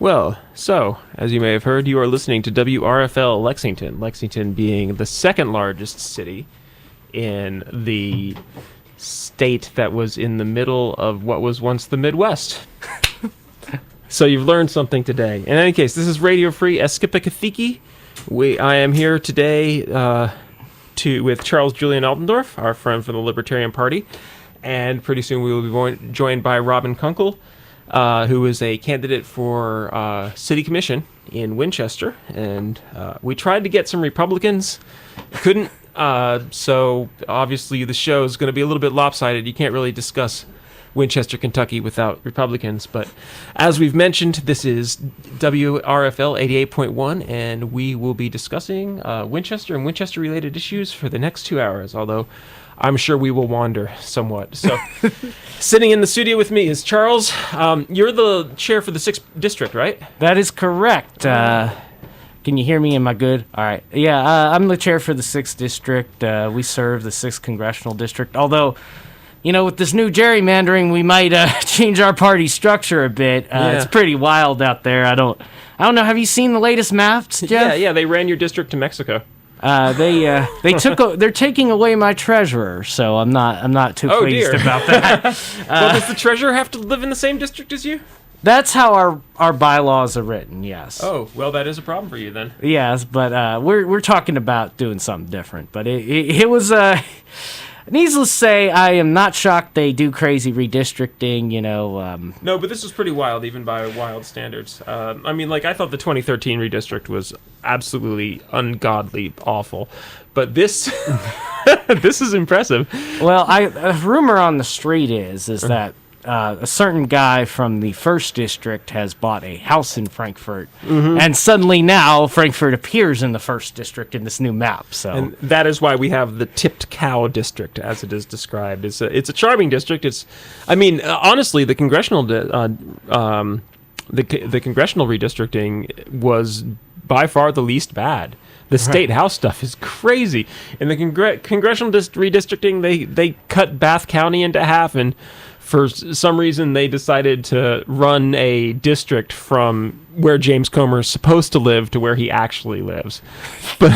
Well, so, as you may have heard, you are listening to WRFL Lexington. Lexington being the second largest city in the state that was in the middle of what was once the Midwest. So you've learned something today. In any case, this is Radio Free Eskippakithiki. I am here today with Charles Julian Altendorf, our friend from the Libertarian Party. And pretty soon we will be joined by Robin Kunkel, who is a candidate for city commission in Winchester. And we tried to get some Republicans, couldn't. So obviously the show is going to be a little bit lopsided. You can't really discuss Winchester, Kentucky without Republicans. But as we've mentioned, this is WRFL 88.1, and we will be discussing Winchester and Winchester-related issues for the next 2 hours, although I'm sure we will wander somewhat. So sitting in the studio with me is Charles. You're the chair for the 6th District, right? That is correct. Can you hear me? Am I good? All right. Yeah, I'm the chair for the 6th District. We serve the 6th Congressional District, although, you know, with this new gerrymandering, we might change our party structure a bit. It's pretty wild out there. I don't know. Have you seen the latest maps, Geoff? Yeah. They ran your district to Mexico. They're taking away my treasurer, so I'm not too pleased about that. Well, does the treasurer have to live in the same district as you? That's how our bylaws are written. Yes. Oh, well, that is a problem for you then. Yes, but we're talking about doing something different. But it was needless to say, I am not shocked they do crazy redistricting, you know. No, but this was pretty wild, even by wild standards. I mean, like, I thought the 2013 redistrict was absolutely ungodly awful. But this this is impressive. Well, a rumor on the street is that a certain guy from the 1st District has bought a house in Frankfurt, and suddenly now Frankfurt appears in the 1st District in this new map. So, and that is why we have the tipped cow district, as it is described. It's a charming district. Honestly, the congressional the congressional redistricting was by far the least bad. The state house stuff is crazy. In the congressional redistricting, they cut Bath County into half, and for some reason, they decided to run a district from where James Comer is supposed to live to where he actually lives. But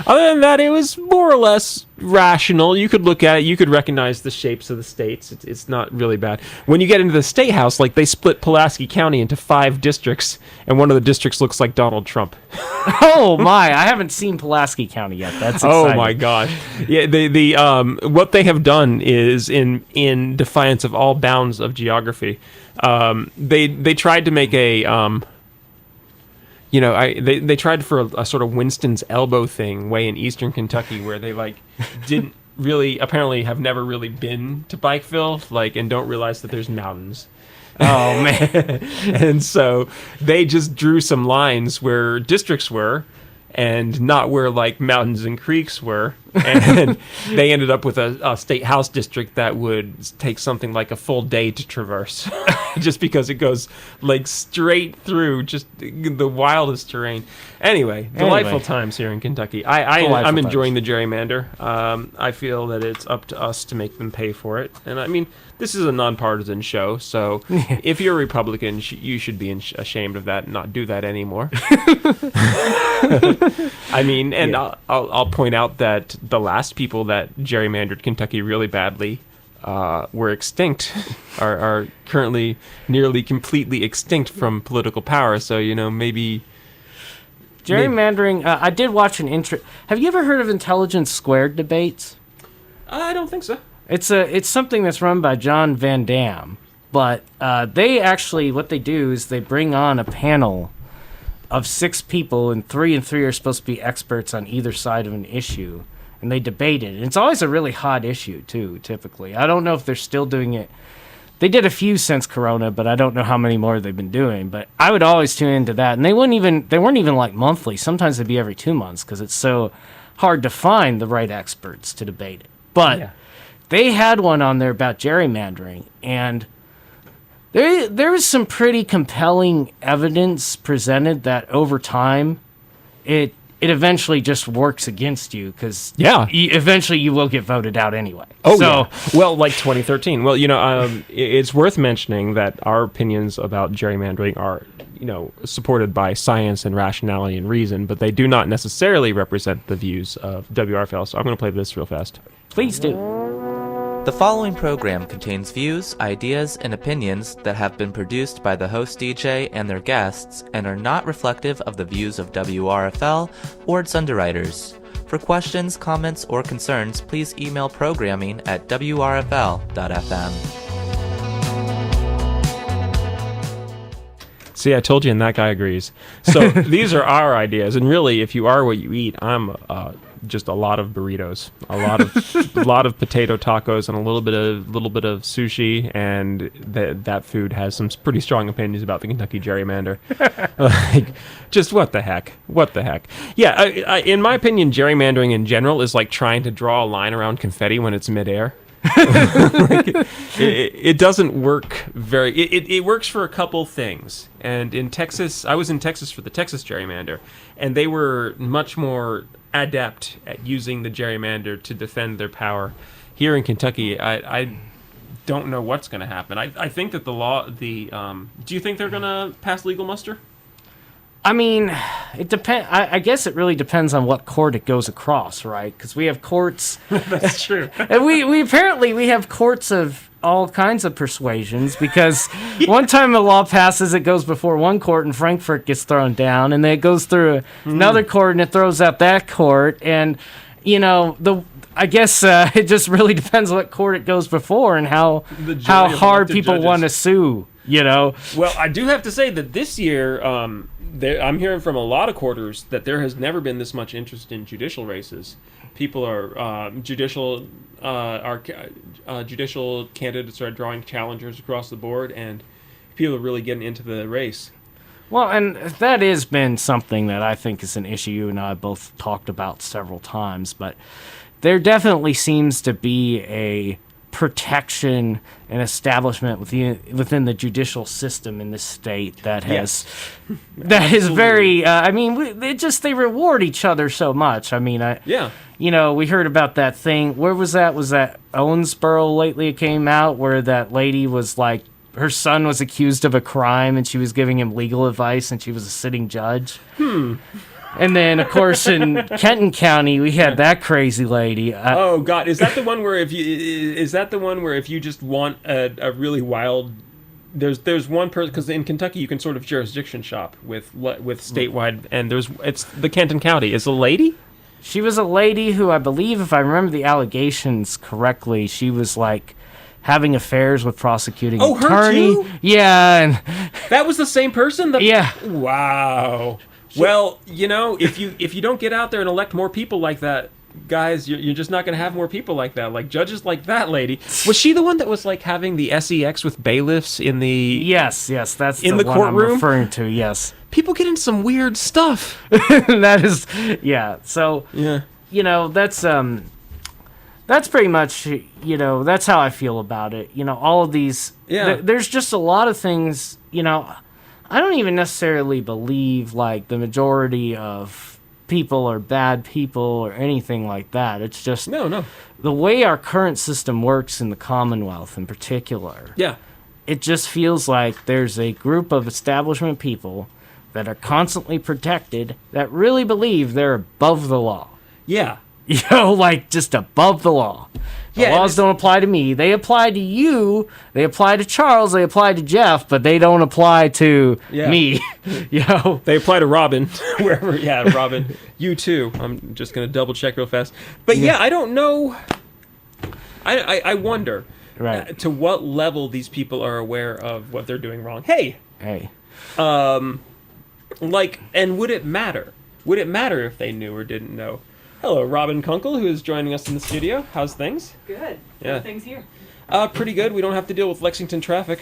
other than that, it was more or less rational. You could look at it. You could recognize the shapes of the states. It's not really bad. When you get into the state house, like, they split Pulaski County into 5 districts, and one of the districts looks like Donald Trump. Oh, my. I haven't seen Pulaski County yet. That's exciting. Oh, my gosh. Yeah, what they have done is, in defiance of all bounds of geography, they tried to make a... they tried for a sort of Winston's elbow thing way in eastern Kentucky, where they didn't really, apparently have never really been to Bikeville, and don't realize that there's mountains. Oh, man. And so they just drew some lines where districts were and not where mountains and creeks were. And they ended up with a state house district that would take something like a full day to traverse, just because it goes straight through just the wildest terrain. Anyway, delightful times here in Kentucky. I'm enjoying the gerrymander. I feel that it's up to us to make them pay for it. And I mean, this is a nonpartisan show, so if you're a Republican, you should be ashamed of that and not do that anymore. I mean, and I'll point out that the last people that gerrymandered Kentucky really badly were extinct, are currently nearly completely extinct from political power. So, maybe... Gerrymandering, I did watch an Have you ever heard of Intelligence Squared debates? I don't think so. It's something that's run by John Van Dam, but they actually, what they do is they bring on a panel of 6 people, and 3 are supposed to be experts on either side of an issue, and they debate it. And it's always a really hot issue, too, typically. I don't know if they're still doing it. They did a few since Corona, but I don't know how many more they've been doing. But I would always tune into that. And they weren't even monthly. Sometimes they'd be every 2 months, because it's so hard to find the right experts to debate it. But they had one on there about gerrymandering, and there was some pretty compelling evidence presented that over time it it eventually just works against you because eventually you will get voted out anyway. Oh, so, well, like 2013. Well, it's worth mentioning that our opinions about gerrymandering are, supported by science and rationality and reason, but they do not necessarily represent the views of WRFL. So I'm going to play this real fast. Please do. The following program contains views, ideas, and opinions that have been produced by the host DJ and their guests and are not reflective of the views of WRFL or its underwriters. For questions, comments, or concerns, please email programming at wrfl.fm. See, I told you, and that guy agrees. So these are our ideas, and really, if you are what you eat, I'm just a lot of burritos, a lot of potato tacos, and a little bit of sushi, and that food has some pretty strong opinions about the Kentucky gerrymander. Like, just what the heck? Yeah, in my opinion, gerrymandering in general is like trying to draw a line around confetti when it's midair. It doesn't work it works for a couple things. And in Texas, I was in Texas for the Texas gerrymander, and they were much more adept at using the gerrymander to defend their power. Here in Kentucky, I don't know what's going to happen. I think that do you think they're going to pass legal muster? I mean, it depends. I guess it really depends on what court it goes across, right? Because we have courts. That's true. And we apparently have courts of all kinds of persuasions, because one time a law passes, it goes before one court and Frankfurt gets thrown down, and then it goes through another court and it throws out that court, and I guess it just really depends what court it goes before and how hard people want to sue. Well, I do have to say that this year, I'm hearing from a lot of quarters that there has never been this much interest in judicial races. People are judicial candidates are drawing challengers across the board, and people are really getting into the race. Well, and that has been something that I think is an issue you and I both talked about several times, but there definitely seems to be a protection and establishment within the judicial system in this state that has is very they reward each other so much. I mean, we heard about that thing. Where was that? Was that Owensboro lately? It came out where that lady was like, her son was accused of a crime and she was giving him legal advice, and she was a sitting judge. And then, of course, in Kenton County, we had that crazy lady. Oh God, is that the one where if you just want a really wild, there's one person, because in Kentucky you can sort of jurisdiction shop with statewide, and it's the Kenton County. Is a lady? She was a lady who, I believe, if I remember the allegations correctly, she was like having affairs with prosecuting attorney. Her too? Yeah, and that was the same person. Yeah. Wow. Well, if you don't get out there and elect more people like that, guys, you're just not going to have more people like that, like judges like that lady. Was she the one that was like having the SEX with bailiffs in the... Yes, that's in the one courtroom? I'm referring to, yes. People get in some weird stuff. That is, yeah. So, that's pretty much, that's how I feel about it. All of these... Yeah. There's just a lot of things, I don't even necessarily believe, like, the majority of people are bad people or anything like that. It's just no. The way our current system works in the Commonwealth in particular. Yeah. It just feels like there's a group of establishment people that are constantly protected that really believe they're above the law. Yeah. Like, just above the law. The laws don't apply to me. They apply to you. They apply to Charles. They apply to Geoff, but they don't apply to me. They apply to Robin. Wherever. Yeah, Robin. You too. I'm just going to double check real fast. But I don't know. I wonder to what level these people are aware of what they're doing wrong. Hey. And would it matter? Would it matter if they knew or didn't know? Hello, Robin Kunkel, who is joining us in the studio. How's things? Good. Yeah. How are things here? Pretty good. We don't have to deal with Lexington traffic.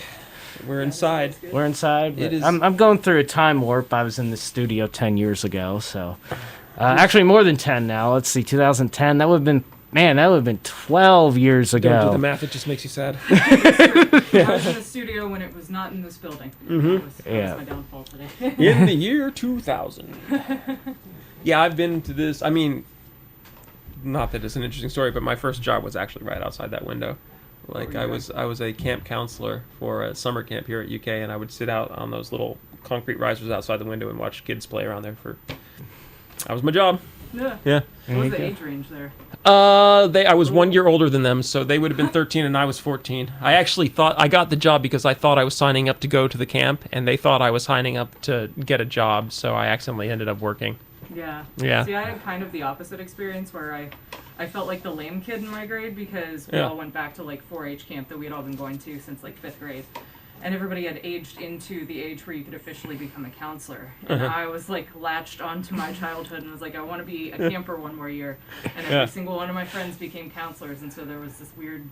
We're inside. We're inside. I'm going through a time warp. I was in the studio 10 years ago, so... actually, more than 10 now. Let's see, 2010. That would have been 12 years ago. Don't do the math. It just makes you sad. I was in the studio when it was not in this building. Mm-hmm. That was my downfall today. In the year 2000. Yeah, I've been to this. I mean, not that it's an interesting story, but my first job was actually right outside that window. Like I was a camp counselor for a summer camp here at UK, and I would sit out on those little concrete risers outside the window and watch kids play around there. That was my job. Yeah. Yeah. What was the age range there? I was 1 year older than them, so they would have been 13 and I was 14. I actually thought I got the job because I thought I was signing up to go to the camp, and they thought I was signing up to get a job, so I accidentally ended up working. Yeah. Yeah. See, I had kind of the opposite experience where I felt like the lame kid in my grade because we all went back to like 4-H camp that we had all been going to since like 5th grade. And everybody had aged into the age where you could officially become a counselor. And I was like latched onto my childhood and was like, I want to be a camper one more year. And every single one of my friends became counselors. And so there was this weird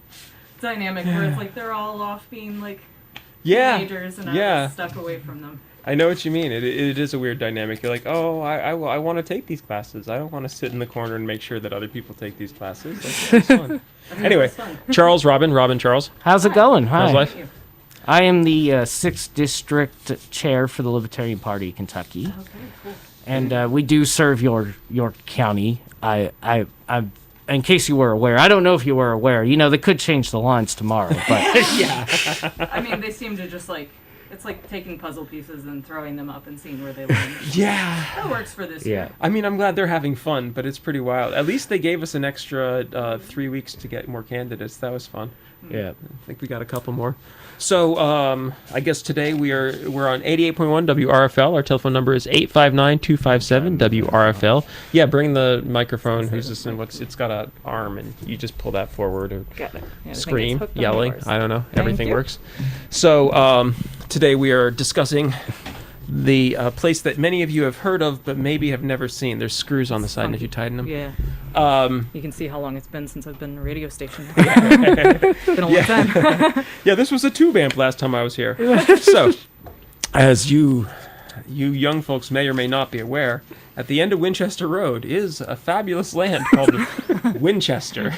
dynamic where it's like they're all off being like teenagers and I was stuck away from them. I know what you mean. It is a weird dynamic. You're like, oh, I want to take these classes. I don't want to sit in the corner and make sure that other people take these classes. That's fun. Anyway, Charles, Robin, Charles. How's it going? Hi. How's life? I am the 6th District Chair for the Libertarian Party of Kentucky. Okay, cool. And we do serve your county. I in case you were aware, I don't know if you were aware. You know, they could change the lines tomorrow, but Yeah. I mean, they seem to just like, it's like taking puzzle pieces and throwing them up and seeing where they land. Yeah. That works for this yeah. year. I mean, I'm glad they're having fun, but it's pretty wild. At least they gave us an extra 3 weeks to get more candidates. That was fun. Yeah. I think we got a couple more. So I guess today we're on 88.1 WRFL. Our telephone number is 859-257 WRFL. Yeah, bring the microphone. Who's this? And it's got an arm, and you just pull that forward or Got it. Yeah, scream, yelling. I don't know. Everything works. So today we are discussing the place that many of you have heard of, but maybe have never seen. There's screws on the side, and if you tighten them. Yeah. You can see how long it's been since I've been in a radio station. Been a long time. Yeah, this was a tube amp last time I was here. So, as you young folks may or may not be aware, at the end of Winchester Road is a fabulous land called Winchester.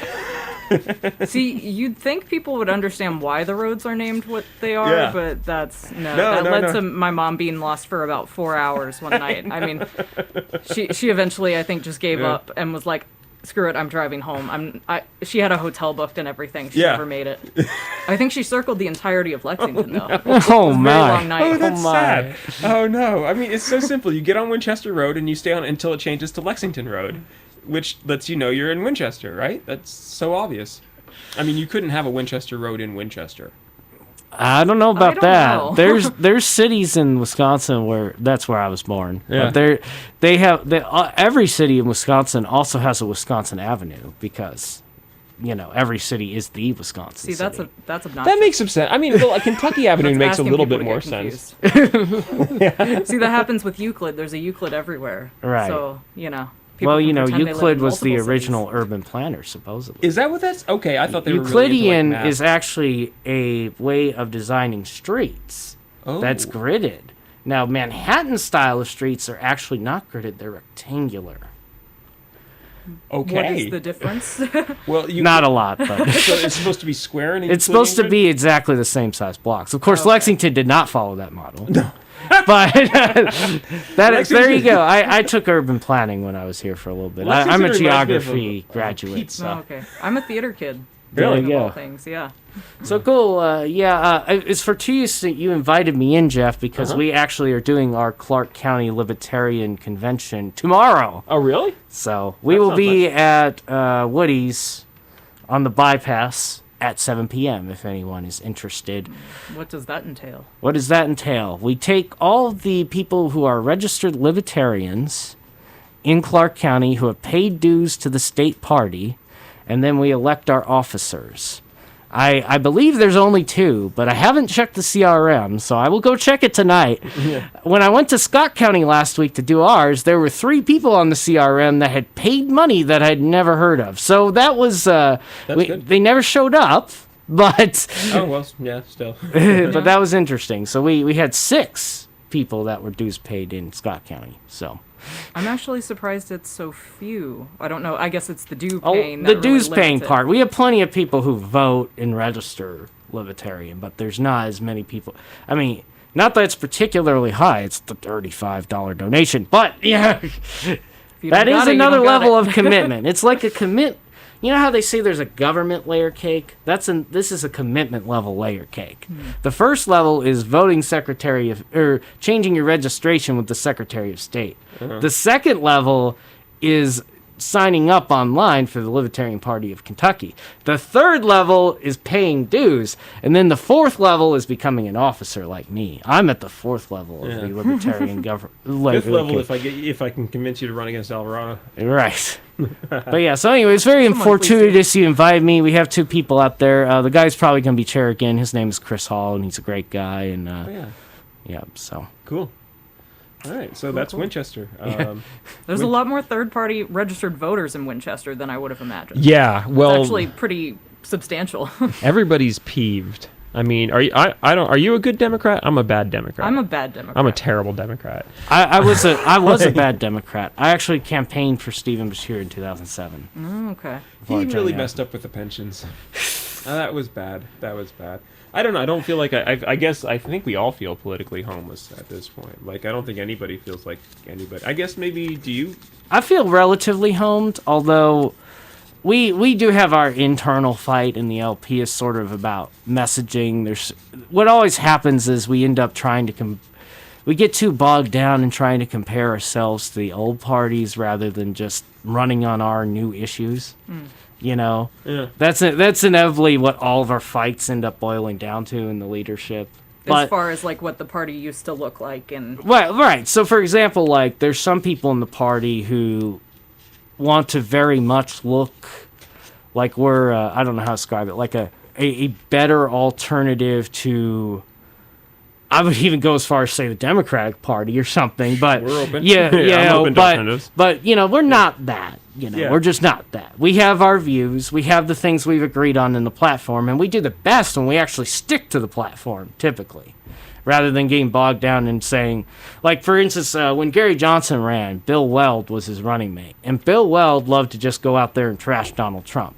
See, you'd think people would understand why the roads are named what they are, but that led to my mom being lost for about 4 hours one night. I mean, she eventually, I think, just gave up and was like, screw it, I'm driving home. She had a hotel booked and everything. She never made it. I think she circled the entirety of Lexington, though. Oh, my. Very long night. Oh, that's sad. Oh, no. I mean, it's so simple. You get on Winchester Road and you stay on until it changes to Lexington Road, which lets you know you're in Winchester, right? That's so obvious. I mean, you couldn't have a Winchester Road in Winchester. I don't know about that. know. There's cities in Wisconsin where that's where I was born. Yeah. But every city in Wisconsin also has a Wisconsin Avenue because, every city is the Wisconsin. See, city. that's obnoxious. That makes some sense. I mean, Kentucky Avenue makes a Asking little people bit to more get sense. confused. See, that happens with Euclid. There's a Euclid everywhere. Right. So, Well, can pretend they live Euclid in was the multiple original cities. urban planner, supposedly. Is that what that's? Okay, I thought they were Euclidean really into, is actually a way of designing streets that's gridded. Now, Manhattan style of streets are actually not gridded; they're rectangular. Okay. What is the difference? Well, Not a lot, but So it's supposed to be square and it's supposed to be exactly the same size blocks. Of course, Lexington did not follow that model. No. But there you go. I took urban planning when I was here for a little bit. I'm a Lexington reminds me of geography graduate. pizza. Oh, okay. I'm a theater kid. There you Of go. all things, yeah. So cool. It's fortuitous that you invited me in, Geoff, because we actually are doing our Clark County Libertarian Convention tomorrow. Oh, really? So we will be at Woody's on the bypass at 7 p.m. if anyone is interested. What does that entail? What does that entail? We take all the people who are registered libertarians in Clark County who have paid dues to the state party, and then we elect our officers. I believe there's only 2, but I haven't checked the CRM, so I will go check it tonight. Yeah. When I went to Scott County last week to do ours, there were 3 people on the CRM that had paid money that I'd never heard of. So that was good. They never showed up, but Oh, well, yeah, still. but that was interesting. So we had 6 people that were dues paid in Scott County. So I'm actually surprised it's so few. I don't know. I guess it's the due oh, paying. the that dues really paying limits it. part. We have plenty of people who vote and register libertarian, but there's not as many people. I mean, not that it's particularly high. It's the $35 donation, but yeah. you don't That got is it, you another don't got level it. of commitment. It's like a commit. You know how they say there's a government layer cake? This is a commitment level layer cake. The first level is voting secretary or changing your registration with the Secretary of State. The second level is signing up online for the Libertarian Party of Kentucky. The third level is paying dues, and then the fourth level is becoming an officer like me. I'm at the fourth level of the Libertarian government. Fifth level, if I can convince you to run against Alvarado. Right. But yeah, so anyway, it's very fortuitous you invited me. We have two people out there. The guy's probably going to be chair again. His name is Chris Hall, and he's a great guy. And so Cool. All right, so that's Winchester. There's a lot more third-party registered voters in Winchester than I would have imagined. Yeah, well, It's actually pretty substantial. everybody's peeved. I mean, are you? Are you a good Democrat? I'm a bad Democrat. I'm a bad Democrat. I'm a terrible Democrat. I was a bad Democrat. I actually campaigned for Stephen Bashir in 2007. Oh, okay. He really messed up with the pensions. That was bad. I don't know. I don't feel like I guess I think we all feel politically homeless at this point. Like I don't think anybody feels like anybody. I guess maybe do you? I feel relatively homed, although we do have our internal fight in the LP is sort of about messaging. There's what always happens is we end up trying to we get too bogged down in trying to compare ourselves to the old parties rather than just running on our new issues. You know, that's inevitably what all of our fights end up boiling down to in the leadership. As far as like what the party used to look like, and right. So, for example, like there's some people in the party who want to very much look like we're I don't know how to describe it, like a better alternative to. I would even go as far as say the Democratic Party or something, but we're open. I'm open to alternatives. But we're not that. We're just not that. We have our views. We have the things we've agreed on in the platform, and we do the best when we actually stick to the platform, typically, rather than getting bogged down and saying, like, for instance, when Gary Johnson ran, Bill Weld was his running mate, and Bill Weld loved to just go out there and trash Donald Trump,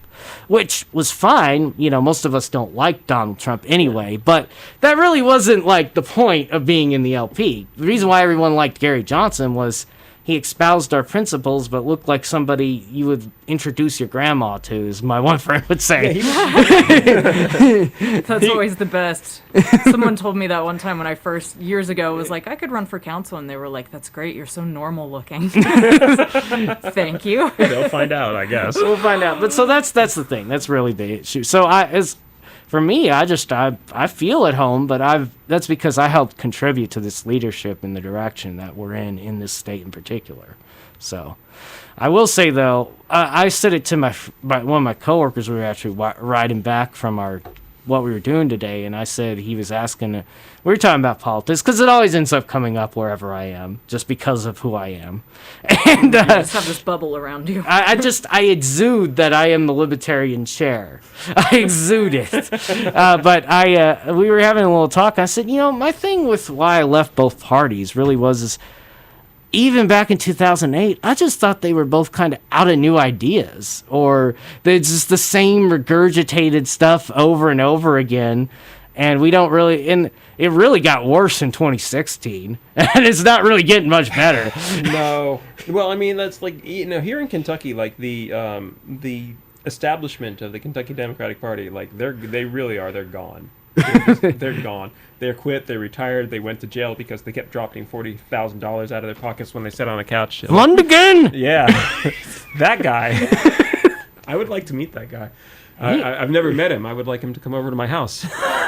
which was fine. Most of us don't like Donald Trump anyway, but that really wasn't, like, the point of being in the LP. The reason why everyone liked Gary Johnson was he espoused our principles, but looked like somebody you would introduce your grandma to, as my one friend would say. that's always the best. Someone told me that one time when I first, years ago, was like, I could run for council, and they were like, that's great, you're so normal looking. Thank you. They'll find out, I guess. We'll find out. But so that's the thing. That's really the issue. So for me, I feel at home, but that's because I helped contribute to this leadership in the direction that we're in this state in particular. So I will say, though, I said it to one of my coworkers. We were actually riding back from what we were doing today, and I said he was asking. We were talking about politics because it always ends up coming up wherever I am, just because of who I am. And You just have this bubble around you. I exude that I am the libertarian chair. I exude it. But we were having a little talk. I said, my thing with why I left both parties really was even back in 2008, I just thought they were both kind of out of new ideas, or they're just the same regurgitated stuff over and over again. And we don't really, and it really got worse in 2016, and it's not really getting much better. No. Well, I mean, that's like, here in Kentucky, like the establishment of the Kentucky Democratic Party, like they're gone. They're gone. They're quit. They retired. They went to jail because they kept dropping $40,000 out of their pockets when they sat on a couch. London! Yeah. That guy. I would like to meet that guy. I've never met him. I would like him to come over to my house.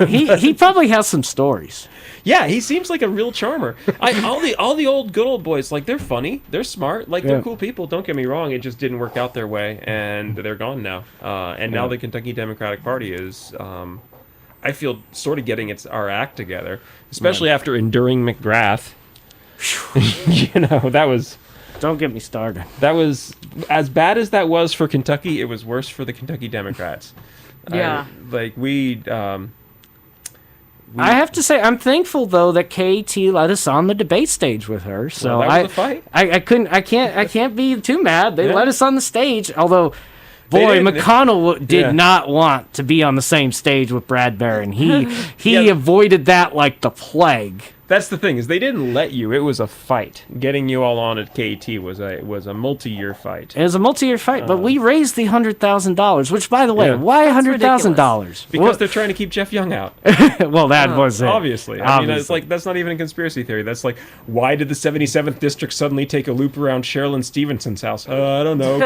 he probably has some stories. Yeah, he seems like a real charmer. All the old good old boys, like they're funny, they're smart, like they're cool people. Don't get me wrong. It just didn't work out their way, and they're gone now. Now the Kentucky Democratic Party is, I feel, sort of getting our act together, especially after enduring McGrath. That was. Don't get me started. That was as bad as that was for Kentucky. It was worse for the Kentucky Democrats. Yeah. I have to say, I'm thankful though that KAT let us on the debate stage with her. So that was a fight. I can't be too mad. They let us on the stage, although. Boy, McConnell did not want to be on the same stage with Brad Barron. He avoided that like the plague. That's the thing, is they didn't let you. It was a fight. Getting you all on at KT was a multi-year fight. It was a multi-year fight, but we raised the $100,000, which, by the way, Yeah. why $100,000? Because they're trying to keep Jeff Young out. Well, that was it. Obviously. I mean, it's like, that's not even a conspiracy theory. That's like, why did the 77th District suddenly take a loop around Sherilyn Stevenson's house? I don't know.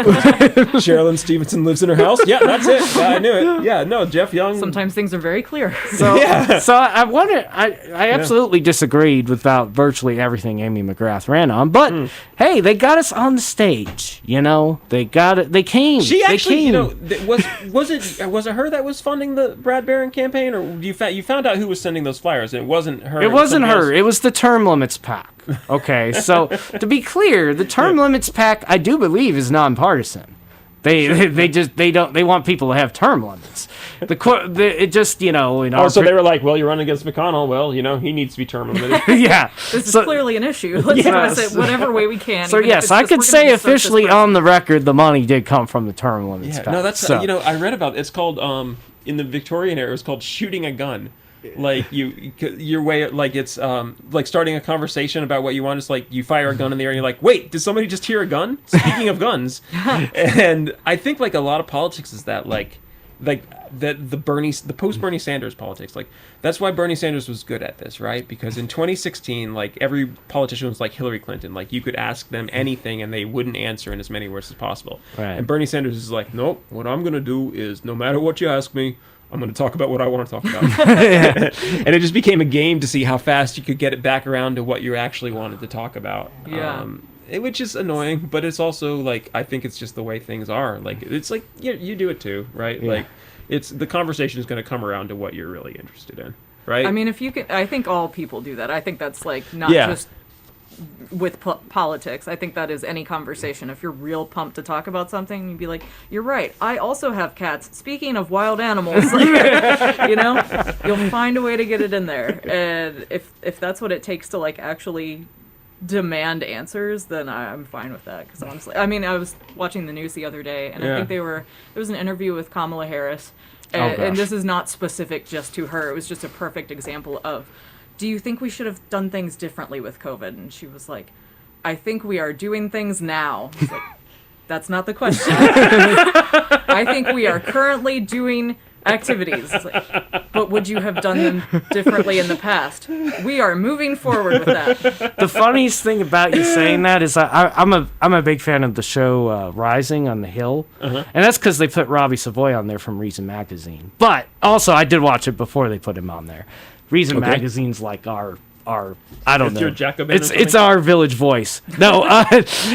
Sherilyn Stevenson lives in her house? Yeah, that's it. I knew it. Yeah, no, Jeff Young. Sometimes things are very clear. So, so I wonder. I absolutely disagreed with about virtually everything Amy McGrath ran on, but hey, they got us on the stage. You know, they got it. They came. She actually, they came. was it her that was funding the Brad Barron campaign, or you found out who was sending those flyers? And it wasn't her. It wasn't her. Else? It was the Term Limits PAC. Okay, so to be clear, the Term Limits PAC, I do believe, is nonpartisan. They want people to have term limits. It just, you know. So they were like, well, you're running against McConnell. Well, you know, he needs to be term limited. Yeah. This is clearly an issue. Let's address it whatever way we can. So yes, I could say officially on the record the money did come from the term limits. Yeah. No, that's you know, I read about it. It's called in the Victorian era. It was called shooting a gun. Like your way, like it's like starting a conversation about what you want. It's like you fire a gun in the air and you're like, wait, did somebody just hear a gun? Speaking of guns, and I think like a lot of politics is that like the post Bernie Sanders politics, like that's why Bernie Sanders was good at this, right? Because in 2016, like every politician was like Hillary Clinton, like you could ask them anything and they wouldn't answer in as many words as possible. Right. And Bernie Sanders is like, nope, what I'm gonna do is no matter what you ask me, I'm going to talk about what I want to talk about. And it just became a game to see how fast you could get it back around to what you actually wanted to the about. Yeah. Which is annoying, but it's also like, I think it's just the way things are. Like, it's like, you do it too, right? Yeah. Like, the conversation is going to come around to what you're really interested in, right? I mean, if you can, I think all people do that. I think that's like not just with politics. I think that is any conversation. If you're real pumped to talk about something, you'd be like, you're right, I also have cats. Speaking of wild animals, like, you know, you'll find a way to get it in there. And if that's what it takes to like actually demand answers, then I'm fine with that. Because honestly, I mean, I was watching the news the other day, and I think there was an interview with Kamala Harris, and this is not specific just to her. It was just a perfect example of, do you think we should have done things differently with COVID? And she was like, I think we are doing things now. I was like, that's not the question. I think we are currently doing activities. It's like, but would you have done them differently in the past? We are moving forward with that. The funniest thing about you saying that is I'm a big fan of the show Rising on the Hill, and that's because they put Robbie Savoy on there from Reason Magazine. But also, I did watch it before they put him on there. Reason Magazine's like our I don't know. Your Jacobin it's our Village Voice. No,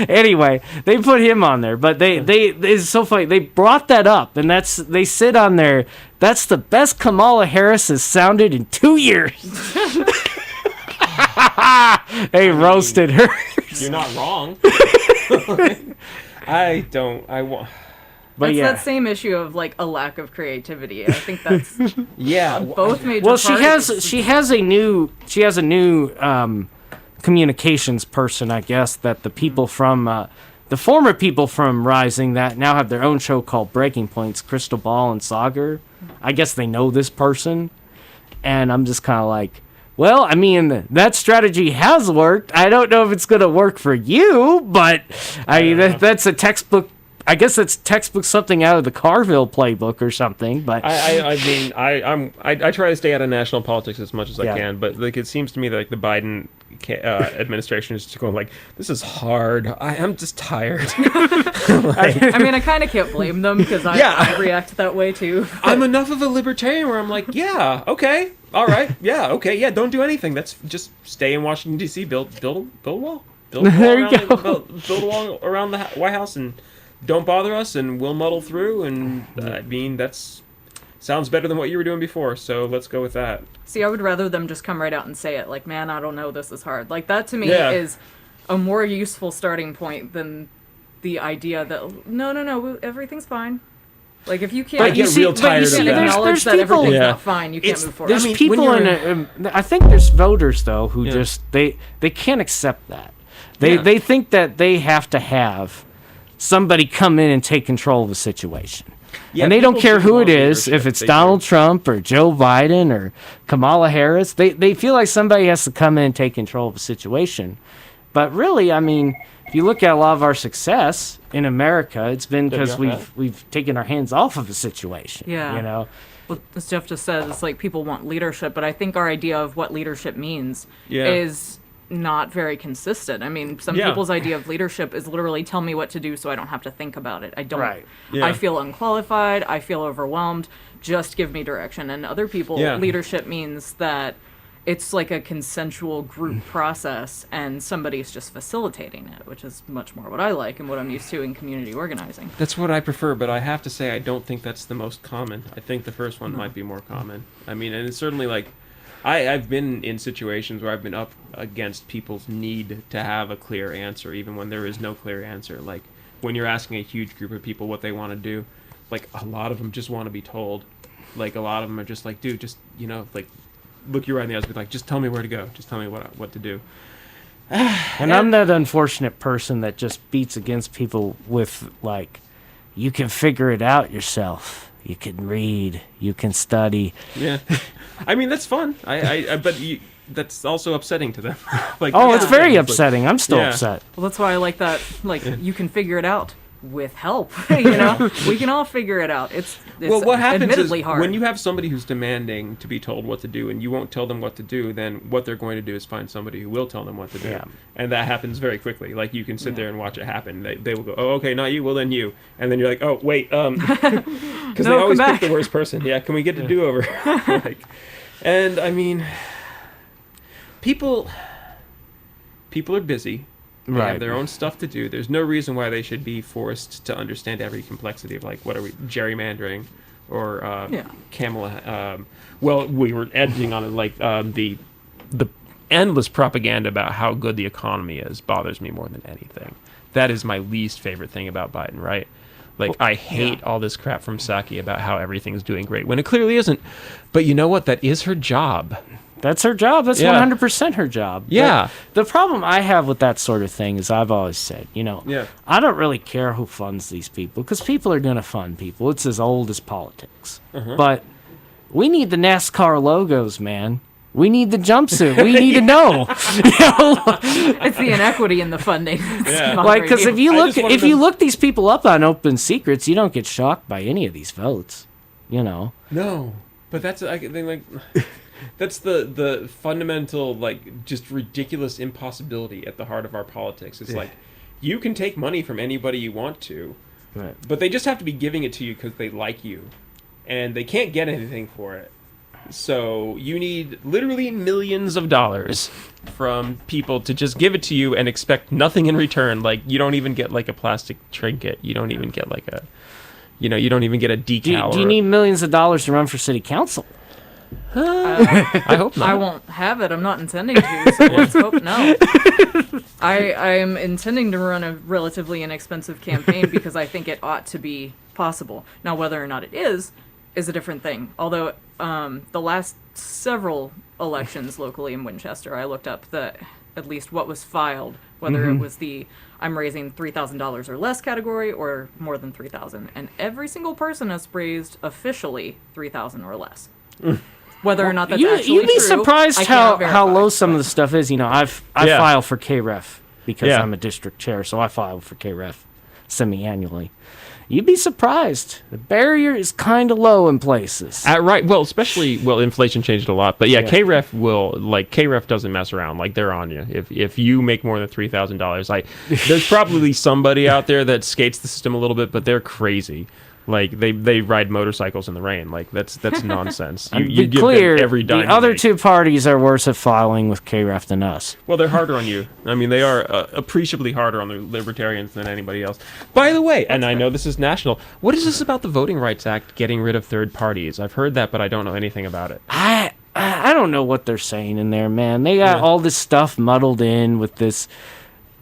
anyway, they put him on there, but they it's so funny. They brought that up, and they sit on there. That's the best Kamala Harris has sounded in 2 years. They roasted her. You're not wrong. I want. But that's that same issue of like a lack of creativity. I think that's both major. Well, she has a new communications person, I guess, that the people from the former people from Rising that now have their own show called Breaking Points, Crystal Ball and Sagar. I guess they know this person, and I'm just kind of like, well, I mean, that strategy has worked. I don't know if it's going to work for you, but that's a textbook. I guess it's textbook something out of the Carville playbook or something. But I mean, I try to stay out of national politics as much as I can. But like, it seems to me that like the Biden administration is just going like, this is hard. I'm just tired. I mean, I kind of can't blame them because I react that way too. I'm enough of a libertarian where I'm like, yeah, okay, all right, yeah, okay, yeah, don't do anything. That's just stay in Washington D.C. Build a wall. Build a wall around the White House and don't bother us, and we'll muddle through. And I mean, that's sounds better than what you were doing before. So let's go with that. See, I would rather them just come right out and say it. Like, man, I don't know, this is hard. Like, that to me is a more useful starting point than the idea that no, everything's fine. Like, if you can't, I get real tired of that. Acknowledge that everything's not fine. You can't move forward. There's people I think there's voters though who just they can't accept that. They think that they have to have somebody come in and take control of the situation. Yeah, and they don't people care do who it want is, if leadership. it's They Donald do. Trump or Joe Biden or Kamala Harris. They feel like somebody has to come in and take control of a situation. But really, I mean, if you look at a lot of our success in America, it's been because WRFL. we've taken our hands off of a situation. Yeah. You know? Well, as Geoff just said, it's like people want leadership, but I think our idea of what leadership means Yeah. is not very consistent. I mean, some Yeah. people's idea of leadership is literally tell me what to do so I don't have to think about it. I don't. Right. Yeah. I feel unqualified. I feel overwhelmed. Just give me direction. And other people, Yeah. leadership means that it's like a consensual group process and somebody's just facilitating it, which is much more what I like and what I'm used to in community organizing. That's what I prefer, but I have to say I don't think that's the most common. I think the first one might be more common. I mean, and it's certainly like I've been in situations where I've been up against people's need to have a clear answer, even when there is no clear answer. Like when you're asking a huge group of people what they want to do, like a lot of them just want to be told. Like a lot of them are just like, dude, just, you know, like look you right in the eyes and be like, just tell me where to go. Just tell me what to do. And I'm that unfortunate person that just beats against people with, like, you can figure it out yourself. You can read. You can study. Yeah. I mean, that's fun. But that's also upsetting to them. Like, Oh, it's very Like, upsetting. I'm still yeah. upset. Well, that's why I like that. Like, you can figure it out with help. You know, we can all figure it out. It's well, what happens is admittedly hard. when you have somebody who's demanding to be told what to do and you won't tell them what to do, then what they're going to do is find somebody who will tell them what to do. Yeah. And that happens very quickly. Like, you can sit there and watch it happen. They will go, oh, okay, not you, well, then you. And then you're like, oh, wait, because they No, always come pick the back. worst person. Yeah, can we get a do-over? Like, and, I mean, people are busy. They Right. have their own stuff to do. There's no reason why they should be forced to understand every complexity of, like, what are we, gerrymandering or Kamala. Well, we were edging on it, like, the endless propaganda about how good the economy is bothers me more than anything. That is my least favorite thing about Biden, right? Like, I hate all this crap from Psaki about how everything's doing great, when it clearly isn't. But you know what? That is her job. That's her job. That's Yeah. 100% her job. Yeah. But the problem I have with that sort of thing is I've always said, you know, Yeah. I don't really care who funds these people because people are going to fund people. It's as old as politics. But we need the NASCAR logos, man. We need the jumpsuit. We need to know. You know? It's the inequity in the funding. Yeah. Like, because if you I look just wanna if you know- look these people up on Open Secrets, you don't get shocked by any of these votes. You know. No, but that's I think like that's the fundamental, like, just ridiculous impossibility at the heart of our politics. It's like you can take money from anybody you want to, Right. but they just have to be giving it to you because they like you, and they can't get anything for it. So you need literally millions of dollars from people to just give it to you and expect nothing in return. Like, you don't even get, like, a plastic trinket. You don't even get, like, a, you know, you don't even get a decal. Do you need millions of dollars to run for city council? I hope not. I won't have it. I'm not intending to, so let's hope no. I'm intending to run a relatively inexpensive campaign because I think it ought to be possible. Now, whether or not it is a different thing. Although the last several elections locally in Winchester, I looked up at least what was filed, whether it was the I'm raising $3,000 or less category or more than $3,000, and every single person has raised officially $3,000 or less. Whether or not that's actually You'd be true, surprised I how cannot low verify. some of the stuff is. You know, I Yeah. file for KREF because Yeah. I'm a district chair, so I file for KREF semi-annually. You'd be surprised. The barrier is kind of low in places. Right. Well, especially, inflation changed a lot, but yeah, Yeah. KREF doesn't mess around. Like, they're on you. If you make more than $3,000, there's probably somebody out there that skates the system a little bit, but they're crazy. Like, they ride motorcycles in the rain. Like, that's nonsense. You Be give clear, them every dime. the you other make. two parties are worse at filing with KREF than us. Well, they're harder on you. I mean, they are appreciably harder on the libertarians than anybody else. By the way, and I know this is national, what is this about the Voting Rights Act getting rid of third parties? I've heard that, but I don't know anything about it. I don't know what they're saying in there, man. They got Yeah. all this stuff muddled in with this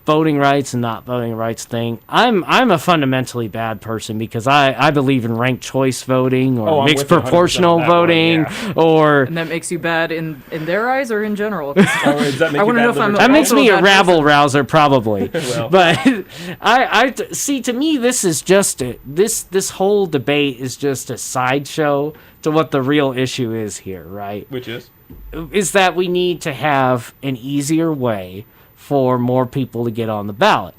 voting rights and not voting rights thing, I'm a fundamentally bad person because I believe in ranked choice voting or I'm mixed with you 100% proportional on that voting one, or And that makes you bad in their eyes or in general? 'Cause Does that make I you want to bad know if I'm. that makes also me a bad rabble person. rouser probably. Well. But I see, to me this is just this whole debate is just a sideshow to what the real issue is here, right? Which is that we need to have an easier way for more people to get on the ballot.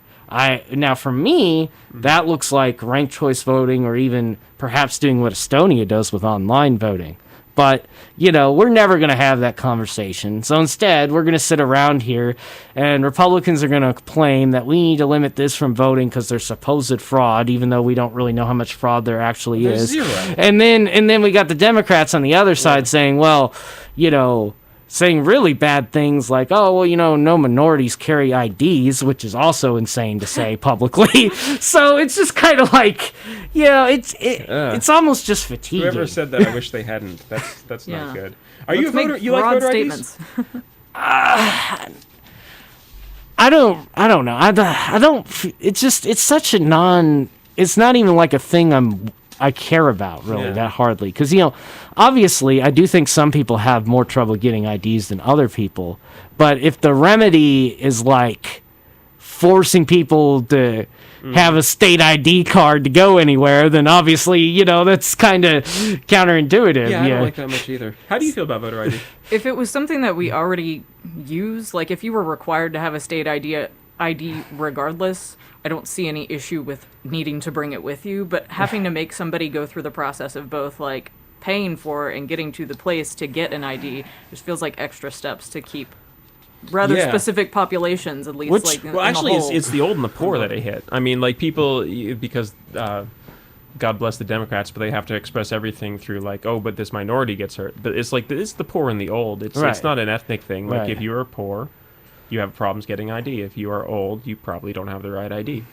Now for me, that looks like ranked choice voting or even perhaps doing what Estonia does with online voting. But, we're never going to have that conversation. So instead, we're going to sit around here and Republicans are going to claim that we need to limit this from voting because there's supposed fraud, even though we don't really know how much fraud there actually There's is. zero. And then we got the Democrats on the other side saying, well, saying really bad things like, oh, well, no minorities carry IDs, which is also insane to say publicly. So it's just kind of like, it's almost just fatiguing. whoever said that, I wish they hadn't. That's Yeah. not good. Are you a Let's make voter? You like broad voter statements. IDs? I don't know. I don't. It's such a non. It's not even like a thing I care about really that hardly because obviously I do think some people have more trouble getting IDs than other people, but if the remedy is like forcing people to have a state ID card to go anywhere, then obviously that's kind of counterintuitive. Yeah, I don't like that much either. How do you feel about voter ID? If it was something that we already use, like if you were required to have a state ID regardless, I don't see any issue with needing to bring it with you, but having to make somebody go through the process of both like paying for and getting to the place to get an ID just feels like extra steps to keep rather specific populations, at least. Well, actually, it's the old and the poor that it hit. I mean, like people, because God bless the Democrats, but they have to express everything through like, oh, but this minority gets hurt. But it's like it's the poor and the old. It's not an ethnic thing. Like if you are poor, you have problems getting ID. If you are old, you probably don't have the right ID.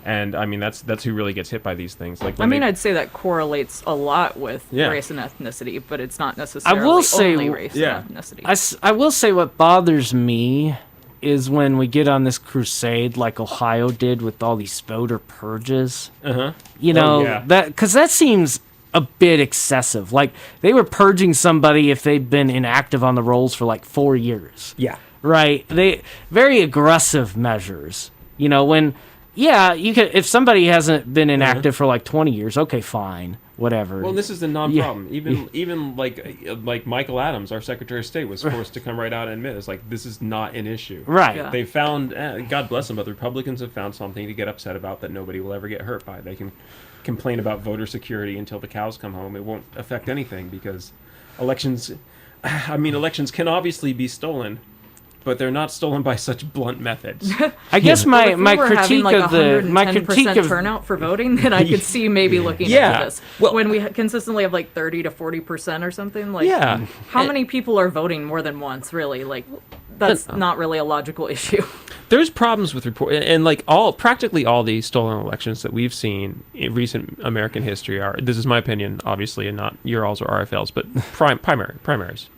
And I mean, that's who really gets hit by these things. Like, I'd say that correlates a lot with race and ethnicity, but it's not necessarily only race and ethnicity. I will say what bothers me is when we get on this crusade like Ohio did with all these voter purges. Because that seems a bit excessive. Like they were purging somebody if they'd been inactive on the rolls for like 4 years. Yeah. Right. They very aggressive measures. When you can, if somebody hasn't been inactive for like 20 years, okay, fine, whatever. Well, this is the non-problem. Even like Michael Adams, our Secretary of State, was forced to come right out and admit it's like this is not an issue. Right. Yeah. They found, God bless them, but the Republicans have found something to get upset about that nobody will ever get hurt by. They can complain about voter security until the cows come home. It won't affect anything because elections can obviously be stolen, but they're not stolen by such blunt methods. I guess my critique of my critique of turnout for voting, then I could see maybe looking into this. Well, when we consistently have like 30 to 40% or something, like how many people are voting more than once? Really, like that's not really a logical issue. There's problems with and like practically all the stolen elections that we've seen in recent American history are. This is my opinion, obviously, and not your alls or RFLs, but primaries.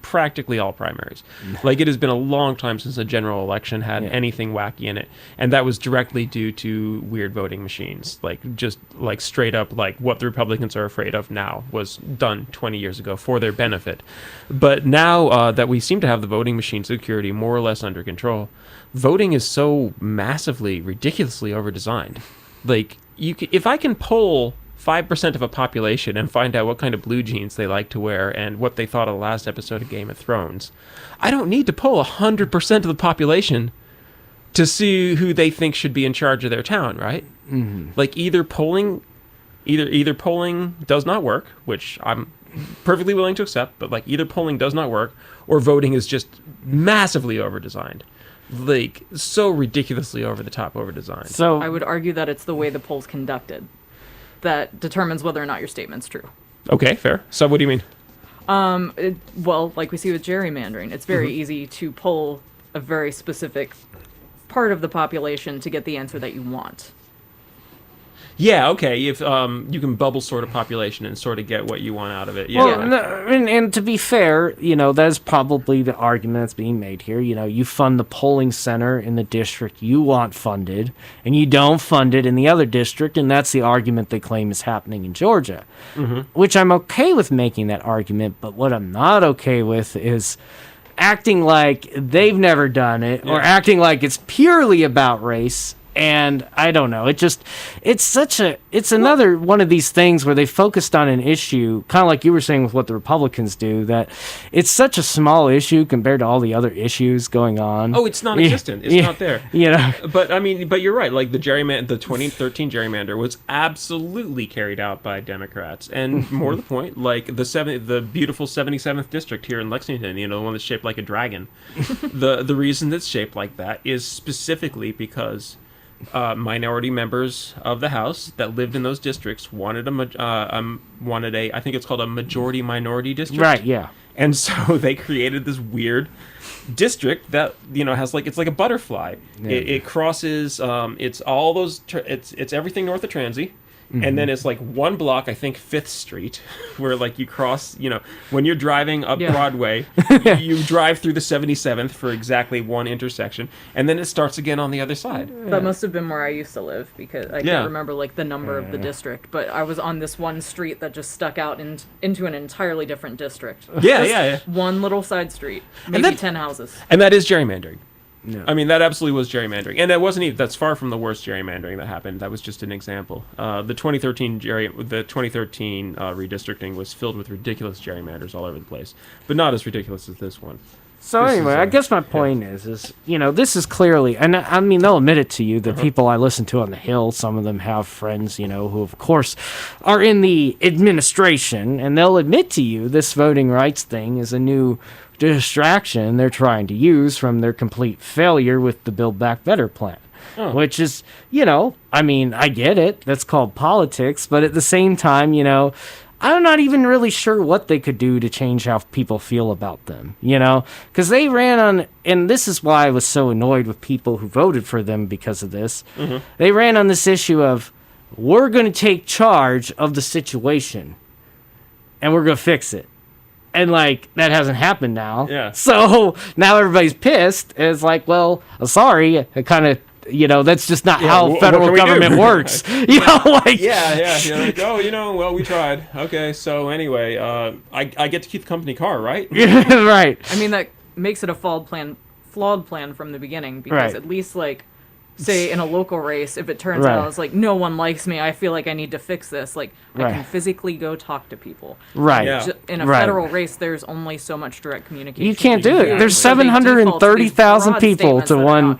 Practically all primaries. Like it has been a long time since a general election had anything wacky in it, and that was directly due to weird voting machines. Like just like straight up like what the Republicans are afraid of now was done 20 years ago for their benefit. But now that we seem to have the voting machine security more or less under control, voting is so massively, ridiculously overdesigned. Like if I can poll 5% of a population and find out what kind of blue jeans they like to wear and what they thought of the last episode of Game of Thrones, I don't need to poll 100% of the population to see who they think should be in charge of their town, right? Mm-hmm. Like either polling does not work, which I'm perfectly willing to accept, but like either polling does not work or voting is just massively overdesigned. Like so ridiculously over the top overdesigned. So I would argue that it's the way the poll's conducted that determines whether or not your statement's true. Okay, fair. So what do you mean? Well, like we see with gerrymandering, it's very easy to poll a very specific part of the population to get the answer that you want. Yeah, okay. If you can bubble sort a population and sort of get what you want out of it. Yeah. Well, no, and to be fair, that is probably the argument that's being made here. You fund the polling center in the district you want funded, and you don't fund it in the other district, and that's the argument they claim is happening in Georgia. Which I'm okay with making that argument, but what I'm not okay with is acting like they've never done it or acting like it's purely about race. And I don't know. It's another one of these things where they focused on an issue, kind of like you were saying with what the Republicans do, that it's such a small issue compared to all the other issues going on. Oh, it's non-existent. It's not there. But you're right. Like the 2013 gerrymander was absolutely carried out by Democrats, and more to the point, like the beautiful 77th district here in Lexington, the one that's shaped like a dragon. The reason it's shaped like that is specifically because minority members of the House that lived in those districts wanted I think it's called a majority minority district. Right, yeah. And so they created this weird district that has it's like a butterfly. Yeah. It crosses it's all those it's everything north of Transy. And then it's like one block, I think 5th Street, where like you cross, when you're driving up Broadway, you drive through the 77th for exactly one intersection, and then it starts again on the other side. That must have been where I used to live, because I can't remember like the number of the district, but I was on this one street that just stuck out into an entirely different district. Yeah. One little side street, maybe 10 houses. And that is gerrymandering. Yeah. I mean, that absolutely was gerrymandering, and that wasn't even. That's far from the worst gerrymandering that happened. That was just an example. The 2013 redistricting was filled with ridiculous gerrymanders all over the place, but not as ridiculous as this one. So anyway, I guess my point is this is clearly, and I mean they'll admit it to you. The people I listen to on the Hill, some of them have friends, who of course are in the administration, and they'll admit to you this voting rights thing is a new distraction they're trying to use from their complete failure with the Build Back Better plan. Which is, I mean, I get it. That's called politics. But at the same time, I'm not even really sure what they could do to change how people feel about them, because they ran on, and this is why I was so annoyed with people who voted for them because of this. They ran on this issue of, we're going to take charge of the situation and we're going to fix it. And, that hasn't happened now. Yeah. So now everybody's pissed. And it's like, well, sorry. It kind of, that's just not how federal government works. Yeah, like, well, we tried. Okay, so anyway, I get to keep the company car, right? Right. I mean, that makes it a flawed plan from the beginning, because at least, say in a local race, if it turns out it's like no one likes me, I feel like I need to fix this. I can physically go talk to people. Right. Yeah. In a federal race, there's only so much direct communication. You can't do it. There's 730,000 people to one.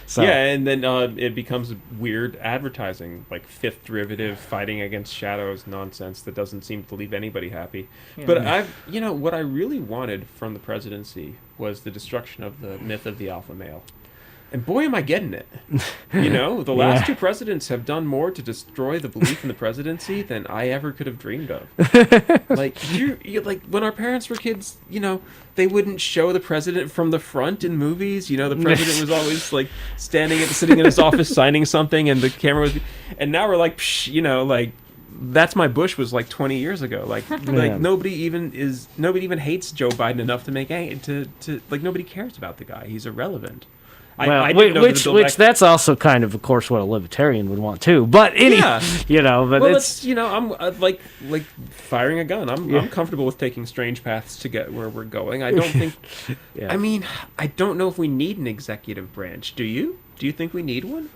So. Yeah, and then it becomes weird advertising, like fifth derivative fighting against shadows nonsense that doesn't seem to leave anybody happy. Yeah. But what I really wanted from the presidency was the destruction of the myth of the alpha male. And boy, am I getting it. The last two presidents have done more to destroy the belief in the presidency than I ever could have dreamed of. When our parents were kids, they wouldn't show the president from the front in movies. The president was always sitting in his office signing something, and the camera was. And now we're like, psh, that's my Bush was 20 years ago. Nobody even hates Joe Biden enough to make nobody cares about the guy. He's irrelevant. Which that's also kind of course, what a libertarian would want too. But I'm like firing a gun. I'm comfortable with taking strange paths to get where we're going. I don't think. I mean, I don't know if we need an executive branch. Do you? Do you think we need one?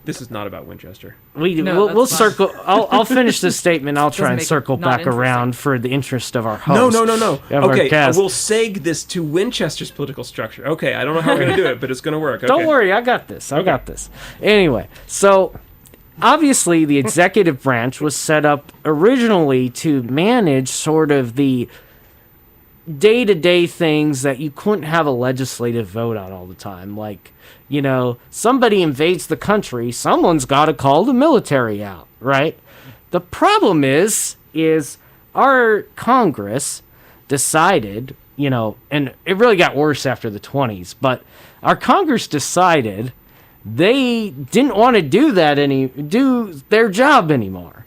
This is not about Winchester. We'll circle. I'll finish this statement. I'll try and circle back around for the interest of our host. No. Okay, we'll seg this to Winchester's political structure. Okay, I don't know how we're going to do it, but it's going to work. Okay. Don't worry, I got this. Anyway, so obviously the executive branch was set up originally to manage sort of the day-to-day things that you couldn't have a legislative vote on all the time. Somebody invades the country, someone's got to call the military out, right? The problem is our Congress decided, and it really got worse after the 20s, but our Congress decided they didn't want to do their job anymore.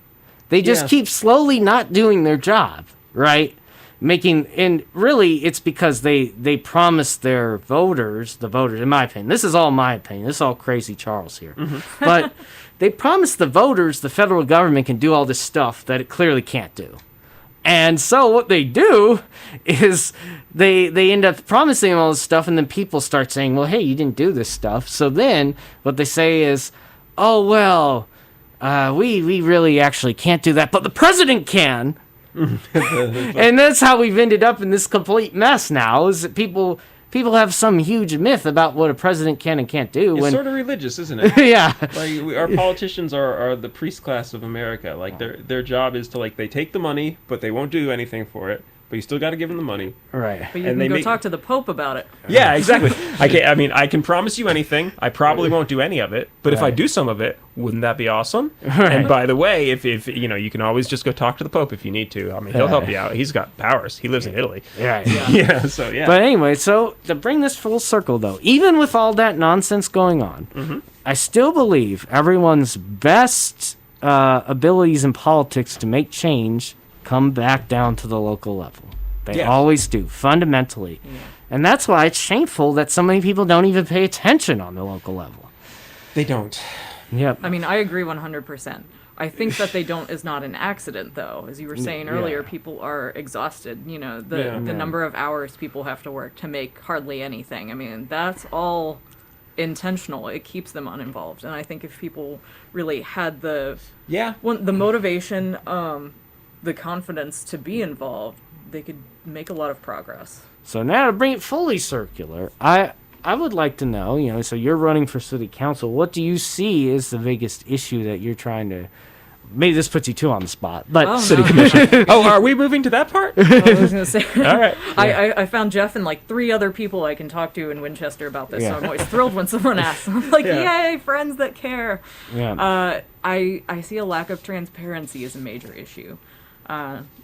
They just keep slowly not doing their job, right? And really it's because they promised their voters, in my opinion, this is all my opinion, this is all crazy Charles here, but they promised the voters the federal government can do all this stuff that it clearly can't do. And so what they do is they end up promising all this stuff, and then people start saying, well, hey, you didn't do this stuff. So then what they say is, oh, well, we really actually can't do that, but the president can. And that's how we've ended up in this complete mess now, is that people have some huge myth about what a president can and can't do. It's sort of religious, isn't it? Yeah. Like our politicians are the priest class of America. Like their job is to, like, they take the money, but they won't do anything for it. But you still got to give them the money. Right. But you can go talk to the Pope about it. Yeah, exactly. I can promise you anything. I probably won't do any of it. But if I do some of it, wouldn't that be awesome? Right. And by the way, if you can always just go talk to the Pope if you need to. I mean, he'll help you out. He's got powers. He lives in Italy. Yeah. So yeah. But anyway, so to bring this full circle, though, even with all that nonsense going on, I still believe everyone's best abilities in politics to make change come back down to the local level. They always do, fundamentally. Yeah. And that's why it's shameful that so many people don't even pay attention on the local level. They don't. Yep. I mean, I agree 100%. I think that they don't is not an accident, though. As you were saying earlier, people are exhausted. You know, the number of hours people have to work to make hardly anything. I mean, that's all intentional. It keeps them uninvolved. And I think if people really had the motivation, the confidence to be involved, they could make a lot of progress. So now to bring it fully circular, I would like to know, so you're running for city council. What do you see is the biggest issue that you're trying to... Maybe this puts you too on the spot, but... City commission. Are we moving to that part? I was going to say... All right. I found Geoff and like 3 other people I can talk to in Winchester about this, so I'm always thrilled when someone asks. I'm like, yay, friends that care. Yeah. I see a lack of transparency as a major issue.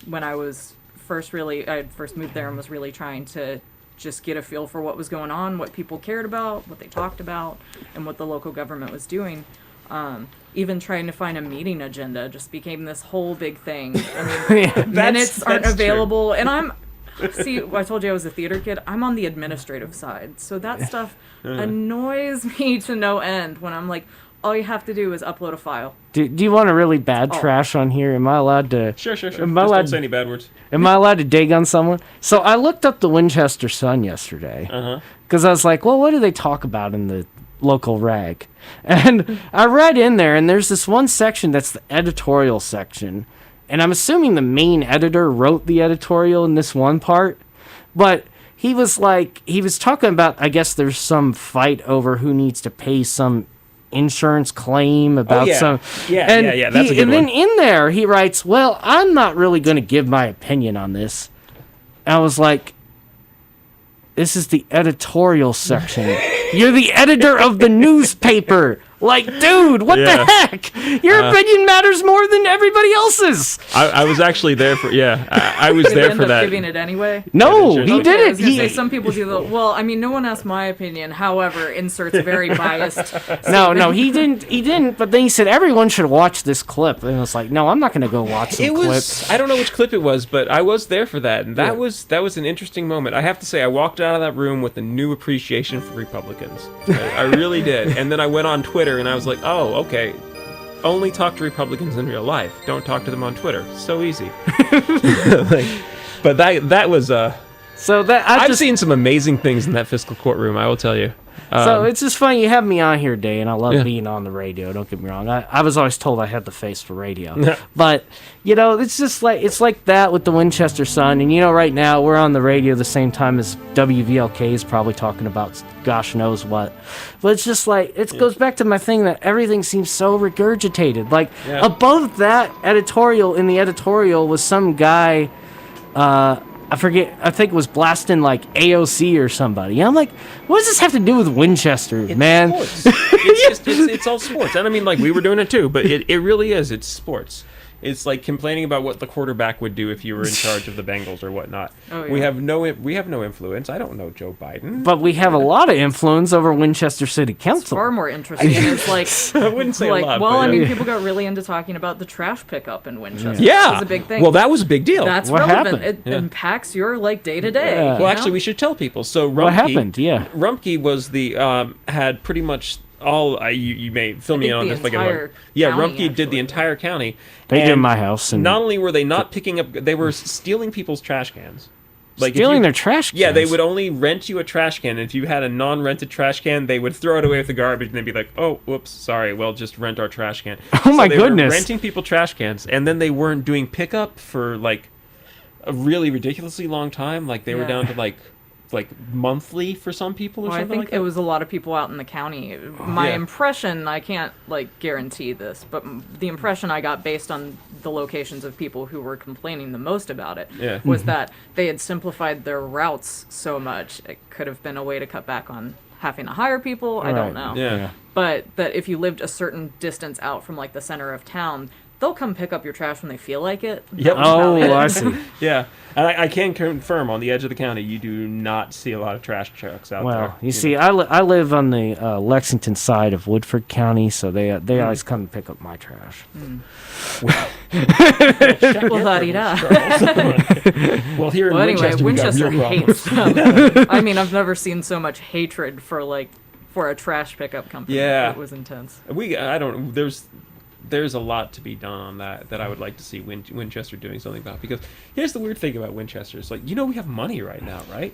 When I was I first moved there and was really trying to just get a feel for what was going on, what people cared about, what they talked about, and what the local government was doing. Even trying to find a meeting agenda just became this whole big thing. I mean, minutes aren't available, true. And I told you I was a theater kid. I'm on the administrative side, so that stuff annoys me to no end when I'm like, all you have to do is upload a file. Do you want a really bad trash on here? Am I allowed to... Sure. Just don't say any bad words. Am I allowed to dig on someone? So I looked up the Winchester Sun yesterday. Because I was like, well, what do they talk about in the local rag? And I read in there, and there's this one section that's the editorial section. And I'm assuming the main editor wrote the editorial in this one part. But he was talking about, I guess there's some fight over who needs to pay some insurance claim about some... Yeah, that's a good one. And then in there, he writes, well, I'm not really going to give my opinion on this. And I was like, this is the editorial section. You're the editor of the newspaper. Like, dude, what the heck? Your opinion matters more than everybody else's. I was actually there for, I was there for that. Giving it anyway? No, he did it. I was gonna say, some people do no one asked my opinion. However, inserts very biased. No, he didn't. But then he said, everyone should watch this clip. And I was like, no, I'm not going to go watch some clips. I don't know which clip it was, but I was there for that. And that was an interesting moment. I have to say, I walked out of that room with a new appreciation for Republicans. I really did. And then I went on Twitter, and I was like, oh, okay. Only talk to Republicans in real life. Don't talk to them on Twitter. So easy. But that was... I've seen some amazing things in that fiscal courtrooms, I will tell you. So it's just funny you have me on here, Day, and I love being on the radio. Don't get me wrong. I was always told I had the face for radio. But, it's just it's like that with the Winchester Sun. And, right now we're on the radio the same time as WVLK is probably talking about gosh knows what. But it's just it goes back to my thing that everything seems so regurgitated. Above that editorial, in the editorial was some guy... I forget, I think it was blasting AOC or somebody. And I'm like, what does this have to do with Winchester, man? Sports. It's all sports. And I mean, we were doing it too, but it really is. It's sports. It's like complaining about what the quarterback would do if you were in charge of the Bengals or whatnot. Oh, yeah. We have no influence. I don't know Joe Biden. But we have a lot of influence over Winchester City Council. Far more interesting. It's like I wouldn't say like a lot. well, but I yeah. mean, people got really into talking about the trash pickup in Winchester. Yeah, That was a big thing. Well, that was a big deal. That's What relevant. happened? It impacts your like day to day. Yeah. Well, actually, we should tell people. So Rumpke, What happened? Yeah. Rumpke was the had pretty much all. You may fill me in on the this. Like entire yeah, county, Rumpke did the actually. entire county. They did And my house. And Not only were they not picking up, they were stealing people's trash cans. Like if stealing you- their trash cans. Yeah, they would only rent you a trash can. And if you had a non-rented trash can, they would throw it away with the garbage and they'd be like, "Oh, whoops, sorry. Well, just rent our trash can." Oh my they were goodness. renting people trash cans, and then they weren't doing pickup for like a really ridiculously long time. Like they were Yeah. down to like monthly for some people or Well, I something think like that. it was a lot of people out in the county. My Yeah. impression, I can't like guarantee this, but the impression I got based on the locations of people who were complaining the most about it Yeah. was that they had simplified their routes so much. It could have been a way to cut back on having to hire people. I don't know. Right. Yeah. But that if you lived a certain distance out from like the center of town, they'll come pick up your trash when they feel like it. Yep. That was about Oh, it. I see. Yeah, and I can confirm on the edge of the county, you do not see a lot of trash trucks out there. Well, you see, I live on the Lexington side of Woodford County, so they always come and pick up my trash. Well, la-di-da. Well, here in Well, anyway, Winchester, Winchester we got real hates problems. them. I mean, I've never seen so much hatred for a trash pickup company. Yeah. It was intense. I don't. There's a lot to be done on that I would like to see Winchester doing something about, because here's the weird thing about Winchester. It's like, we have money right now, right?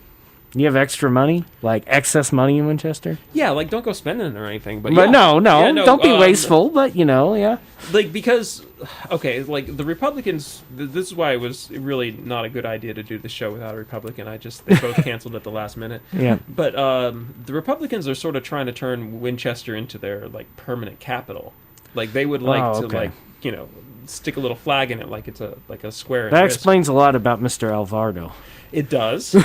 You have extra money, like excess money in Winchester? Yeah, like don't go spending it or anything, but But yeah. no, Yeah, don't be wasteful. But yeah. Like because, okay, like the Republicans. This is why it was really not a good idea to do the show without a Republican. They both canceled at the last minute. Yeah. But the Republicans are sort of trying to turn Winchester into their like permanent capital. Like they would like to okay. stick a little flag in it like it's a square. That in risk. explains a lot about Mr. Alvarado. It does.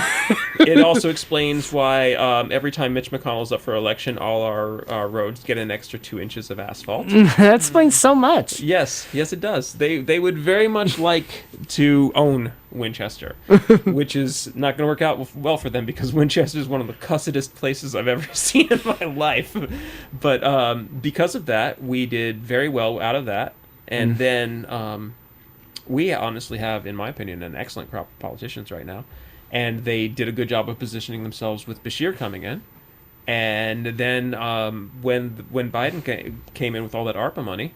It also explains why every time Mitch McConnell's up for election, all our roads get an extra 2 inches of asphalt. That explains so much. Yes, it does. They would very much like to own Winchester, which is not going to work out well for them because Winchester is one of the cussedest places I've ever seen in my life. But because of that, we did very well out of that. And then we honestly have, in my opinion, an excellent crop of politicians right now. And they did a good job of positioning themselves with Bashir coming in. And then when Biden came in with all that ARPA money,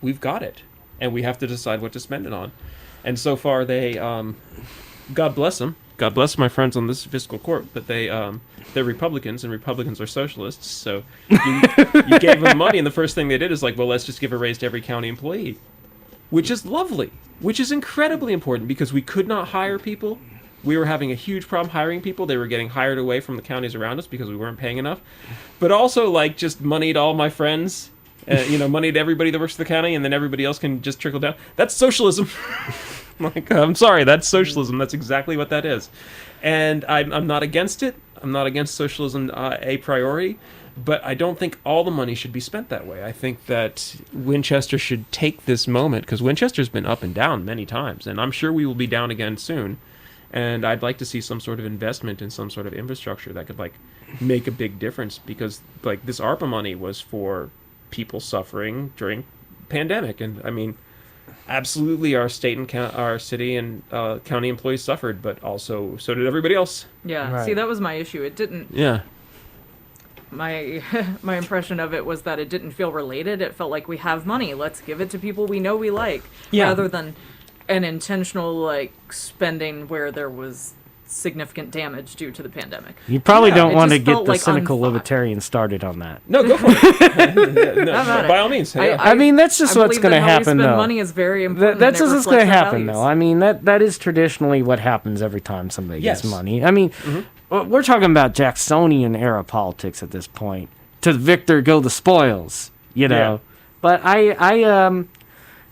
we've got it. And we have to decide what to spend it on. And so far they, God bless them. God bless my friends on this fiscal court, but they're Republicans, and Republicans are socialists. So you gave them money, and the first thing they did is like, well, let's just give a raise to every county employee, which is lovely, which is incredibly important because we could not hire people. We were having a huge problem hiring people. They were getting hired away from the counties around us because we weren't paying enough. But also, like, just money to all my friends, money to everybody that works for the county, and then everybody else can just trickle down. That's socialism. Like, I'm sorry, that's socialism. That's exactly what that is. And I'm not against it. I'm not against socialism a priori. But I don't think all the money should be spent that way. I think that Winchester should take this moment, because Winchester's been up and down many times, and I'm sure we will be down again soon. And I'd like to see some sort of investment in some sort of infrastructure that could, like, make a big difference, because, like, this ARPA money was for people suffering during pandemic. And, I mean, absolutely our state and our city and county employees suffered, but also so did everybody else. Yeah. Right. See, that was my issue. It didn't. Yeah. My impression of it was that it didn't feel related. It felt like we have money. Let's give it to people we know we like, rather than an intentional like spending where there was significant damage due to the pandemic. You probably don't it want to just get felt the like cynical unthought. libertarian started on that. No, go for it. No, How about by it? all means. I mean, that's just I what's believe going to that how we happen, spend though. money is very important. That's and it what's going to reflects our happen, values. though. I mean, that is traditionally what happens every time somebody Yes. gets money. I mean, we're talking about Jacksonian era politics at this point. To the victor go the spoils, Yeah. But I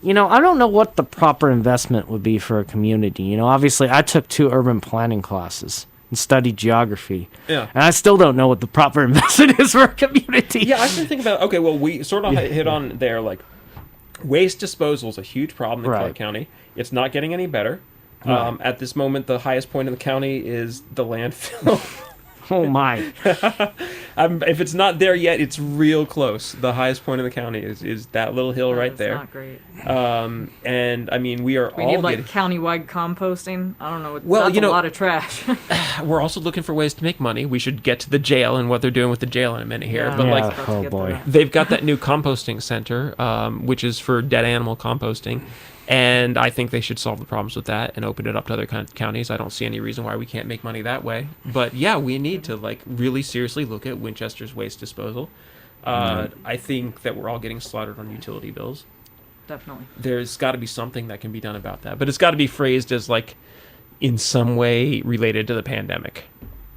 don't know what the proper investment would be for a community. Obviously, I took 2 urban planning classes and studied geography. Yeah. And I still don't know what the proper investment is for a community. Yeah, I've been thinking about, okay, well, we sort of hit on there, like, waste disposal is a huge problem in Right. Clark County. It's not getting any better. At this moment, the highest point in the county is the landfill. Oh my! If it's not there yet, it's real close. The highest point in the county is that little hill right That's there. not great. And I mean, we are We all need like getting. countywide composting. I don't know. Well, That's you know- a lot of trash. We're also looking for ways to make money. We should get to the jail and what they're doing with the jail in a minute here. Yeah. But Yeah. like, About to Oh, get boy. to that. they've got that new composting center, which is for dead animal composting. And I think they should solve the problems with that and open it up to other counties. I don't see any reason why we can't make money that way. But yeah, we need to like really seriously look at Winchester's waste disposal. I think that we're all getting slaughtered on utility bills. Definitely. There's got to be something that can be done about that. But it's got to be phrased as like in some way related to the pandemic.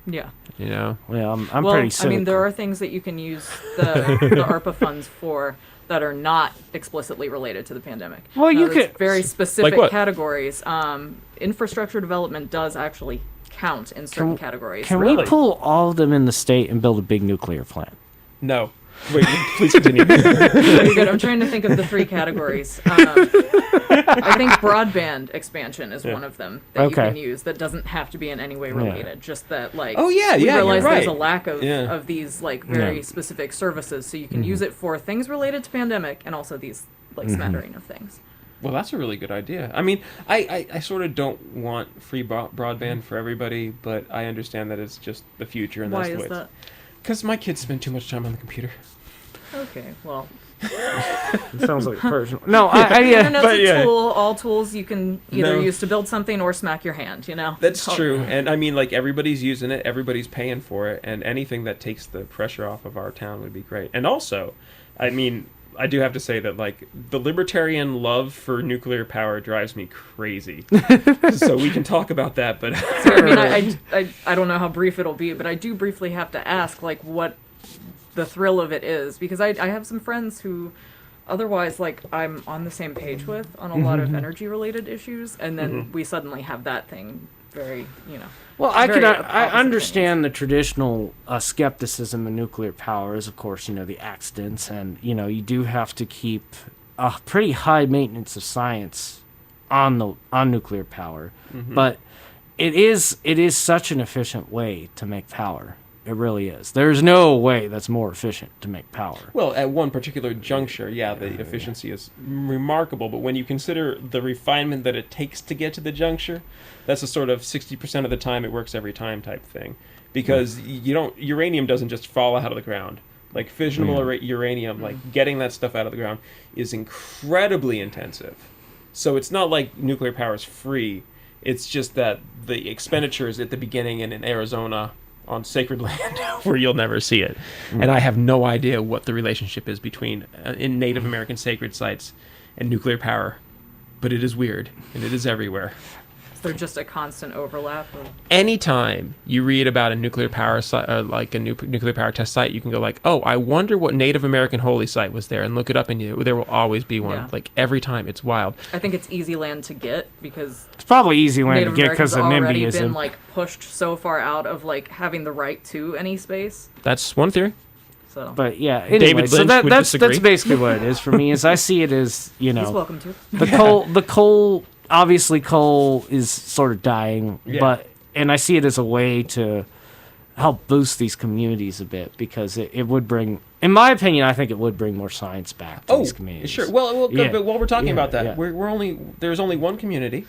Yeah. You know? Well, I'm well, pretty cynical. I mean, there are things that you can use the ARPA funds for that are not explicitly related to the pandemic. Well, you there's could- very specific what? categories. Infrastructure development does actually count in certain categories. Can Really? we pull all of them in the state and build a big nuclear plant? No. Wait, please continue. Very good. I'm trying to think of the three categories. I think broadband expansion is one of them that you Okay. can use that doesn't have to be in any way related. Just that, like, Oh, yeah, we yeah, you're realize there's a right. lack of, Yeah. of these like very Yeah. specific services, so you can use it for things related to pandemic and also these like smattering of things. Well, that's a really good idea. I mean, I sort of don't want free broadband for everybody, but I understand that it's just the future, and Why that's the is way that? Because my kids spend too much time on the computer. Okay, well, It sounds like personal. No, internet's but a yeah. tool. All tools you can either No. use to build something or smack your hand. You know. That's Oh, true, and I mean, like everybody's using it, everybody's paying for it, and anything that takes the pressure off of our town would be great. And also, I mean, I do have to say that like the libertarian love for nuclear power drives me crazy. So we can talk about that, but So, I mean, I don't know how brief it'll be, but I do briefly have to ask, like, what the thrill of it is, because I have some friends who otherwise, like, I'm on the same page with on a lot of energy-related issues, and then we suddenly have that thing very, you know. Well, I very could opposite I understand the traditional skepticism of nuclear power is, of course, the accidents, and you do have to keep a pretty high maintenance of science on nuclear power, but it is such an efficient way to make power. It really is. There's no way that's more efficient to make power. well, at one particular juncture, yeah, the efficiency is remarkable. But when you consider the refinement that it takes to get to the juncture, that's a sort of 60% of the time it works every time type thing. Because uranium doesn't just fall out of the ground. Like fissionable uranium, like getting that stuff out of the ground is incredibly intensive. So it's not like nuclear power is free. It's just that the expenditure is at the beginning and in Arizona on sacred land where you'll never see it. And I have no idea what the relationship is between in Native American sacred sites and nuclear power, but it is weird and it is everywhere. They're just a constant overlap of Anytime you read about a nuclear power site, or like a nuclear power test site, you can go like, oh, I wonder what Native American holy site was there, and look it up, and there will always be one. Yeah. Like every time, it's wild. I think it's easy land to get because It's probably easy land Native to get because Americans of already NIMBYism. been like pushed so far out of like having the right to any space. That's one theory. So But yeah, anyway, David so Lynch would that's disagree. basically what it is for me. Is I see it as he's welcome to. the coal. Obviously, coal is sort of dying, Yeah. and I see it as a way to help boost these communities a bit because it would bring, in my opinion, I think it would bring more science back to these communities. sure. Well, good, Yeah. but while we're talking Yeah, about that, yeah. there's only one community.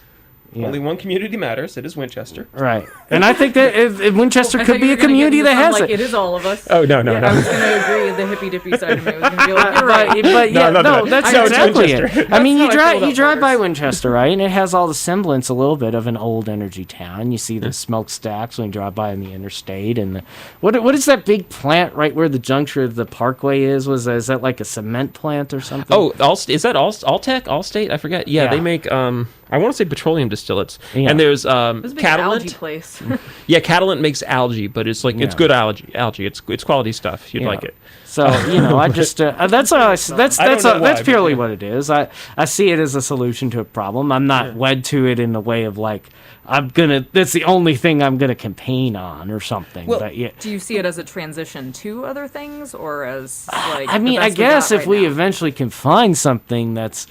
Yeah. Only one community matters. It is Winchester. Right, and I think that if Winchester I thought could you be were a gonna community get that into has some, like, it. it is all of us. Oh no, I was going to agree. The hippie dippy side of me was going to be like, you're right. But yeah, no, that's no, it's exactly Winchester. it. I mean, That's you how I feel drive about you drive by borders. Winchester, right, and it has all the semblance a little bit of an old energy town. You see the smokestacks when you drive by on the interstate, and what is that big plant right where the juncture of the parkway is? Is that like a cement plant or something? Oh, is that Alltech? Allstate? I forget. Yeah, Yeah. they make I want to say petroleum distillates. Yeah. And there's It was a big algae Catalent. place. Yeah, Catalent makes algae, but it's like it's Yeah. good algae. It's quality stuff. You'd Yeah. like it. So I just that's purely what it is. I see it as a solution to a problem. I'm not wed to it in the way of like that's the only thing I'm gonna campaign on or something. Well, but yeah. Do you see it as a transition to other things, or as like? I mean, the I best we guess got if right we now? eventually can find something that's,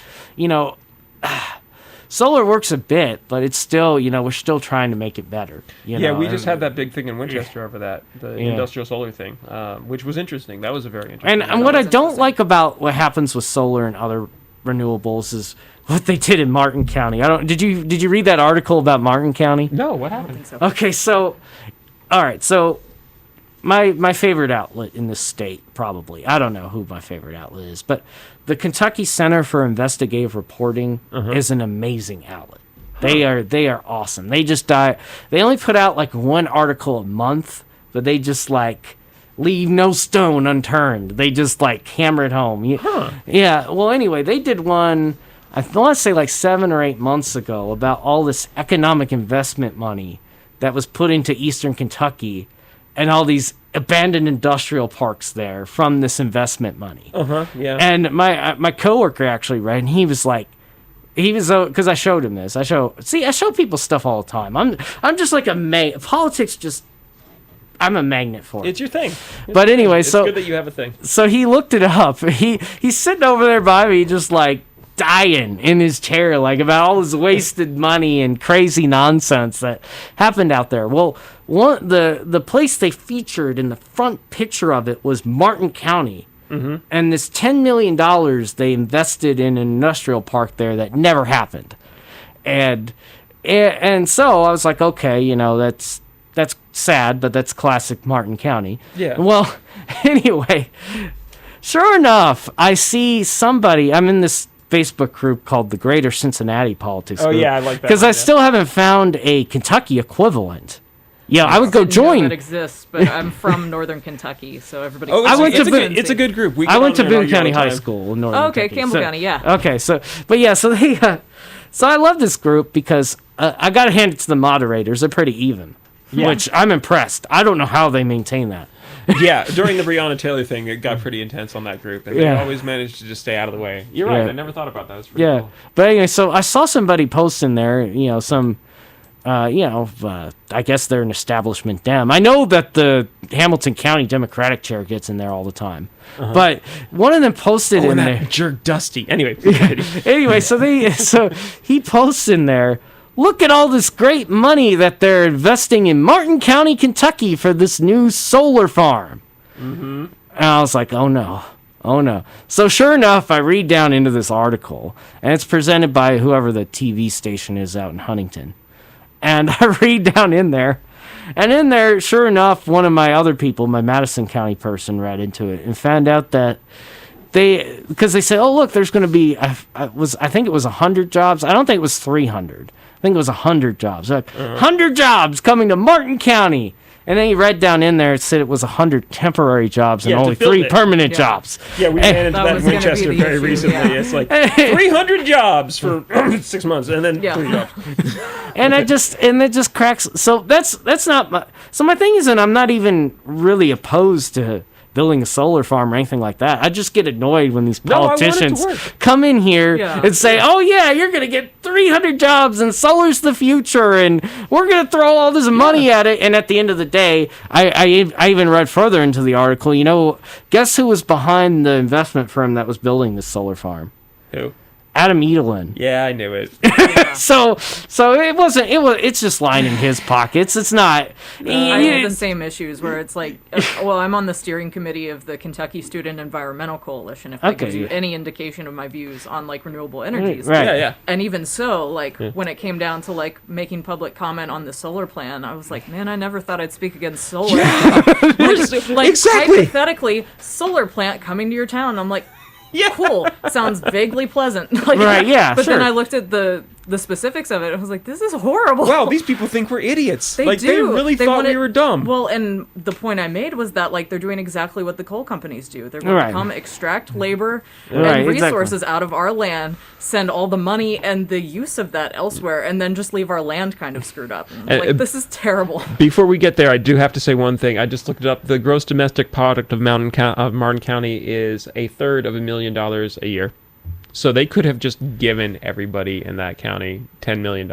solar works a bit, but it's still, we're still trying to make it better. Yeah, we just had that big thing in Winchester over that, the Yeah. industrial solar thing, which was interesting. That was a very interesting. And what I That's don't interesting. like about what happens with solar and other renewables is what they did in Martin County. Did you read that article about Martin County? No, what I happened? think so. Okay, so all right, so my favorite outlet in this state, probably. I don't know who my favorite outlet is, but the Kentucky Center for Investigative Reporting is an amazing outlet. They are awesome. They only put out like one article a month, but they just like leave no stone unturned. They just like hammer it home. Yeah. Well, anyway, they did one, I want to say like 7 or 8 months ago, about all this economic investment money that was put into Eastern Kentucky and all these abandoned industrial parks there from this investment money. Yeah. And my coworker actually read, and he was because I showed him this. I show people stuff all the time. I'm just like politics. Just I'm a magnet for it. It's your thing. But anyway, It's so good that you have a thing. so he looked it up. He's sitting over there by me, just like dying in his chair, like about all his wasted money and crazy nonsense that happened out there. Well, the place they featured in the front picture of it was Martin County. And this $10 million they invested in an industrial park there that never happened. And so I was like, okay, that's sad, but that's classic Martin County. Yeah. Well, anyway, sure enough, I see somebody. I'm in this Facebook group called the Greater Cincinnati Politics Oh Group. yeah, I like that. Because I still haven't found a Kentucky equivalent. Yeah, I would go Didn't know join. That exists, but I'm from Northern Kentucky, so everybody. Oh, I went to it's a good group. We I get went to on there Boone all County the High time. School in Northern Oh, okay, Kentucky. Campbell County, yeah. Okay, so they, so I love this group because I got to hand it to the moderators. They're pretty even, which I'm impressed. I don't know how they maintain that. Yeah, during the Breonna Taylor thing, it got pretty intense on that group, and they Yeah. always managed to just stay out of the way. You're right. Yeah. I never thought about that. It's pretty Yeah, cool. but anyway, so I saw somebody post in there, some, I guess they're an establishment Dem. I know that the Hamilton County Democratic chair gets in there all the time, but one of them posted in there. jerk Dusty. Anyway, Anyway, so he posts in there, look at all this great money that they're investing in Martin County, Kentucky for this new solar farm. And I was like, oh no. So sure enough, I read down into this article, and it's presented by whoever the TV station is out in Huntington. And I read down in there, and in there, sure enough, one of my other people, my Madison County person, read into it and found out that because they said, oh look, there's going to be, I think it was 100 jobs. I don't think it was 300. I think it was 100 jobs. Like 100 jobs coming to Martin County. And then he read down in there, it said it was 100 temporary jobs and Yeah, to only build 3 it. permanent jobs. yeah, we ran into That that was in gonna be Winchester the very issue, recently. yeah. It's like 300 jobs for 6 months, and then Yeah. 3 jobs. And it just cracks. So that's not my. So my thing isn't, I'm not even really opposed to building a solar farm or anything like that. I just get annoyed when these No, I want it to politicians work. come in here Yeah. and say, oh yeah, you're going to get 300 jobs and solar's the future and we're going to throw all this money at it. And at the end of the day, I even read further into the article, guess who was behind the investment firm that was building this solar farm? Who? Adam Edelin. Yeah, I knew it. So it's just lying in his pockets. It's not. I have the same issues where it's like, I'm on the steering committee of the Kentucky Student Environmental Coalition. If that Okay, gives you yeah. any indication of my views on like renewable energies, Right. Yeah. And even so, like when it came down to like making public comment on the solar plan, I was like, man, I never thought I'd speak against solar. Like Exactly. hypothetically, solar plant coming to your town. I'm like, Yeah. cool. Sounds vaguely pleasant. Like, Right, yeah, But then sure. I looked at the the specifics of it, I was like, this is horrible. Wow, these people think we're idiots. They They do. really They thought wanted- we were dumb. Well, and the point I made was that like they're doing exactly what the coal companies do. They're going to come extract labor and resources out of our land, send all the money and the use of that elsewhere, and then just leave our land kind of screwed up. And this is terrible. Before we get there, I do have to say one thing. I just looked it up. The gross domestic product of Martin County is $250,000 a year. So they could have just given everybody in that county $10 million,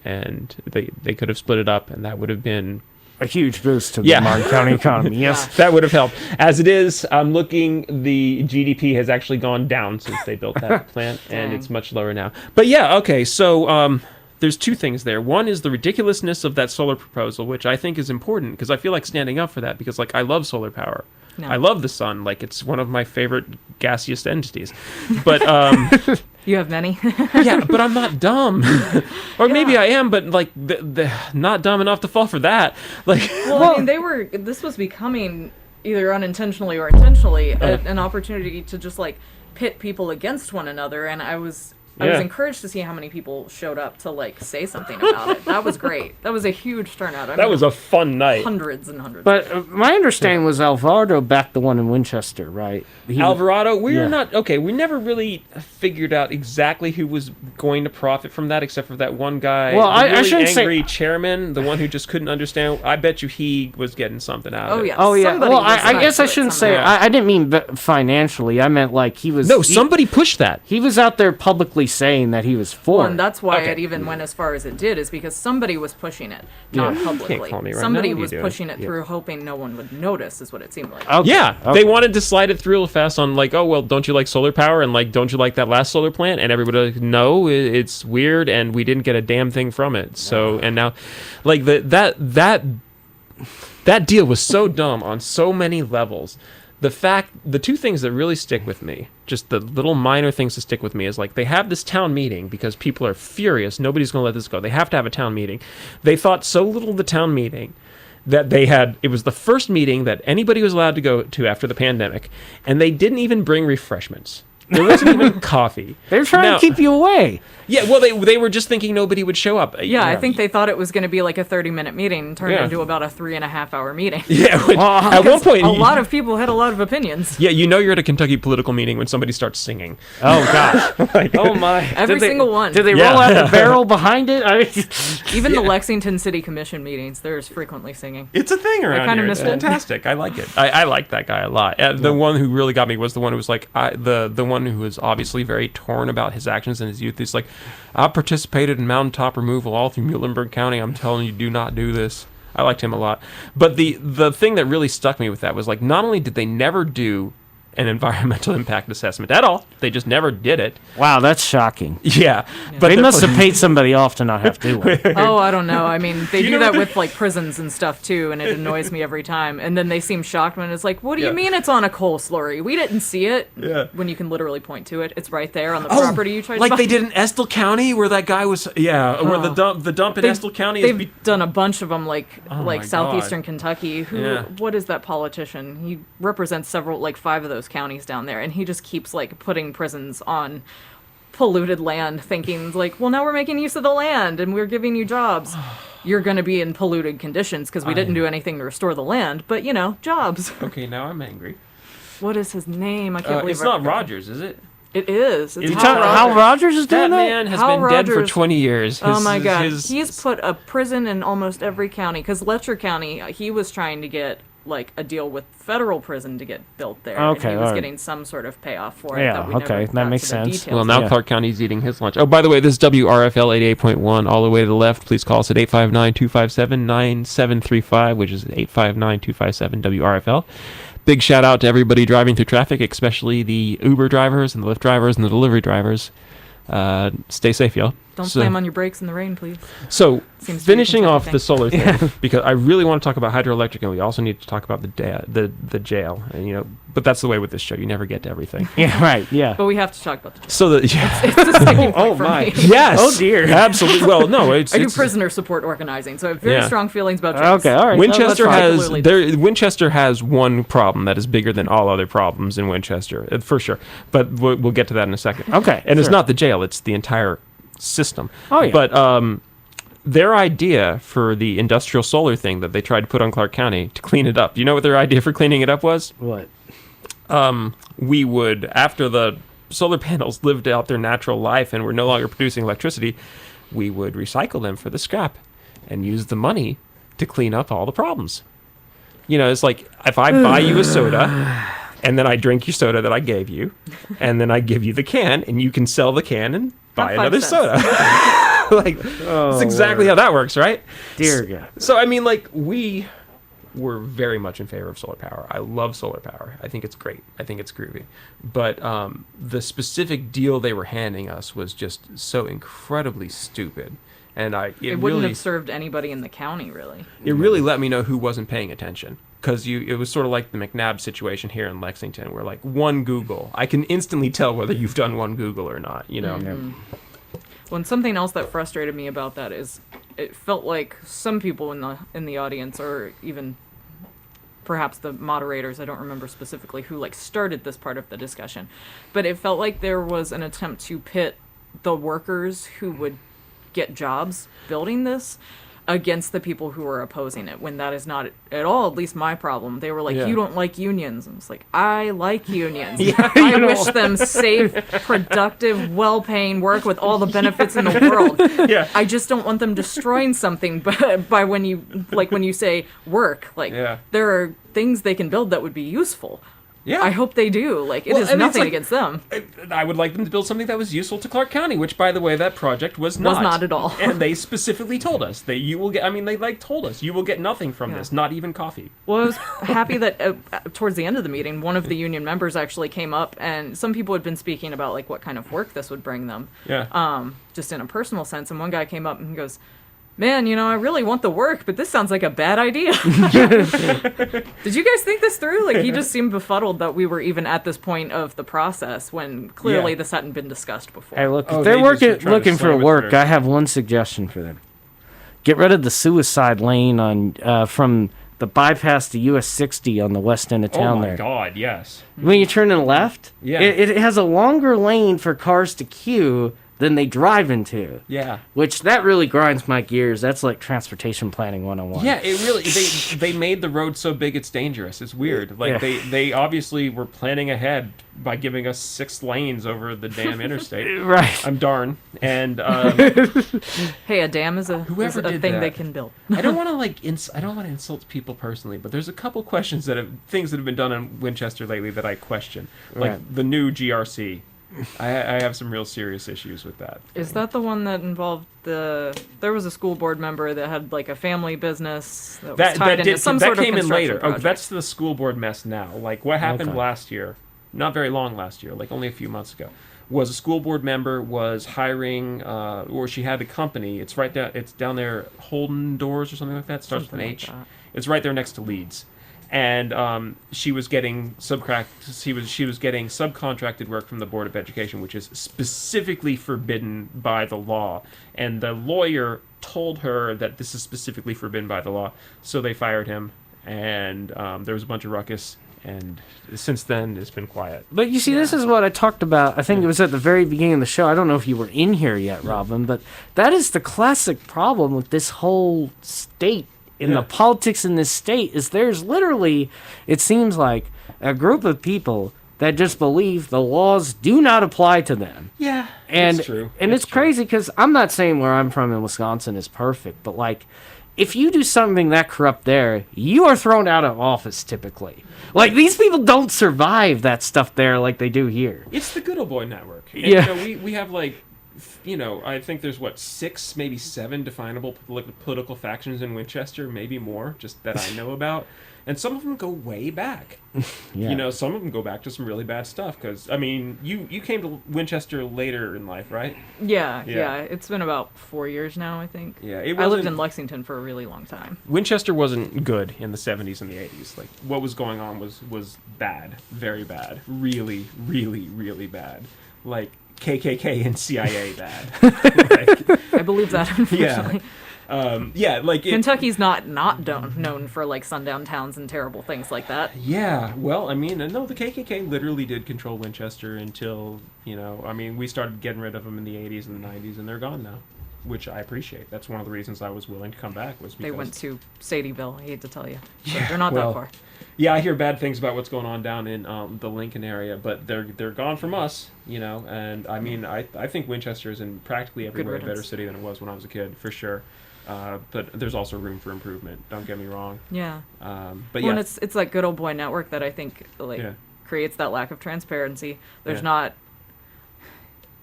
and they could have split it up, and that would have been a huge boost to the Martin County economy. Yes, that would have helped. As it is, I'm looking, the GDP has actually gone down since they built that plant, and it's much lower now. But yeah, okay, so there's two things there. One is the ridiculousness of that solar proposal, which I think is important, because I feel like standing up for that, because like I love solar power. No. I love the sun. Like, it's one of my favorite gaseous entities. But you have many. Yeah, but I'm not dumb. Or maybe I am, but like the not dumb enough to fall for that. Like, well, I mean, this was becoming either unintentionally or intentionally an opportunity to just like pit people against one another, and I was encouraged to see how many people showed up to like say something about it. That was great. That was a huge turnout. I mean, was a fun night. Hundreds and hundreds. But my understanding was Alvarado backed the one in Winchester, right? Alvarado, we're not okay. We never really figured out exactly who was going to profit from that, except for that one guy. Well, the I shouldn't angry chairman, the one who just couldn't understand. I bet you he was getting something out of it. Oh yeah. Well, I guess I shouldn't say. I didn't mean financially. I meant like he was. No, somebody pushed that. He was out there publicly saying that he was for. Well, and that's why it even went as far as it did, is because somebody was pushing it, not publicly. Somebody was pushing it through, hoping no one would notice, is what it seemed like. They wanted to slide it through real fast on like, oh well, don't you like solar power, and like, don't you like that last solar plant? And everybody was like, no, it's weird, and we didn't get a damn thing from it. So and now, like that deal was so dumb on so many levels. The two things that really stick with me, just the little minor things that stick with me, is like they have this town meeting because people are furious. Nobody's going to let this go. They have to have a town meeting. They thought so little of the town meeting that it was the first meeting that anybody was allowed to go to after the pandemic, and they didn't even bring refreshments. There wasn't even coffee. They were trying to keep you away. Yeah, well, they were just thinking nobody would show up. Yeah, I think they thought it was going to be like a 30-minute meeting, turned into about a 3.5-hour meeting. Yeah, at one point... A lot of people had a lot of opinions. Yeah, you know you're at a Kentucky political meeting when somebody starts singing. Oh, gosh. Oh, my. Every single one. Did they roll out the barrel behind it? Even the Lexington City Commission meetings, there's frequently singing. It's a thing around here. It's fantastic. I like it. I like that guy a lot. The one who really got me was the one who was like, the one who was obviously very torn about his actions in his youth. He's like, I participated in mountaintop removal all through Muhlenberg County. I'm telling you, do not do this. I liked him a lot. But the thing that really stuck me with that was like, not only did they never do an environmental impact assessment at all, they just never did it. Wow, that's shocking. Yeah. But they must have paid somebody off to not have to do it. Oh, I don't know. I mean, they do that with like prisons and stuff too, and it annoys me every time. And then they seem shocked when it's like, what do you mean it's on a coal slurry? We didn't see it. Yeah. When you can literally point to it. It's right there on the property you tried to buy. Like they did in Estill County where that guy was, where the dump in Estill County is... They've done a bunch of them like southeastern Kentucky. What is that politician? He represents 5 of those counties down there, and he just keeps like putting prisons on polluted land, thinking like, well, now we're making use of the land and we're giving you jobs. You're going to be in polluted conditions because we didn't do anything to restore the land, but jobs. Okay, now I'm angry. What is his name? I can't believe it's not Rogers, is it? It is. It's Hal Rogers is doing that? That man has been dead for 20 years. Oh my God. He's put a prison in almost every county, because Letcher County, he was trying to get like a deal with federal prison to get built there. Okay, and he was getting some sort of payoff for it. Yeah, that makes sense. Well, now Clark County's eating his lunch. Oh, by the way, this is WRFL 88.1, all the way to the left. Please call us at 859-257-9735, which is 859-257-WRFL. Big shout out to everybody driving through traffic, especially the Uber drivers and the Lyft drivers and the delivery drivers. Stay safe, y'all. Don't slam on your brakes in the rain, please. So, finishing off the solar thing, because I really want to talk about hydroelectric, and we also need to talk about the jail. And but that's the way with this show; you never get to everything. Yeah, right. Yeah. But we have to talk about the jail. So it's the second point for me. Yes. Oh dear. Absolutely. Well, no, I do prisoner support organizing, so I have very strong feelings about jails. Okay, all right. Winchester has one problem that is bigger than all other problems in Winchester, for sure. But we'll get to that in a second. Okay. And it's not the jail; it's the entire system. Oh, yeah. But their idea for the industrial solar thing that they tried to put on Clark County to clean it up, do you know what their idea for cleaning it up was? What? We would, after the solar panels lived out their natural life and were no longer producing electricity, we would recycle them for the scrap and use the money to clean up all the problems. You know, it's like if I buy you a soda and then I drink your soda that I gave you and then I give you the can and you can sell the can and buy another soda. Like, that's exactly how that works, right? Dear God. So, I mean, like, we were very much in favor of solar power. I love solar power. I think it's great. I think it's groovy. But the specific deal they were handing us was just so incredibly stupid. And it wouldn't have served anybody in the county, really. It really let me know who wasn't paying attention. Because it was sort of like the McNabb situation here in Lexington, where, like, one Google, I can instantly tell whether you've done one Google or not, you know? Mm-hmm. Well, and something else that frustrated me about that is it felt like some people in the audience, or even perhaps the moderators, I don't remember specifically who, like, started this part of the discussion, but it felt like there was an attempt to pit the workers who would get jobs building this against the people who were opposing it, when that is not at all, at least my problem. They were like, you don't like unions. And it's like, I like unions. I wish them safe, productive, well-paying work with all the benefits in the world. I just don't want them destroying something by when you say work, like, there are things they can build that would be useful. Yeah. I hope they do. Like, it is nothing against them. I would like them to build something that was useful to Clark County, which, by the way, that project was not. Was not at all. And they specifically told us that you will get, told us you will get nothing from this, not even coffee. Well, I was happy that towards the end of the meeting, one of the union members actually came up, and some people had been speaking about, like, what kind of work this would bring them. Yeah. Just in a personal sense. And one guy came up and he goes, man, I really want the work, but this sounds like a bad idea. Did you guys think this through? Like, he just seemed befuddled that we were even at this point of the process when clearly this hadn't been discussed before. Hey, look, if they're looking for work, I have one suggestion for them. Get rid of the suicide lane on from the bypass to US 60 on the west end of town there. Oh, my God, yes. When you turn in left, it has a longer lane for cars to queue than they drive into. Yeah. Which, that really grinds my gears. That's like transportation planning 101. Yeah, it really, they made the road so big it's dangerous. It's weird. Like, they obviously were planning ahead by giving us 6 lanes over the damn interstate. Right. I'm darn. And, hey, a dam is a thing they can build. I don't want to, I don't want to insult people personally, but there's a couple things that have been done in Winchester lately that I question. Like, the new GRC. I have some real serious issues with that. Is that the one that involved there was a school board member that had, like, a family business that was tied into some sort of construction project? Oh, that's the school board mess now. Like, what happened last year, not very long last year, like only a few months ago, was a school board member was hiring, or she had a company. It's down there, Holden Doors or something like that. Starts with an H. It's right there next to Leeds. And she was getting subcontracted work from the Board of Education, which is specifically forbidden by the law. And the lawyer told her that this is specifically forbidden by the law, so they fired him. And there was a bunch of ruckus. And since then, it's been quiet. But you see, this is what I talked about. I think it was at the very beginning of the show. I don't know if you were in here yet, Robin, but that is the classic problem with this whole state. In the politics in this state, is there's literally, it seems like, a group of people that just believe the laws do not apply to them. Yeah, and it's true. And it's crazy because I'm not saying where I'm from in Wisconsin is perfect, but, like, if you do something that corrupt there, you are thrown out of office typically. Like, these people don't survive that stuff there like they do here. It's the good old boy network. And, we have, like, I think there's 6, maybe 7 definable political factions in Winchester, maybe more, just that I know about. And some of them go way back. Some of them go back to some really bad stuff. Because, you came to Winchester later in life, right? Yeah. It's been about 4 years now, I think. Yeah, I lived in Lexington for a really long time. Winchester wasn't good in the 70s and the 80s. Like, what was going on was bad. Very bad. Really, really, really bad. Like, KKK and CIA bad. I believe that, unfortunately. Yeah, like Kentucky's not known for like sundown towns and terrible things like that. Yeah, well, I mean, no, the KKK literally did control Winchester until, we started getting rid of them in the 80s and the 90s, and they're gone now, which I appreciate. That's one of the reasons I was willing to come back, was because... They went to Sadie'ville, I hate to tell you. Yeah, they're not that far. Yeah, I hear bad things about what's going on down in the Lincoln area, but they're gone from us, and I mean, I think Winchester is in practically every way a better city than it was when I was a kid, for sure. But there's also room for improvement, don't get me wrong. Yeah. But yeah. And it's like good old boy network that I think creates that lack of transparency. There's not,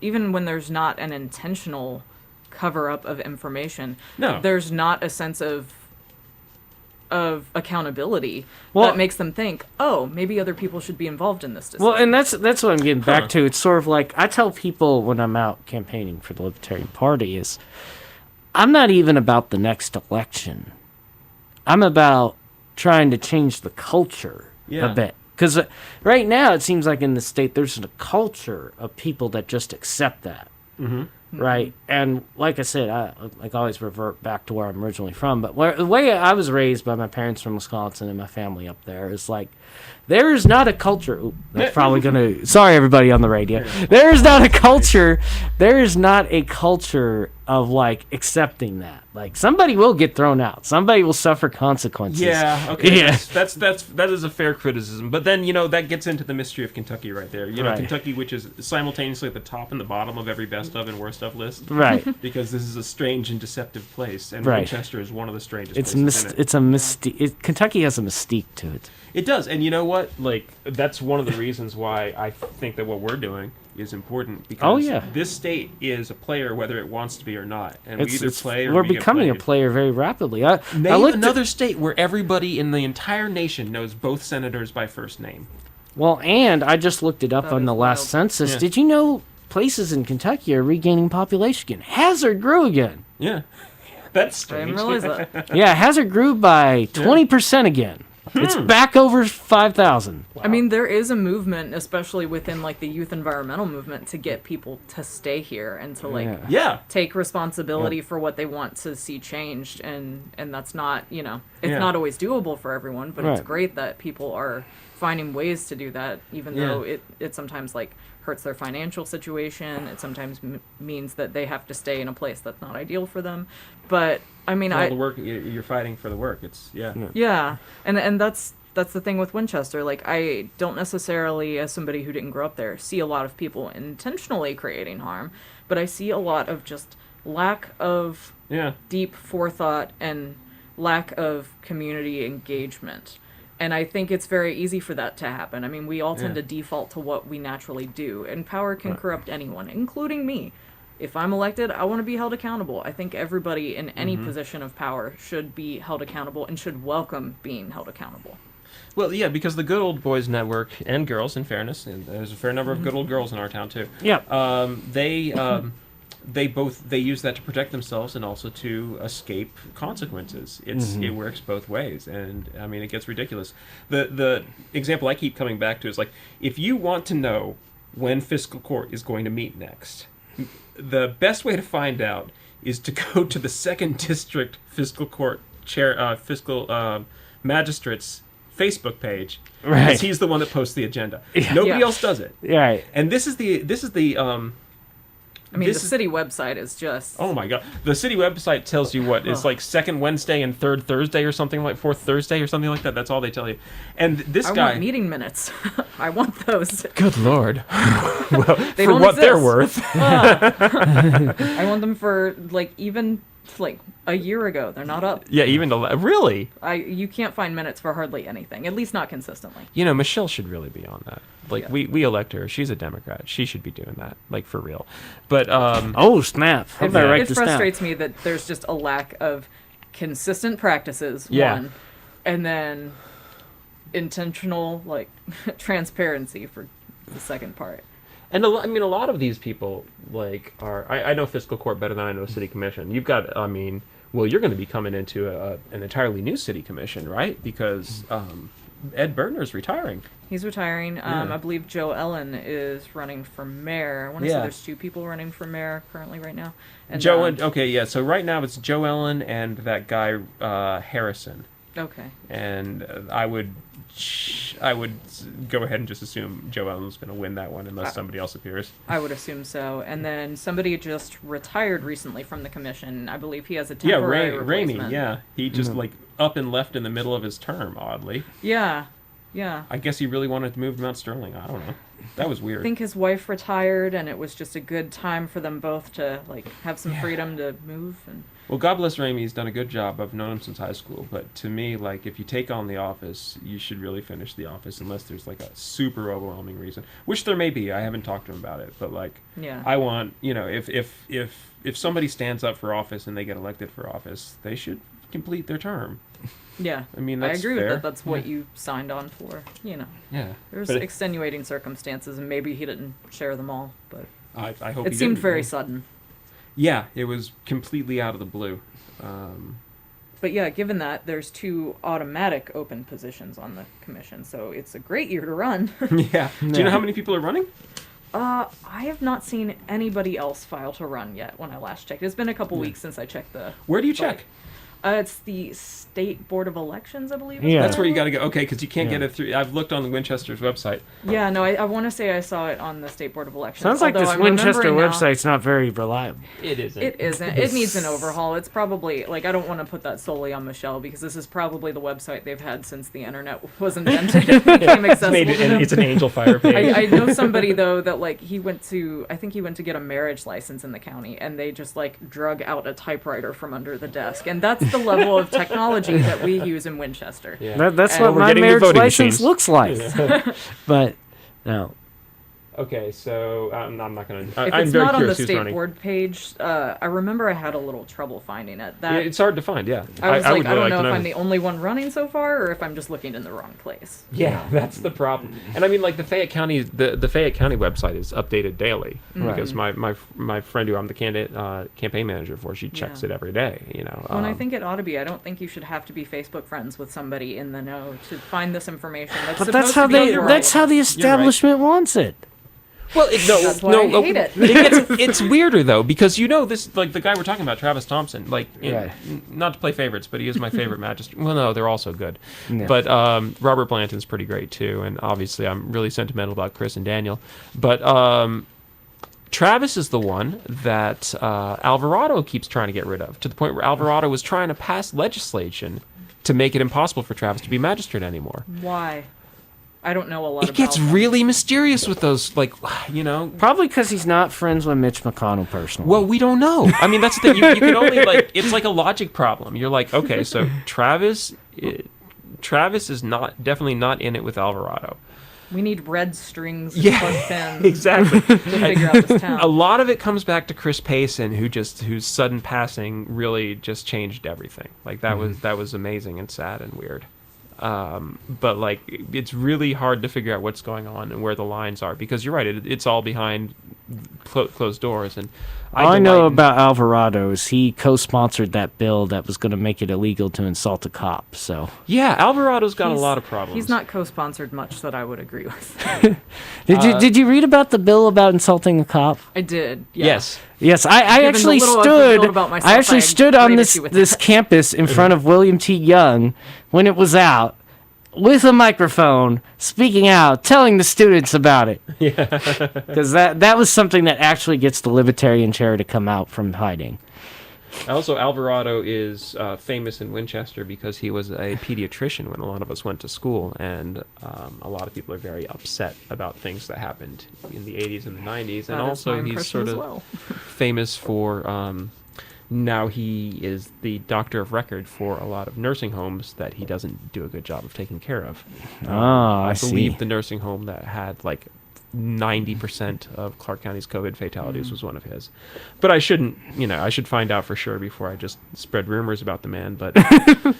even when there's not an intentional cover-up of information, there's not a sense of accountability that makes them think, oh, maybe other people should be involved in this decision. Well, and that's what I'm getting back to. It's sort of like, I tell people when I'm out campaigning for the Libertarian Party is, I'm not even about the next election. I'm about trying to change the culture a bit. Because right now it seems like in the state there's a culture of people that just accept that. Mm-hmm. Right? And like I said, I always revert back to where I'm originally from. But the way I was raised by my parents from Wisconsin and my family up there is like, there is not a culture. Ooh, that's probably going to... Sorry, everybody on the radio. There is not a culture. There is not a culture of, like, accepting that. Like, somebody will get thrown out. Somebody will suffer consequences. Yeah, okay. Yeah. That is a fair criticism. But then, that gets into the mystery of Kentucky right there. Kentucky, which is simultaneously at the top and the bottom of every best of and worst of list. Right. Because this is a strange and deceptive place. And Winchester is one of the strangest places in it. It's a mystique. Kentucky has a mystique to it. It does. And you know what? Like, that's one of the reasons why I think that what we're doing is important, because this state is a player whether it wants to be or not, and we either play or we're we becoming get a player very rapidly. I looked another state where everybody in the entire nation knows both senators by first name. Well, and I just looked it up on the last census. Yeah. Did you know places in Kentucky are regaining population again? Hazard grew again. Yeah, that's strange. I didn't realize that. Yeah, Hazard grew by 20% again. It's back over 5,000. Wow. I mean, there is a movement, especially within like the youth environmental movement, to get people to stay here and to take responsibility for what they want to see changed, and that's not, it's not always doable for everyone, but it's great that people are finding ways to do that, even though it sometimes like hurts their financial situation. It sometimes means that they have to stay in a place that's not ideal for them. But I mean, all the work you're fighting for the work. It's and that's the thing with Winchester. Like, I don't necessarily, as somebody who didn't grow up there, see a lot of people intentionally creating harm, but I see a lot of just lack of deep forethought and lack of community engagement. And I think it's very easy for that to happen. I mean, we all tend to default to what we naturally do, and power can corrupt anyone, including me. If I'm elected, I want to be held accountable. I think everybody in any position of power should be held accountable and should welcome being held accountable. Well, yeah, because the Good Old Boys Network, and girls, in fairness, and there's a fair number of good old girls in our town, too. Yeah. They use that to protect themselves and also to escape consequences. It works both ways, and I mean, it gets ridiculous. The example I keep coming back to is like, if you want to know when fiscal court is going to meet next, the best way to find out is to go to the 2nd District Fiscal Court fiscal magistrate's Facebook page, because he's the one that posts the agenda. Nobody else does it. Right. And this is the I mean, the city website is just... Oh, my God. The city website tells you what? It's like 2nd Wednesday and 3rd Thursday or something, like 4th Thursday or something like that. That's all they tell you. And this guy... I want meeting minutes. I want those. Good Lord. Well, they for don't what exist. They're worth. I want them for, like, even... like a year ago. They're not up. Yeah, even really? You can't find minutes for hardly anything, at least not consistently. Michelle should really be on that. Like, we elect her. She's a Democrat. She should be doing that, like, for real. But oh, snap. It frustrates me that there's just a lack of consistent practices, one, and then intentional, like, transparency for the second part. And a lot of these people, like, are... I know fiscal court better than I know city commission. You've got, you're going to be coming into an entirely new city commission, right? Because Ed Bertner's retiring. He's retiring. Yeah. I believe Joe Ellen is running for mayor. I want to say Yeah. there's 2 people running for mayor currently right now. And, So right now it's Joe Ellen and that guy Harrison. Okay. And I would go ahead and just assume Joe Allen's going to win that one unless somebody else appears. I would assume so. And then somebody just retired recently from the commission. I believe he has a temporary replacement. Ramey, yeah. He just up and left in the middle of his term, oddly. Yeah. I guess he really wanted to move to Mount Sterling. I don't know. That was weird. I think his wife retired, and it was just a good time for them both to have some freedom to move. And well, God bless Ramey. He's done a good job. I've known him since high school. But to me, if you take on the office, you should really finish the office unless there's a super overwhelming reason, which there may be. I haven't talked to him about it, but I want if somebody stands up for office and they get elected for office, they should complete their term. Yeah, I mean, that's I agree fair. with that. That's what you signed on for. Yeah. There's extenuating circumstances, and maybe he didn't share them all, but I hope it he seemed didn't. very sudden. Yeah, it was completely out of the blue. But yeah, given that, there's 2 automatic open positions on the commission, so it's a great year to run. Yeah. Do you know how many people are running? I have not seen anybody else file to run yet when I last checked. It's been a couple weeks since I checked the... Where do you check? It's the State Board of Elections, I believe. Yeah. That's where you got to go. Okay, because you can't get it through. I've looked on the Winchester's website. Yeah, no, I want to say I saw it on the State Board of Elections. Sounds like this Winchester website's not very reliable. It isn't. It isn't. It needs an overhaul. It's probably, I don't want to put that solely on Michelle, because this is probably the website they've had since the internet was invented and became accessible to them. It's an Angel Fire page. I know somebody, though, that, I think he went to get a marriage license in the county, and they just, drug out a typewriter from under the desk. And that's the level of technology that we use in Winchester. Yeah. That's And what we're my getting the marriage voting license machines. looks like. But, no. Okay, so I'm not going to... If I'm it's very not on the curious who's state running. board page, I remember I had a little trouble finding it. Yeah, it's hard to find, yeah. I was would I really don't like know to if I'm the only one running so far, or if I'm just looking in the wrong place. Yeah, that's the problem. And I mean, the Fayette County, the Fayette County website is updated daily because my friend who I'm the campaign manager for, she checks it every day. Well, and I think it ought to be. I don't think you should have to be Facebook friends with somebody in the know to find this information. But that's how the establishment wants it. Well, That's why I hate it. It's weirder though because this the guy we're talking about, Travis Thompson. Not to play favorites, but he is my favorite magistrate. Well, no, they're also good. Yeah. But Robert Blanton's pretty great too, and obviously I'm really sentimental about Chris and Daniel. But Travis is the one that Alvarado keeps trying to get rid of, to the point where Alvarado was trying to pass legislation to make it impossible for Travis to be magistrate anymore. Why? I don't know a lot about it gets really mysterious with those, Probably because he's not friends with Mitch McConnell personally. Well, we don't know. I mean, that's the thing. You can only, it's like a logic problem. You're like, okay, so Travis is definitely not in it with Alvarado. We need red strings and plug pins exactly. to figure out this town. A lot of it comes back to Chris Payson, whose sudden passing really just changed everything. That was amazing and sad and weird. But it's really hard to figure out what's going on and where the lines are because you're right, it's all behind closed doors. And all I know about Alvarado is he co-sponsored that bill that was going to make it illegal to insult a cop. So yeah, Alvarado's got a lot of problems. He's not co-sponsored much that I would agree with. Did you read about the bill about insulting a cop? I did. Yeah. Yes, I actually stood on this campus in front of William T. Young when it was out with a microphone, speaking out, telling the students about it. Yeah. Because that was something that actually gets the libertarian chair to come out from hiding. Also, Alvarado is famous in Winchester because he was a pediatrician when a lot of us went to school, and a lot of people are very upset about things that happened in the 80s and the 90s. And also, he's sort of famous for... now he is the doctor of record for a lot of nursing homes that he doesn't do a good job of taking care of. I believe the nursing home that had 90% of Clark County's COVID fatalities was one of his. But I shouldn't, I should find out for sure before I just spread rumors about the man. But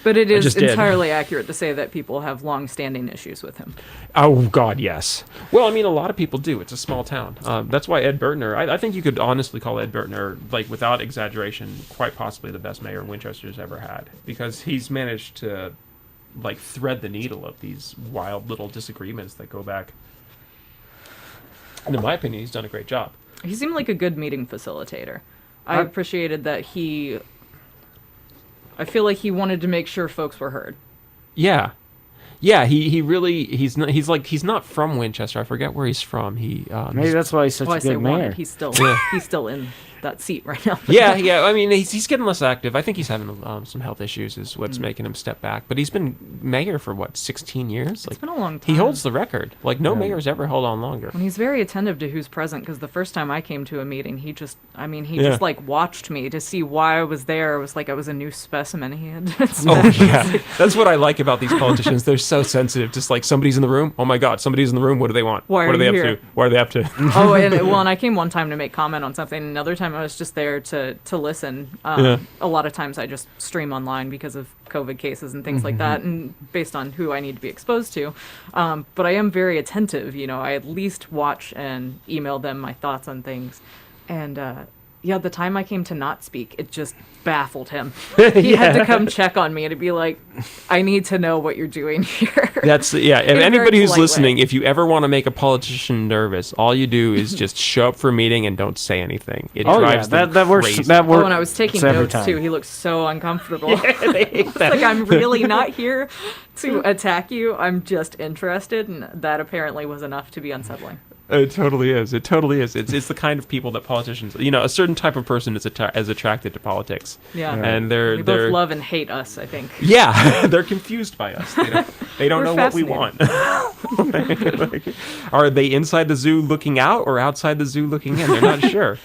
but it is entirely accurate to say that people have long-standing issues with him. Oh, God, yes. Well, I mean, a lot of people do. It's a small town. That's why Ed Bertner, I think you could honestly call Ed Bertner, without exaggeration, quite possibly the best mayor Winchester's ever had. Because he's managed to like thread the needle of these wild little disagreements that go back. And in my opinion, he's done a great job. He seemed like a good meeting facilitator. I appreciated that I feel like he wanted to make sure folks were heard. Yeah. Yeah, he really he's not from Winchester. I forget where he's from. Maybe that's why he's such a good mayor. He's still in that seat right now. Yeah. I mean, he's getting less active. I think he's having some health issues, is what's making him step back. But he's been mayor for 16 years. It's been a long time. He holds the record. Like no mayor's ever held on longer. And he's very attentive to who's present, because the first time I came to a meeting, he just like watched me to see why I was there. It was like I was a new specimen he had. That's what I like about these politicians. They're so sensitive. Just like somebody's in the room. Oh my God, somebody's in the room. What do they want? Why what are they you up to? Why are they up to? And I came one time to make comment on something. Another time I was just there to listen. A lot of times I just stream online because of COVID cases and things like that, and based on who I need to be exposed to. But I am very attentive. I at least watch and email them my thoughts on things. And the time I came to not speak, it just baffled him. He had to come check on me and to be like, I need to know what you're doing here. If anybody who's listening, if you ever want to make a politician nervous, all you do is just show up for a meeting and don't say anything. It drives them that works. crazy. That works. When I was taking notes too, he looked so uncomfortable. It's like, I'm really not here to attack you. I'm just interested, and that apparently was enough to be unsettling. It totally is. It's the kind of people that politicians, a certain type of person is attracted to politics. Yeah. And they both love and hate us, I think. Yeah. They're confused by us. They don't know what we want. Are they inside the zoo looking out or outside the zoo looking in? They're not sure.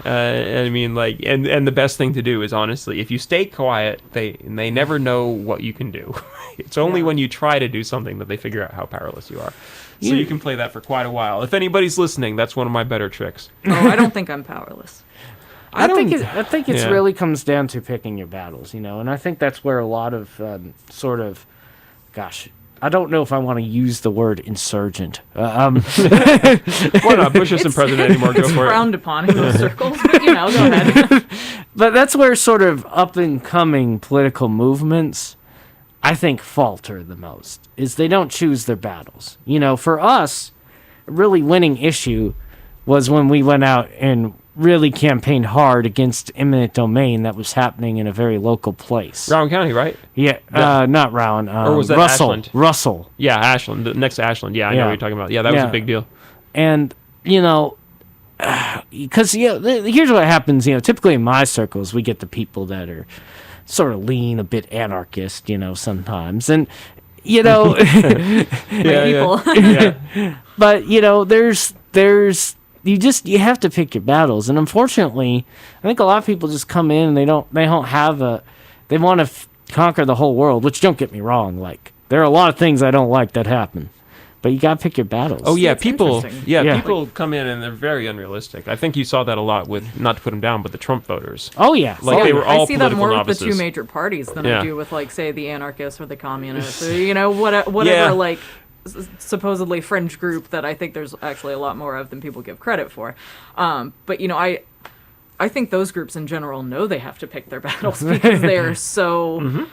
I mean, and the best thing to do is, honestly, if you stay quiet, they never know what you can do. It's only when you try to do something that they figure out how powerless you are. So you can play that for quite a while. If anybody's listening, that's one of my better tricks. Oh, I don't think I'm powerless. I think it really comes down to picking your battles, and I think that's where a lot of I don't know if I want to use the word insurgent. Why not? Bush isn't president anymore. Go for it. It's frowned upon in those circles, but go ahead. But that's where sort of up and coming political movements, I think, falter the most, is they don't choose their battles. For us, a really winning issue was when we went out and really campaigned hard against eminent domain that was happening in a very local place. Rowan County, right? Yeah. Not Rowan. Or was that Russell? Ashland? Russell. Yeah, Ashland. Next to Ashland. Yeah, I know what you're talking about. Yeah, that was a big deal. And, because, here's what happens, typically in my circles, we get the people that are sort of lean, a bit anarchist, sometimes. And, people. But, there's you have to pick your battles. And unfortunately, I think a lot of people just come in and they don't have they want to conquer the whole world, which, don't get me wrong, there are a lot of things I don't like that happen. But you got to pick your battles. Oh, yeah, people come in and they're very unrealistic. I think you saw that a lot with, not to put them down, but the Trump voters. Oh, yeah. They were all I see that more novices. with the two major parties than I do with, say, the anarchists or the communists, or, whatever, supposedly fringe group that I think there's actually a lot more of than people give credit for. But, I think those groups in general know they have to pick their battles because they are so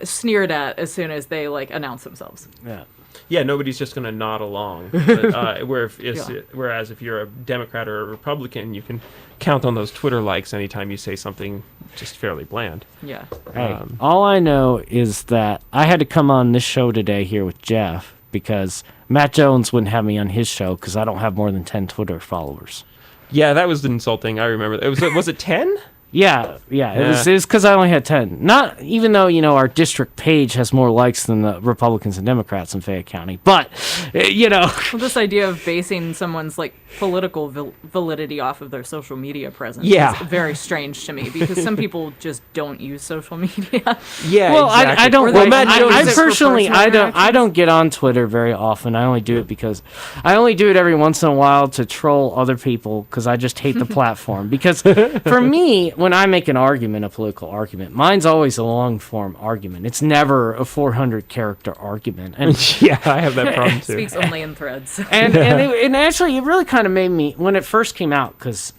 sneered at as soon as they, announce themselves. Yeah. Yeah, nobody's just going to nod along. But, whereas if you're a Democrat or a Republican, you can count on those Twitter likes anytime you say something just fairly bland. Yeah. Hey, all I know is that I had to come on this show today here with Geoff because Matt Jones wouldn't have me on his show because I don't have more than 10 Twitter followers. Yeah, that was insulting. I remember. Was it 10? Yeah. It was because I only had 10. Not even though, our district page has more likes than the Republicans and Democrats in Fayette County. But, Well, this idea of basing someone's, political validity off of their social media presence is very strange to me because some people just don't use social media. Yeah, well, exactly. I don't. Well, I personally, I don't get on Twitter very often. I only do it because I only do it every once in a while to troll other people because I just hate the platform. Because for me, when I make an argument, a political argument, mine's always a long-form argument. It's never a 400-character argument. And yeah, I have that problem too. Speaks only in threads. And actually, it really kind of made me, when it first came out, because,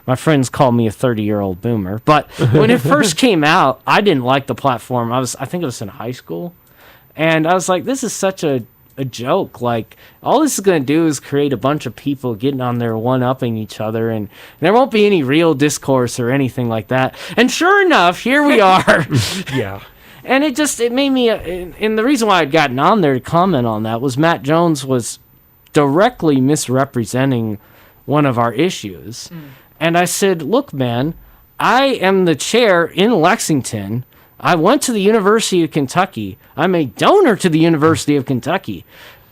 My friends call me a 30-year-old boomer. But when it first came out, I didn't like the platform. I think I was in high school. And I was like, this is such a joke. Like, all this is going to do is create a bunch of people getting on there one-upping each other, and there won't be any real discourse or anything like that. And sure enough, here we are. Yeah. And it made me, and the reason why I'd gotten on there to comment on that was Matt Jones was directly misrepresenting one of our issues. And I said, look, man, I am the chair in Lexington. I went to the University of Kentucky. I'm a donor to the University of Kentucky.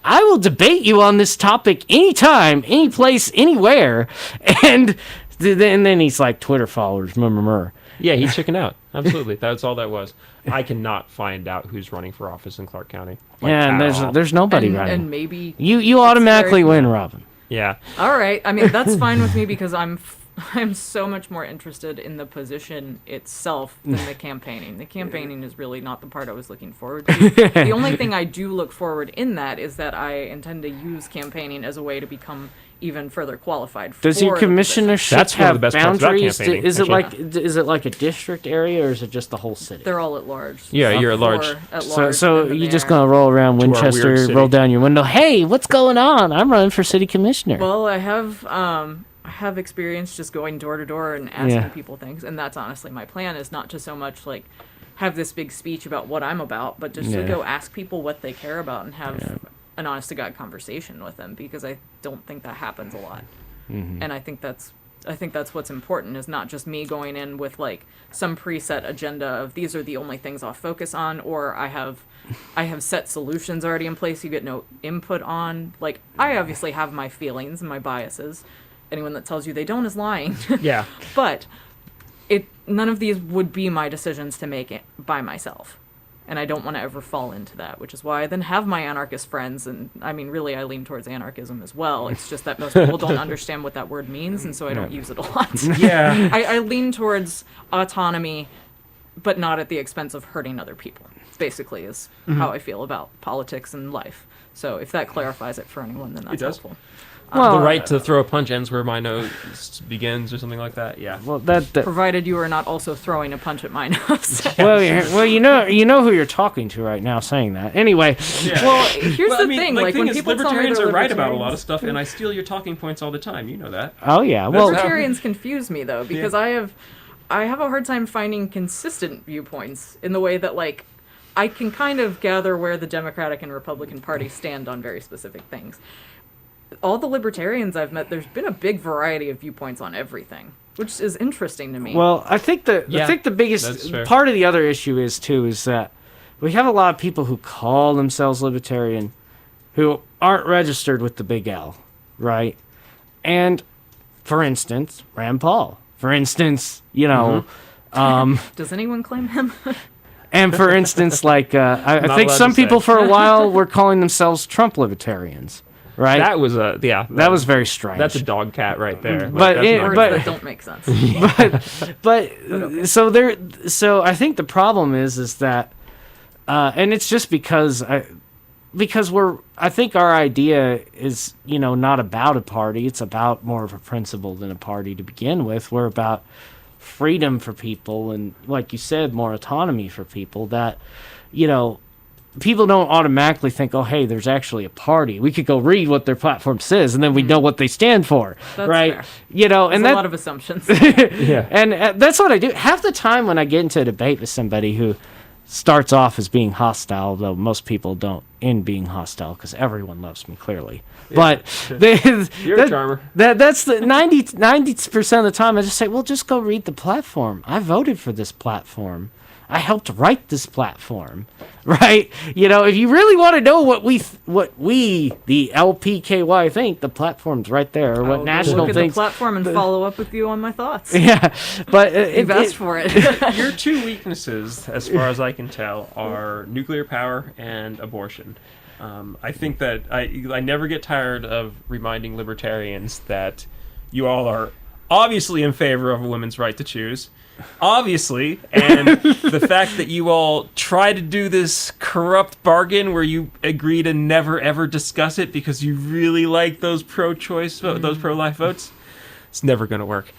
I will debate you on this topic anytime, any place, anywhere. And then he's like, Twitter followers, murmur. Yeah, he chickened out. Absolutely. That's all that was. I cannot find out who's running for office in Clark County. And there's nobody running. And maybe you automatically win, Robin. Yeah. All right. I mean, that's fine with me because I'm so much more interested in the position itself than the campaigning. The campaigning is really not the part I was looking forward to. The only thing I do look forward in that is that I intend to use campaigning as a way to become even further qualified. Does your commissionership That's one of the have best parts about boundaries? campaigning, Is it actually. like a district area, or is it just the whole city? They're all at large. Yeah, you're at large. So you're just gonna roll around To our weird Winchester, city. roll down your window. Hey, what's going on? I'm running for city commissioner. Well, I have experience just going door to door and asking Yeah. people things, and that's honestly my plan. Is not to so much like have this big speech about what I'm about, but just to Yeah. go ask people what they care about and have an honest to God conversation with them, because I don't think that happens a lot. And I think that's what's important, is not just me going in with like some preset agenda of these are the only things I'll focus on, or I have set solutions already in place you get no input on. Like, I obviously have my feelings and my biases. Anyone that tells you they don't is lying. Yeah. But none of these would be my decisions to make it by myself. And I don't want to ever fall into that, which is why I then have my anarchist friends. And I mean, really, I lean towards anarchism as well. It's just that most people don't understand what that word means, and so I don't use it a lot. Yeah. I lean towards autonomy, but not at the expense of hurting other people, basically, is how I feel about politics and life. So if that clarifies it for anyone, then that's does. helpful. The right to throw a punch ends where my nose begins, or something like that. Yeah. well, that Provided you are not also throwing a punch at my nose. well, you know who you're talking to right now saying that. Anyway, Well, here's the thing. Like, when is, people tell me libertarians they're are right about a lot of libertarians- stuff, and I steal your talking points all the time. You know that. oh yeah, well, Libertarians confuse me though, because I have a hard time finding consistent viewpoints in the way that, like, I can kind of gather where the Democratic and Republican Party stand on very specific things. All the libertarians I've met, there's been a big variety of viewpoints on everything, which is interesting to me. well, I think the that's biggest fair. part of the other issue is that we have a lot of people who call themselves libertarian who aren't registered with the big L, right? And for instance, Rand Paul. For instance, Does anyone claim him? and for instance, like I Not think allowed some to say. people for a while were calling themselves Trump libertarians, right? That was That was very strange. That's a dog cat right there. But that's it- not Words but- that don't make sense. but so I think the problem is that and it's just because I think our idea is not about a party. It's about more of a principle than a party to begin with. We're about freedom for people, and like you said, more autonomy for people, that people don't automatically think, oh, hey, there's actually a party. We could go read what their platform says, and then we know what they stand for. That's right? fair. And There's a lot of assumptions. Yeah. And that's what I do. Half the time when I get into a debate with somebody who starts off as being hostile, though most people don't end being hostile because everyone loves me, clearly. But You're a charmer. that's the 90% of the time I just say, well, just go read the platform. I voted for this platform. I helped write this platform, right? If you really want to know what we, the LPKY, think, the platform's right there. Or what I'll National look at thinks. the platform and follow up with you on my thoughts. Yeah, but You've asked for it. Your two weaknesses, as far as I can tell, are nuclear power and abortion. I think that I never get tired of reminding libertarians that you all are obviously in favor of a women's right to choose. Obviously, and the fact that you all try to do this corrupt bargain where you agree to never ever discuss it because you really like those pro-choice, those pro-life votes. It's never going to work.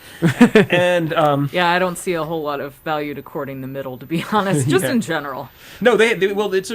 And Yeah, I don't see a whole lot of value to courting the middle, to be honest, just in general. no, well, there's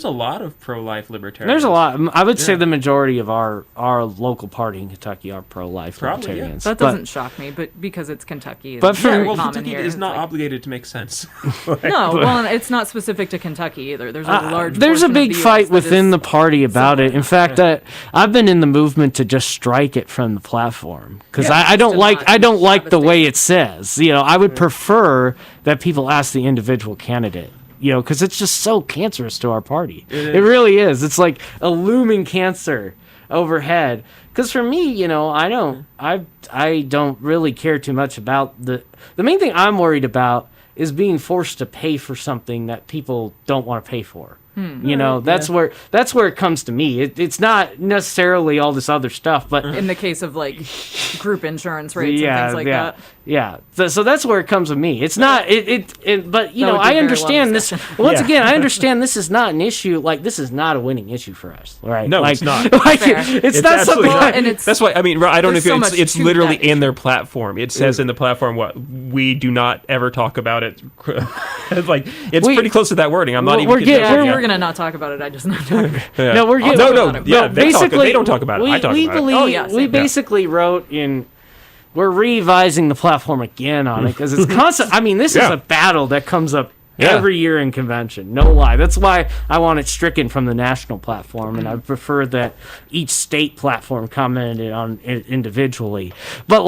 a lot of pro-life libertarians. There's a lot. I would say the majority of our local party in Kentucky are pro-life Probably, libertarians. That doesn't shock me, but because it's Kentucky, But it's for- very Well, common Kentucky here. is It's not like- obligated to make sense. No, well, it's not specific to Kentucky either. There's a large. There's a portion of big the US fight that within is the party about it. In fact, I've been in the movement to just strike it from the platform because Yeah, I don't to like not I don't like have the a way it says. I would prefer that people ask the individual candidate. Because it's just so cancerous to our party. It really is. It's like a looming cancer overhead. Because for me, I don't really care too much about the main thing I'm worried about is being forced to pay for something that people don't want to pay for. That's where it comes to me. It's not necessarily all this other stuff, but in the case of like group insurance rates and things like that. Yeah. So that's where it comes with me. It's not but would be a I very understand long this. discussion. Once again, I understand this is not an issue. Like this is not a winning issue for us, right? No, like, it's not. Like Fair. it's not absolutely something. not. And it's That's why I mean I don't know there's if so much it's to literally that in issue. their platform. It says in the platform what we do not ever talk about it. It's like it's pretty close to that wording. I'm not We're even kidding. getting- Yeah, if we're- we're gonna not talk about it, I just not talk about it. Yeah. No, we're getting they don't talk about it. I talk we about it. believe, Oh, yeah, we same. basically wrote in. We're revising the platform again on it because it's constant. I mean, this is Yeah. a battle that comes up Yeah. every year in convention. No lie. That's why I want it stricken from the national platform, and I prefer that each state platform commented on it individually. But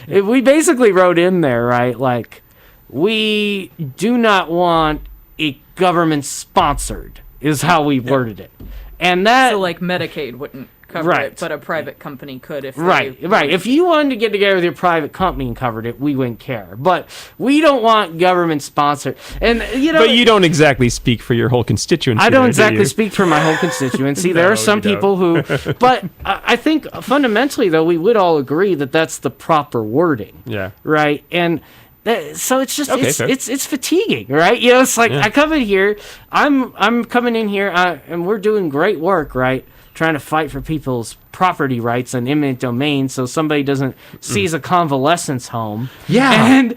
we basically wrote in there, right? Like, we do not want it government sponsored, is how we worded it, and that So like Medicaid wouldn't cover Right. it, but a private company could if they Right. If you wanted to get together with your private company and covered it, we wouldn't care. But we don't want government sponsored. And But you don't exactly speak for your whole constituency. I don't there, do exactly you? speak for my whole constituency. There No, are some you don't. people who, but I think fundamentally though we would all agree that that's the proper wording, Yeah. right? And so it's just Okay, fair. it's fatiguing, right? It's like I come in here, I'm coming in here, and we're doing great work, right? Trying to fight for people's property rights and eminent domain, so somebody doesn't seize a convalescence home. Yeah. and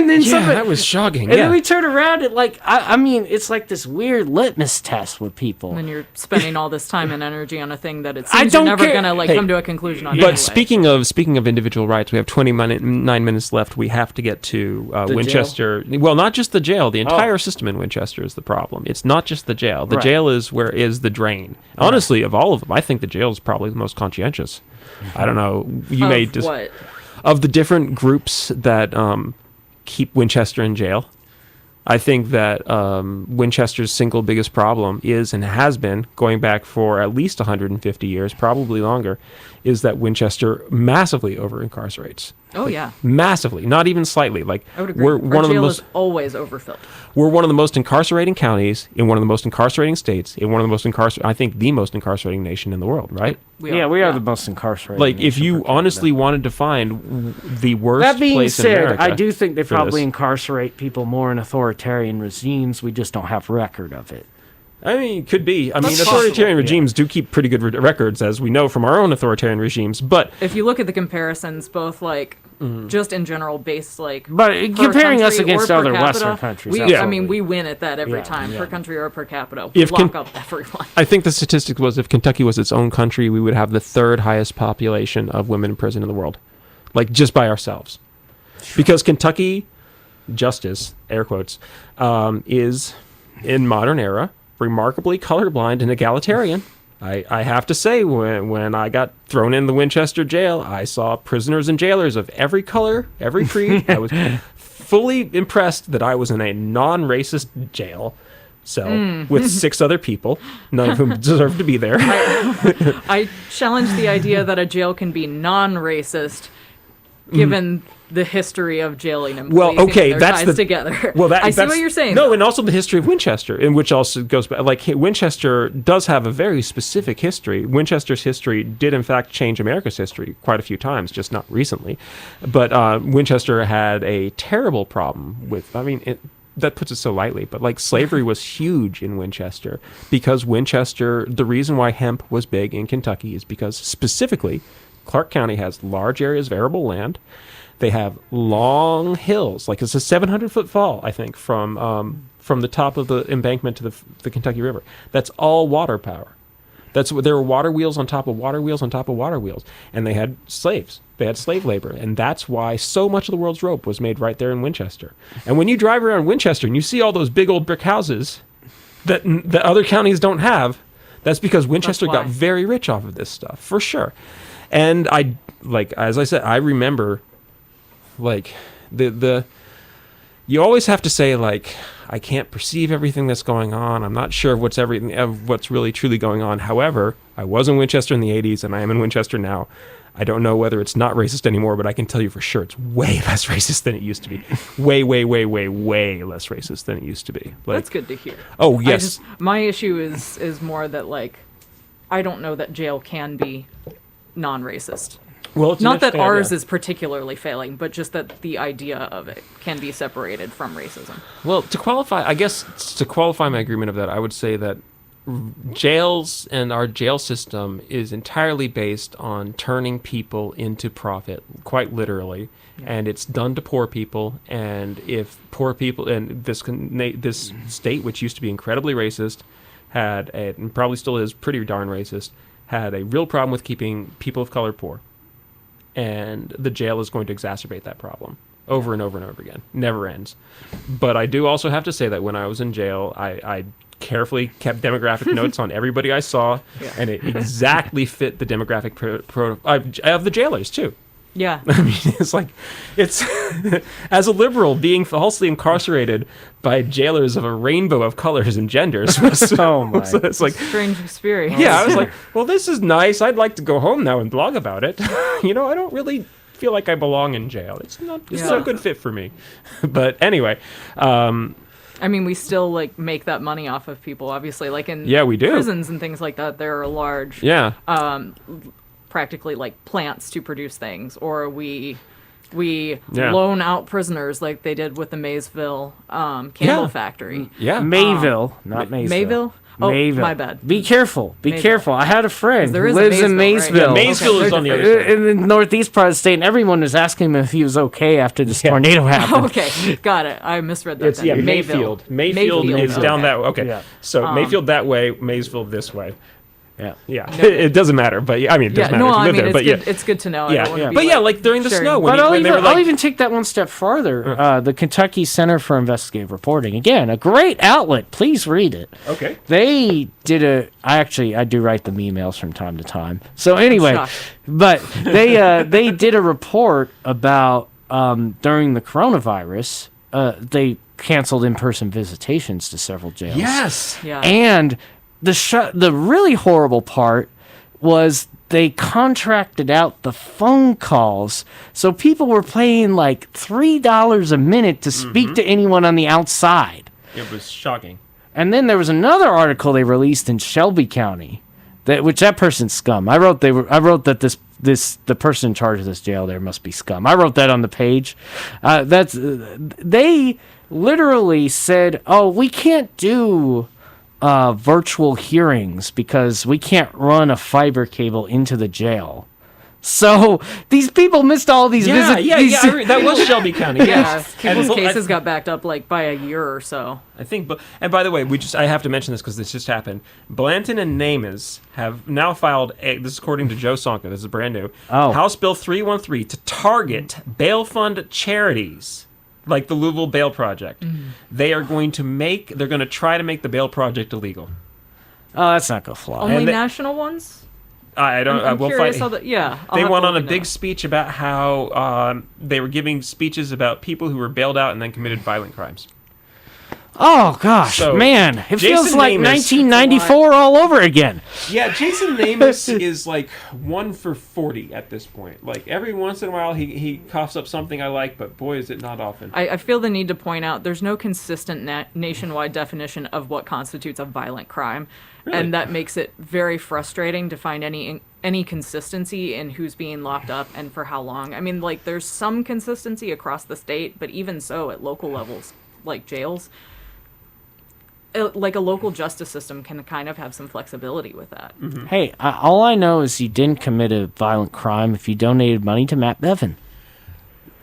then somebody, that was shocking. and then we turn around and I mean, it's like this weird litmus test with people. And you're spending all this time and energy on a thing that it I seems you're don't never care. gonna Hey, come to a conclusion on. But anyway. speaking of individual rights, we have 29 minutes left. We have to get to Winchester. Well, not just the jail. The entire system in Winchester is the problem. It's not just the jail. The Right. jail is the drain. Honestly, of all of them, I think the jail is probably the most conscientious. I don't know. You Of may just what? of the different groups that keep Winchester in jail. I think that Winchester's single biggest problem is and has been going back for at least 150 years, probably longer, is that Winchester massively over-incarcerates. Oh yeah, Massively, not even slightly. Like I would agree. we're Our one of the jail most is always overfilled. we're one of the most incarcerating counties in one of the most incarcerating states in one of the most I think the most incarcerating nation in the world, right? We are the most incarcerated. Like if nation you per capita. honestly wanted to find the worst That being place in said, America, I do think they for probably this. incarcerate people more in authoritarian regimes. We just don't have record of it. I mean, could be. I mean, That's authoritarian possible. regimes do keep pretty good records, as we know from our own authoritarian regimes. But If you look at the comparisons, both like just in general, based like But per comparing us country against or per other capita, Western countries, we, absolutely. I mean, we win at that every Yeah, time, yeah. per country or per capita. We If lock up everyone. I think the statistic was if Kentucky was its own country, we would have the third highest population of women in prison in the world, like just by ourselves. Because Kentucky justice, air quotes, is in modern era remarkably colorblind and egalitarian. I have to say, when I got thrown in the Winchester jail, I saw prisoners and jailers of every color, every creed. I was fully impressed that I was in a non-racist jail cell with 6 other people, none of whom deserved to be there. I challenge the idea that a jail can be non-racist, given the history of jailing employees. Well, okay, and their that's ties the together. Well, I see that's, what you're saying. No, though. and also the history of Winchester, in which also goes back. Like Winchester does have a very specific history. Winchester's history did, in fact, change America's history quite a few times, just not recently. But Winchester had a terrible problem with. I mean, that puts it so lightly, but like slavery was huge in Winchester because Winchester. The reason why hemp was big in Kentucky is because specifically Clark County has large areas of arable land. They have long hills, like it's a 700-foot fall, I think, from the top of the embankment to the Kentucky River. That's all water power. There were water wheels on top of water wheels on top of water wheels, and they had slaves. They had slave labor, and that's why so much of the world's rope was made right there in Winchester. And when you drive around Winchester and you see all those big old brick houses that other counties don't have, that's because Winchester got very rich off of this stuff, for sure. And as I said, I remember, like, you always have to say, like, I can't perceive everything that's going on. I'm not sure of what's really truly going on. However, I was in Winchester in the 80s, and I am in Winchester now. I don't know whether it's not racist anymore, but I can tell you for sure it's way less racist than it used to be. Way, way, way, way, way less racist than it used to be. That's good to hear. Oh, yes. My issue is more that, like, I don't know that jail can be non-racist. Well, not that ours is particularly failing, but just that the idea of it can be separated from racism. Well, to qualify my agreement of that, I would say that jails and our jail system is entirely based on turning people into profit, quite literally, and it's done to poor people. And if poor people, and this state, which used to be incredibly racist, and probably still is pretty darn racist, had a real problem with keeping people of color poor. And the jail is going to exacerbate that problem over and over and over again. Never ends. But I do also have to say that when I was in jail, I carefully kept demographic notes on everybody I saw, and it exactly fit the demographic of the jailers, too. Yeah. I mean, it's as a liberal, being falsely incarcerated by jailers of a rainbow of colors and genders was it's like strange experience. Yeah, I was like, well, this is nice. I'd like to go home now and blog about it. I don't really feel like I belong in jail. It's not a good fit for me. But anyway, I mean, we still like make that money off of people, obviously. Like in we do. Prisons and things like that, there are large practically like plants to produce things, or we loan out prisoners like they did with the Maysville candle factory. Yeah, Mayville, not Maysville. Mayville? Oh, Mayville. my bad. Be careful. Be careful. I had a friend who is lives in Maysville, Maysville. right? Yeah, Maysville is on the other side. In the northeast part of the state, and everyone was asking him if he was okay after this tornado happened. Okay, got it. I misread that. It's Mayfield. Mayfield is down that way. Okay, so Mayfield that way, Maysville this way. Yeah. No. It doesn't matter, but it doesn't matter if you live there. But it's good to know. Yeah, but like during the snow, I'll even take that one step farther. The Kentucky Center for Investigative Reporting, again, a great outlet. Please read it. Okay. They did I do write them emails from time to time. So anyway, but they did a report about during the coronavirus, they canceled in-person visitations to several jails. Yes. Yeah. And the really horrible part was they contracted out the phone calls, so people were paying like $3 a minute to speak to anyone on the outside. It was shocking. And then there was another article they released in Shelby County, that person's scum. I wrote that the person in charge of this jail there must be scum. I wrote that on the page. They literally said, "Oh, we can't do virtual hearings because we can't run a fiber cable into the jail." So these people missed all these visits. That was Shelby County. Yeah, people's cases got backed up like by a year or so. I think, and by the way, I have to mention this because this just happened. Blanton and Namas have now filed this is according to Joe Sonka. This is brand new. House Bill 313 to target bail fund charities like the Louisville Bail Project. They're going to try to make the Bail Project illegal. Oh, that's not gonna fly. Only national ones? I don't. I'm we'll curious fight. They went on a big speech about how they were giving speeches about people who were bailed out and then committed violent crimes. Oh gosh, man! It feels like Namas, 1994 all over again. Yeah, Jason Namas is like 1 for 40 at this point. Like every once in a while, he coughs up something I like, but boy, is it not often. I feel the need to point out there's no consistent nationwide definition of what constitutes a violent crime. Really? And that makes it very frustrating to find any consistency in who's being locked up and for how long. I mean, like, there's some consistency across the state, but even so, at local levels, like jails, like a local justice system can kind of have some flexibility with that. Mm-hmm. Hey, all I know is you didn't commit a violent crime if you donated money to Matt Bevin.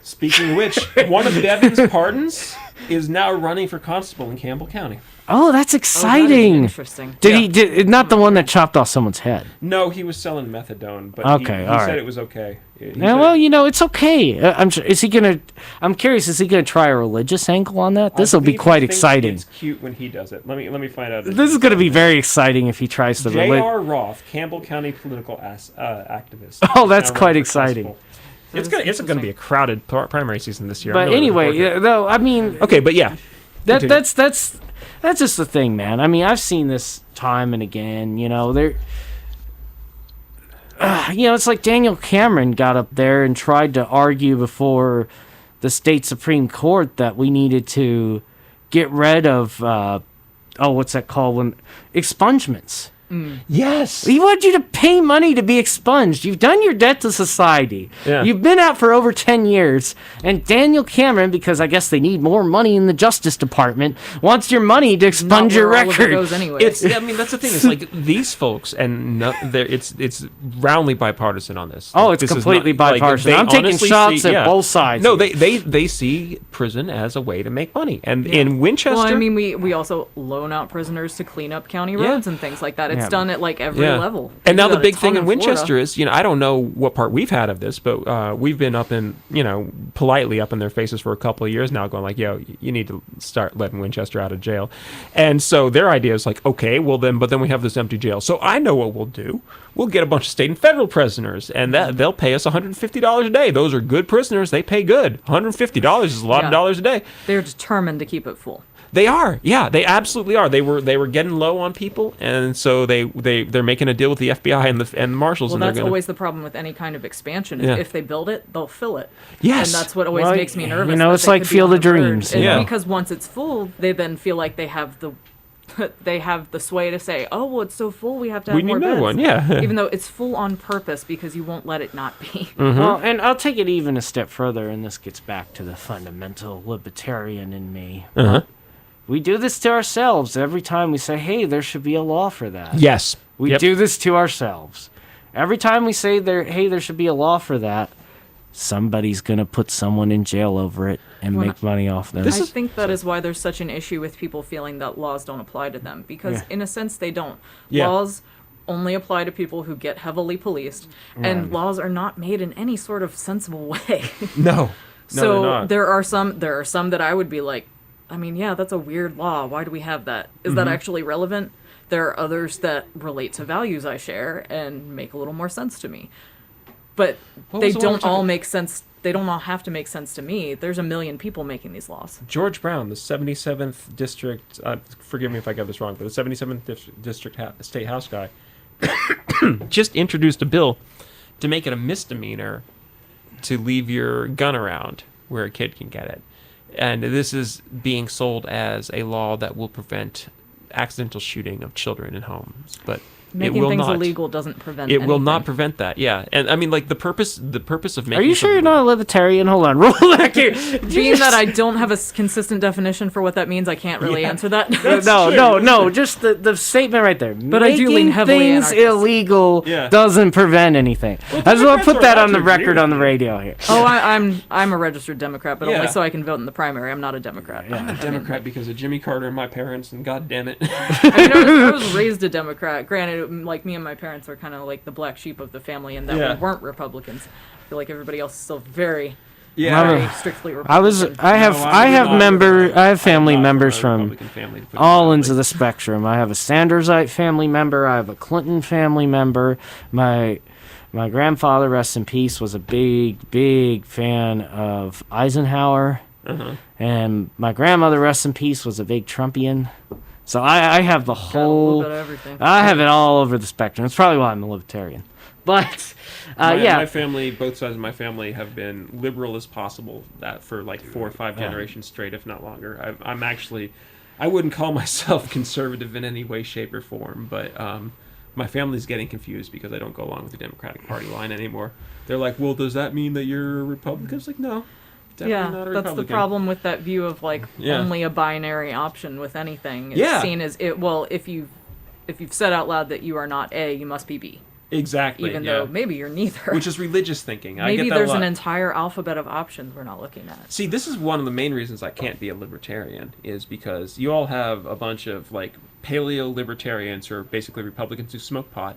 Speaking of which, one of Bevin's pardons is now running for constable in Campbell County. Oh, that's Oh, that is exciting. interesting. Did not the one that chopped off someone's head? No, he was selling methadone, but Okay, he all said right. it was okay. He Yeah, said- well, it's okay. I'm sure. Is he gonna? I'm curious. Is he gonna try a religious angle on that? This will be I believe quite he thinks exciting. It's cute when he does it. Let me find out. This is gonna be very exciting if he tries the religion. J.R. Roth, Campbell County political activist. Oh, is that's now quite running for exciting. constable. That It's is gonna interesting. be a crowded primary season this year. I'm But really anyway, looking forward to it. though, I mean, Okay, but yeah, That Continue. that's just the thing, man. I mean, I've seen this time and again. It's like Daniel Cameron got up there and tried to argue before the state Supreme Court that we needed to get rid of what's that called when expungements. yes. He wanted you to pay money to be expunged. You've done your debt to society. Yeah. You've been out for over 10 years. And Daniel Cameron, because I guess they need more money in the Justice Department, wants your money to expunge Not your where all of it record. goes anyway. I mean, that's the thing. It's like these folks, and it's roundly bipartisan on this. Oh, it's This is completely not- like, bipartisan. they I'm taking honestly shots see- at yeah. both sides. No, here. they see prison as a way to make money, and in Winchester, Well, I mean, we also loan out prisoners to clean up county Yeah. roads and things like that. It's Yeah. done at like every yeah. level. And They now do the that a big ton thing in Florida. Winchester is, I don't know what part we've had of this, but we've been up in, politely up in their faces for a couple of years now, going like, yo, you need to start letting Winchester out of jail. And so their idea is like, okay, well then, but then we have this empty jail. So I know what we'll do. We'll get a bunch of state and federal prisoners, and they'll pay us $150 a day. Those are good prisoners. They pay good. $150 is a lot of Yeah. dollars a day. They're determined to keep it full. They are, yeah, they absolutely are. They were getting low on people, and so they're making a deal with the FBI and the marshals. Well, and they're that's gonna, always the problem with any kind of expansion. Yeah. If they build it, they'll fill it. Yes. And that's what always Well, makes me nervous. you know, that it's they like could be Field on of the verge. Dreams, And yeah. because once it's full, they then feel like they have the sway to say, oh, well, it's so full, we have to have we more need another beds. one, yeah. Even though it's full on purpose because you won't let it not be. Well, and I'll take it even a step further, and this gets back to the fundamental libertarian in me. Uh-huh. We do this to ourselves every time we say, hey, there should be a law for that. Yes, We Yep. do this to ourselves. Every time we say there should be a law for that, somebody's going to put someone in jail over it and Well, make money off them. This I is- think that is why there's such an issue with people feeling that laws don't apply to them because, Yeah. in a sense, they don't. Yeah. Laws only apply to people who get heavily policed, and laws are not made in any sort of sensible way. No. So they're not. there are some that I would be like, I mean, yeah, that's a weird law. Why do we have that? Is that actually relevant? There are others that relate to values I share and make a little more sense to me. But What they was the one don't we're all talking- make sense. They don't all have to make sense to me. There's a million people making these laws. George Brown, the 77th district. Forgive me if I got this wrong, but the 77th district state house guy just introduced a bill to make it a misdemeanor to leave your gun around where a kid can get it. And this is being sold as a law that will prevent accidental shooting of children in homes, but Making it will things not. illegal doesn't prevent. It will not anything. prevent that. Yeah, and I mean, like the purpose of making. Are you sure you're something- not a libertarian? Hold on. Roll back here. Being that I don't have a consistent definition for what that means, I can't really answer that. No. Just the statement right there. But I do lean Making heavily things anarchist. illegal Yeah. doesn't prevent anything. I just want to Democrats put are that allowed on the to agree record with on the you. radio here. Oh, I'm a registered Democrat, but Yeah. only so I can vote in the primary. I'm not a Democrat. I'm a Democrat because of Jimmy Carter and my parents, and God damn it. I was raised a Democrat. Granted, like me and my parents are kind of like the black sheep of the family, in that Yeah. we weren't Republicans. I feel like everybody else is still very, Yeah. very strictly Republican. I have family members from all ends of the spectrum. I have a Sandersite family member. I have a Clinton family member. My grandfather, rest in peace, was a big fan of Eisenhower. And my grandmother, rest in peace, was a big Trumpian. So I have the Got a little whole... bit of everything. I have it all over the spectrum. It's probably why I'm a libertarian. But, My family, both sides of my family, have been liberal as possible. That for like 4 or 5 generations straight, if not longer. I'm actually, I wouldn't call myself conservative in any way, shape, or form. But my family's getting confused because I don't go along with the Democratic Party line anymore. They're like, "Well, does that mean that you're a Republican?" It's like, no. Definitely not a that's the Republican. problem with that view of like Yeah. only a binary option with anything. It's Yeah. seen as it. Well, if you've said out loud that you are not A, you must be B. Exactly. Even yeah. though maybe you're neither. Which is religious thinking. I maybe get that there's a lot. an entire alphabet of options we're not looking at. See, this is one of the main reasons I can't be a libertarian, is because you all have a bunch of like paleo-libertarians who are basically Republicans who smoke pot,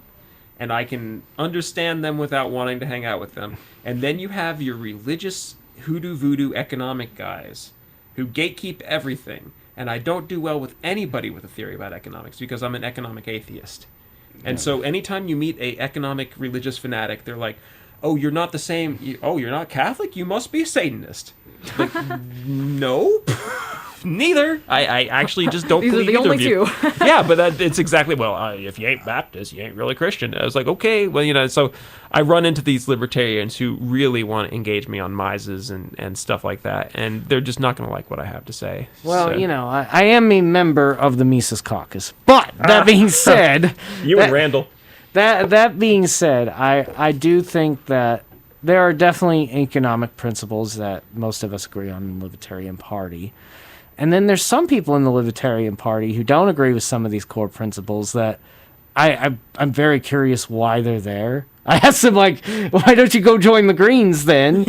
and I can understand them without wanting to hang out with them. And then you have your religious hoodoo voodoo economic guys who gatekeep everything, and I don't do well with anybody with a theory about economics because I'm an economic atheist. And so anytime you meet a economic religious fanatic, they're like, oh, you're not the same. You're not Catholic? You must be a Satanist. Like, no, neither. I actually just don't These are believe the either only of you. two. Yeah, but it's exactly, if you ain't Baptist, you ain't really Christian. I was like, okay, well, so I run into these libertarians who really want to engage me on Mises and stuff like that, and they're just not going to like what I have to say. Well, So- I am a member of the Mises Caucus, but that being said, You and Randall. that being said, I do think that there are definitely economic principles that most of us agree on in the Libertarian Party. And then there's some people in the Libertarian Party who don't agree with some of these core principles that I'm very curious why they're there. I asked them, like, why don't you go join the Greens then?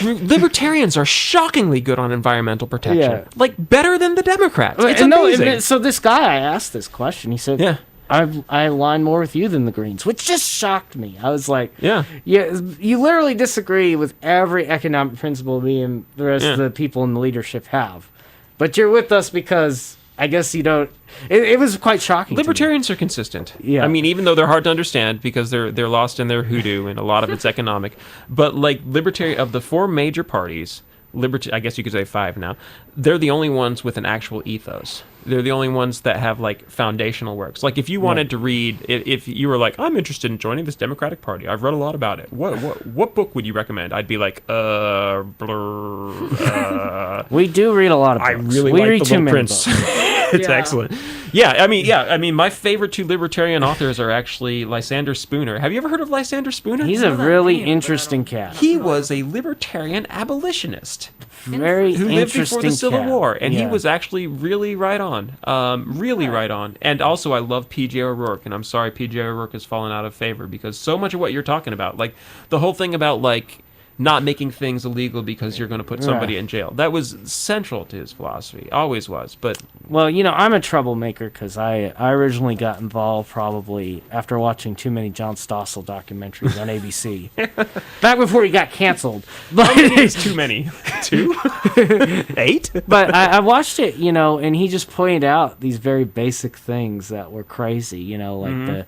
Libertarians are shockingly good on environmental protection. Yeah. Like, better than the Democrats. It's And amazing. so this guy, I asked this question. He said, Yeah. I align more with you than the Greens, which just shocked me. I was like, Yeah. you literally disagree with every economic principle me and the rest of Yeah. the people in the leadership have. But you're with us because I guess you don't. It was quite shocking. Libertarians are consistent. Yeah. I mean, even though they're hard to understand because they're lost in their hoodoo and a lot of it's economic, but like libertarian of the four major parties, I guess you could say five now, they're the only ones with an actual ethos. They're the only ones that have like foundational works. Like if you wanted to read, if you were like, I'm interested in joining this Democratic Party, I've read a lot about it. What book would you recommend? I'd be like, We do read a lot of books. I really we like read The too Little many Prince. books. It's Yeah. excellent. I mean, my favorite two libertarian authors are actually Lysander Spooner. Have you ever heard of Lysander Spooner? He's I a know that really name, but I interesting don't- cat. He was a libertarian abolitionist Very who lived interesting before the Civil cat. War, and he Yeah. was actually really right on. Right on. And also, I love P.J. O'Rourke, and I'm sorry P.J. O'Rourke has fallen out of favor because so much of what you're talking about, like the whole thing about like not making things illegal because you're going to put somebody Right. in jail, that was central to his philosophy, always was. But Well, I'm a troublemaker because I originally got involved probably after watching too many John Stossel documentaries on ABC. Back before he got canceled. But, it's too many. 2? 8? but I watched it, and he just pointed out these very basic things that were crazy, like the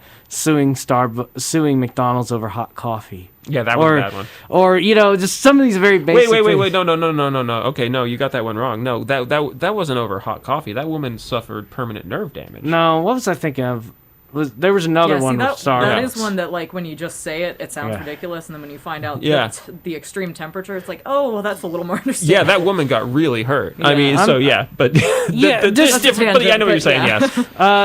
suing McDonald's over hot coffee. Yeah, that was a bad one. Or, just some of these very basic Wait. things. No. Okay, no, you got that one wrong. No, that wasn't over hot coffee. That woman suffered permanent nerve damage. No, what was I thinking of? There was another Yeah, see, one with that Starbucks. is one that, like, when you just say it, it sounds Yeah. ridiculous, and then when you find out Yeah. the extreme temperature, it's like, oh, well, that's a little more understandable. Yeah, that woman got really hurt. I Yeah. mean, but Yeah, it's just- different. But yeah, I know what you're saying. Yeah. Yes,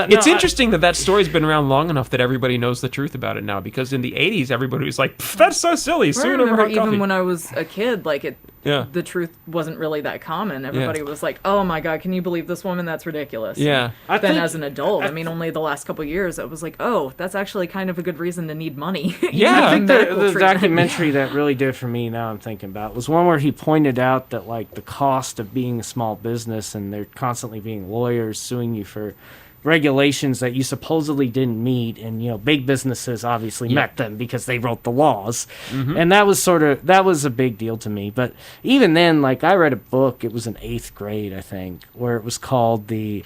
it's No, interesting that story's been around long enough that everybody knows the truth about it now. Because in the '80s, everybody was like, "That's so silly." I Suing over remember hot even coffee. when I was a kid, like, Yeah. the truth wasn't really that common. Everybody was like, oh my god, can you believe this woman? That's ridiculous. Yeah. I Then think- as an adult, I mean, only the last couple years, it was like, oh, that's actually kind of a good reason to need money. Yeah. I think Medical the treatment. documentary that really did for me, now I'm thinking about, was one where he pointed out that, like, the cost of being a small business and there constantly being lawyers suing you for regulations that you supposedly didn't meet, and big businesses obviously met them because they wrote the laws, and that was a big deal to me. But even then, like, I read a book, it was in 8th grade, I think, where it was called The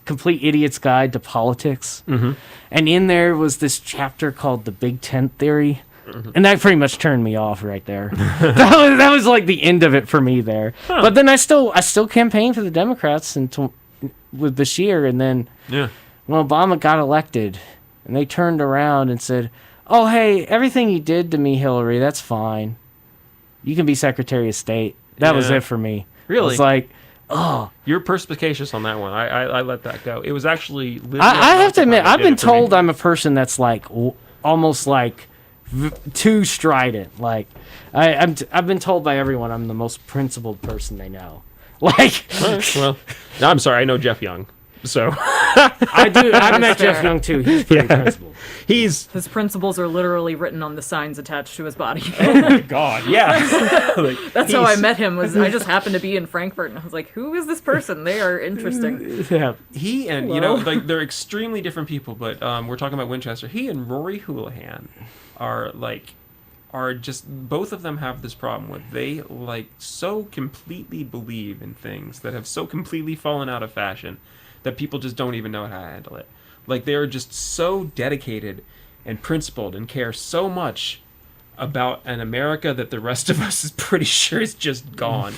Complete Idiot's Guide to Politics, and in there was this chapter called The Big Tent Theory. And that pretty much turned me off right there. that was like the end of it for me there. But then I still campaigned for the Democrats with Bashir, and then Yeah. when Obama got elected, and they turned around and said, "Oh, hey, everything you did to me, Hillary, that's fine. You can be Secretary of State." That was Yeah. it for me. Really? It's like, oh, You're perspicacious on that one. I let that go. It was actually. I have to admit, I've been did it for me. told I'm a person that's like almost like too strident. Like, I've been told by everyone I'm the most principled person they know. Like, Well, I'm sorry. I know Geoff Young, so I do. I've met fair. Geoff Young too. He's pretty principled. he's. His principles are literally written on the signs attached to his body. Oh my God, yeah. Like, That's how I he's- met him. I just happened to be in Frankfurt, and I was like, "Who is this person? They are interesting." Yeah. He and like they're extremely different people, but we're talking about Winchester. He and Rory Houlihan are just, both of them have this problem with, they like so completely believe in things that have so completely fallen out of fashion that people just don't even know how to handle it. Like, they are just so dedicated and principled and care so much about an America that the rest of us is pretty sure is just gone.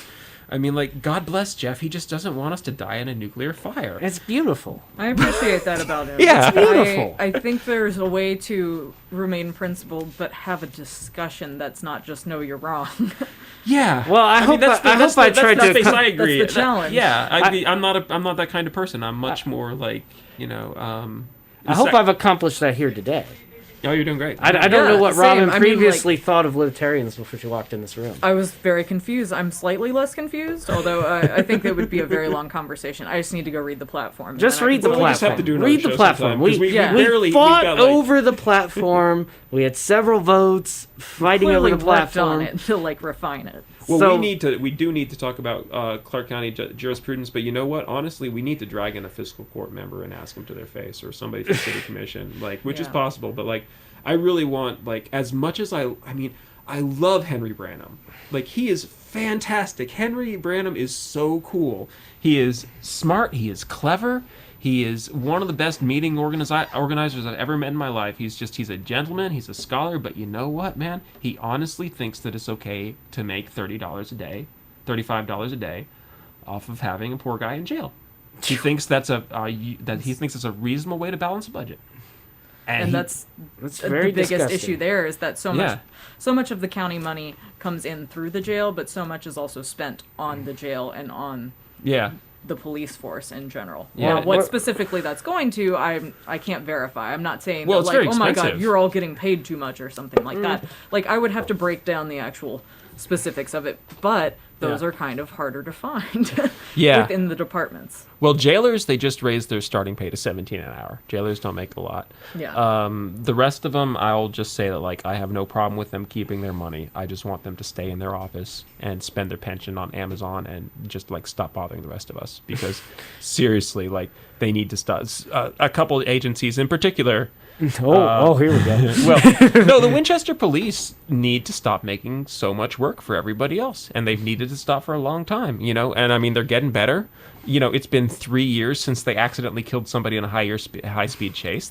I mean, like, God bless Geoff. He just doesn't want us to die in a nuclear fire. It's beautiful. I appreciate that about him. Yeah. It's beautiful. I think there's a way to remain principled, but have a discussion that's not just "no, you're wrong." Yeah. Well, I hope I tried that's to. I agree. That's the challenge. Yeah. I'm not that kind of person. I'm much more like, I hope I've accomplished that here today. Oh, you're doing great. I don't know what same. Robin I mean, previously thought of libertarians before she walked in this room. I was very confused. I'm slightly less confused, although I think that would be a very long conversation. I just need to go read the platform. and Just then I read can the Well, we just platform. have to do another Read the show platform. sometime, 'cause we Yeah. barely fought we got, like, over the platform. We had several votes fighting clearly over the worked on platform. it to like refine it. Well, So- we do need to talk about Clark County jurisprudence, but you know what? Honestly, we need to drag in a fiscal court member and ask them to their face, or somebody from city commission, like, which is Yeah. possible. But like, I really want, like, as much as I love Henry Branham. Like, he is fantastic. Henry Branham is so cool. He is smart. He is clever. He is one of the best meeting organizers I've ever met in my life. He's a gentleman. He's a scholar. But you know what, man? He honestly thinks that it's okay to make $30 a day, $35 a day, off of having a poor guy in jail. He thinks that's a reasonable way to balance a budget. And that's It's the very biggest disgusting. issue there is that so Yeah. much of the county money comes in through the jail, but so much is also spent on the jail and on yeah. the police force in general. Yeah. Now, what specifically that's going to, I can't verify. I'm not saying Well, that, it's like, very oh my god, expensive. you're all getting paid too much or something like that. Like, I would have to break down the actual specifics of it, but those Yeah. are kind of harder to find Yeah. within the departments. Well, jailers, they just raised their starting pay to $17 an hour. Jailers don't make a lot. Yeah. The rest of them, I'll just say that, like, I have no problem with them keeping their money. I just want them to stay in their office and spend their pension on Amazon and just, like, stop bothering the rest of us. Because, seriously, like, they need to stop. A couple agencies in particular. Here we go. Well, no, the Winchester police need to stop making so much work for everybody else. And they've needed to stop for a long time, And, I mean, they're getting better. It's been 3 years since they accidentally killed somebody in a high-speed chase.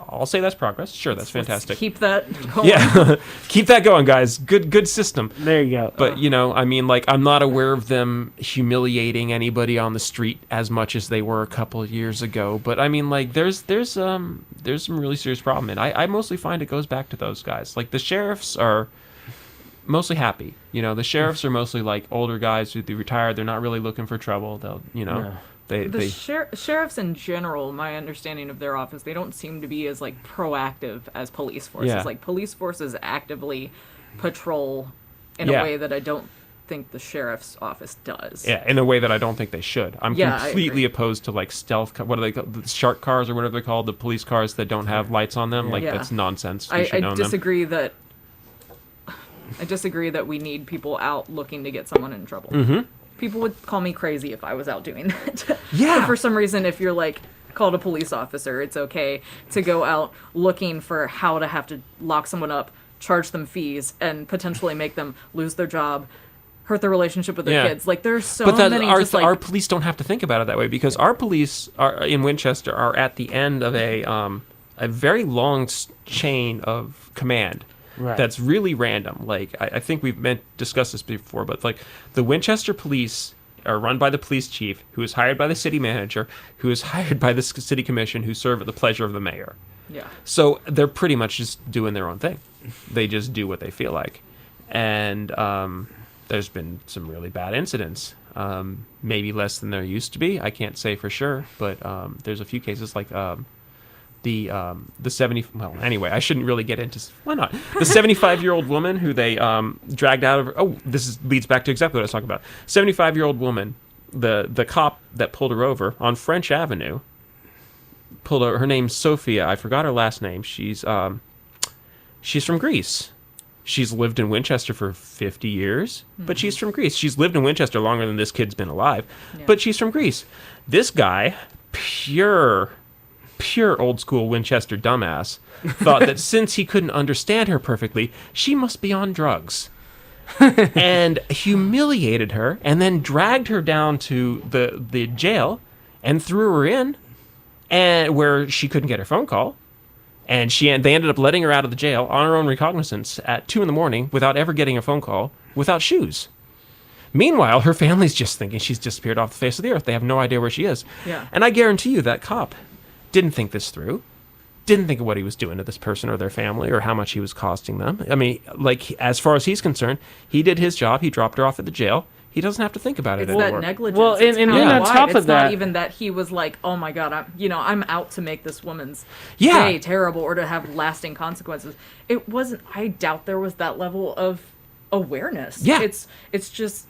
I'll say that's progress. Sure, that's fantastic. Keep that going. Yeah, keep that going, guys. Good system. There you go. But I mean, like, I'm not aware of them humiliating anybody on the street as much as they were a couple of years ago. But I mean, like, there's some really serious problem, and I mostly find it goes back to those guys. Like, the sheriffs are mostly happy. The sheriffs are mostly like older guys who retired. They're not really looking for trouble. They'll No. They Sheriffs in general, my understanding of their office, they don't seem to be as like proactive as police forces. Yeah. Like, police forces actively patrol in Yeah. a way that I don't think the sheriff's office does. Yeah, in a way that I don't think they should. I'm Yeah, I completely agree. opposed to, like, stealth. What are they called? The shark cars or whatever they're called. The police cars that don't have lights on them. Like, Yeah. that's nonsense. You I should own them. disagree that. I disagree that we need people out looking to get someone in trouble. Mm-hmm. People would call me crazy if I was out doing that. Yeah. But for some reason, if you're like called a police officer, it's okay to go out looking for how to have to lock someone up, charge them fees, and potentially make them lose their job, hurt their relationship with their Yeah. kids. Like, there's so But many just our like police don't have to think about it that way, because our police in Winchester are at the end of a very long chain of command. Right. That's really random. Like, I think we've discussed this before, but, like, the Winchester police are run by the police chief, who is hired by the city manager, who is hired by the city commission, who serve at the pleasure of the mayor. yeah. So they're pretty much just doing their own thing. They just do what they feel like. And there's been some really bad incidents. Maybe less than there used to be. I can't say for sure, but there's a few cases like the 70. Well, anyway, I shouldn't really get into. Why not? The 75-year-old woman who they dragged out of. Oh, leads back to exactly what I was talking about. 75-year-old woman. The cop that pulled her over on French Avenue. Pulled her. Her name's Sophia. I forgot her last name. She's from Greece. She's lived in Winchester for 50 years, but she's from Greece. She's lived in Winchester longer than this kid's been alive, but she's from Greece. This guy, pure old school Winchester dumbass, thought that since he couldn't understand her perfectly, she must be on drugs. And humiliated her and then dragged her down to the jail and threw her in, and where she couldn't get her phone call. And they ended up letting her out of the jail on her own recognizance at 2 a.m. without ever getting a phone call, without shoes. Meanwhile, her family's just thinking she's disappeared off the face of the earth. They have no idea where she is. Yeah. And I guarantee you that cop didn't think this through, didn't think of what he was doing to this person or their family or how much he was costing them. I mean, like, as far as he's concerned, he did his job. He dropped her off at the jail. He doesn't have to think about it It's anymore. that negligence. Well, and kinda on why. top of it's not that- even that he was like, oh my God, I'm out to make this woman's Yeah. day terrible or to have lasting consequences. It wasn't. I doubt there was that level of awareness. Yeah. It's just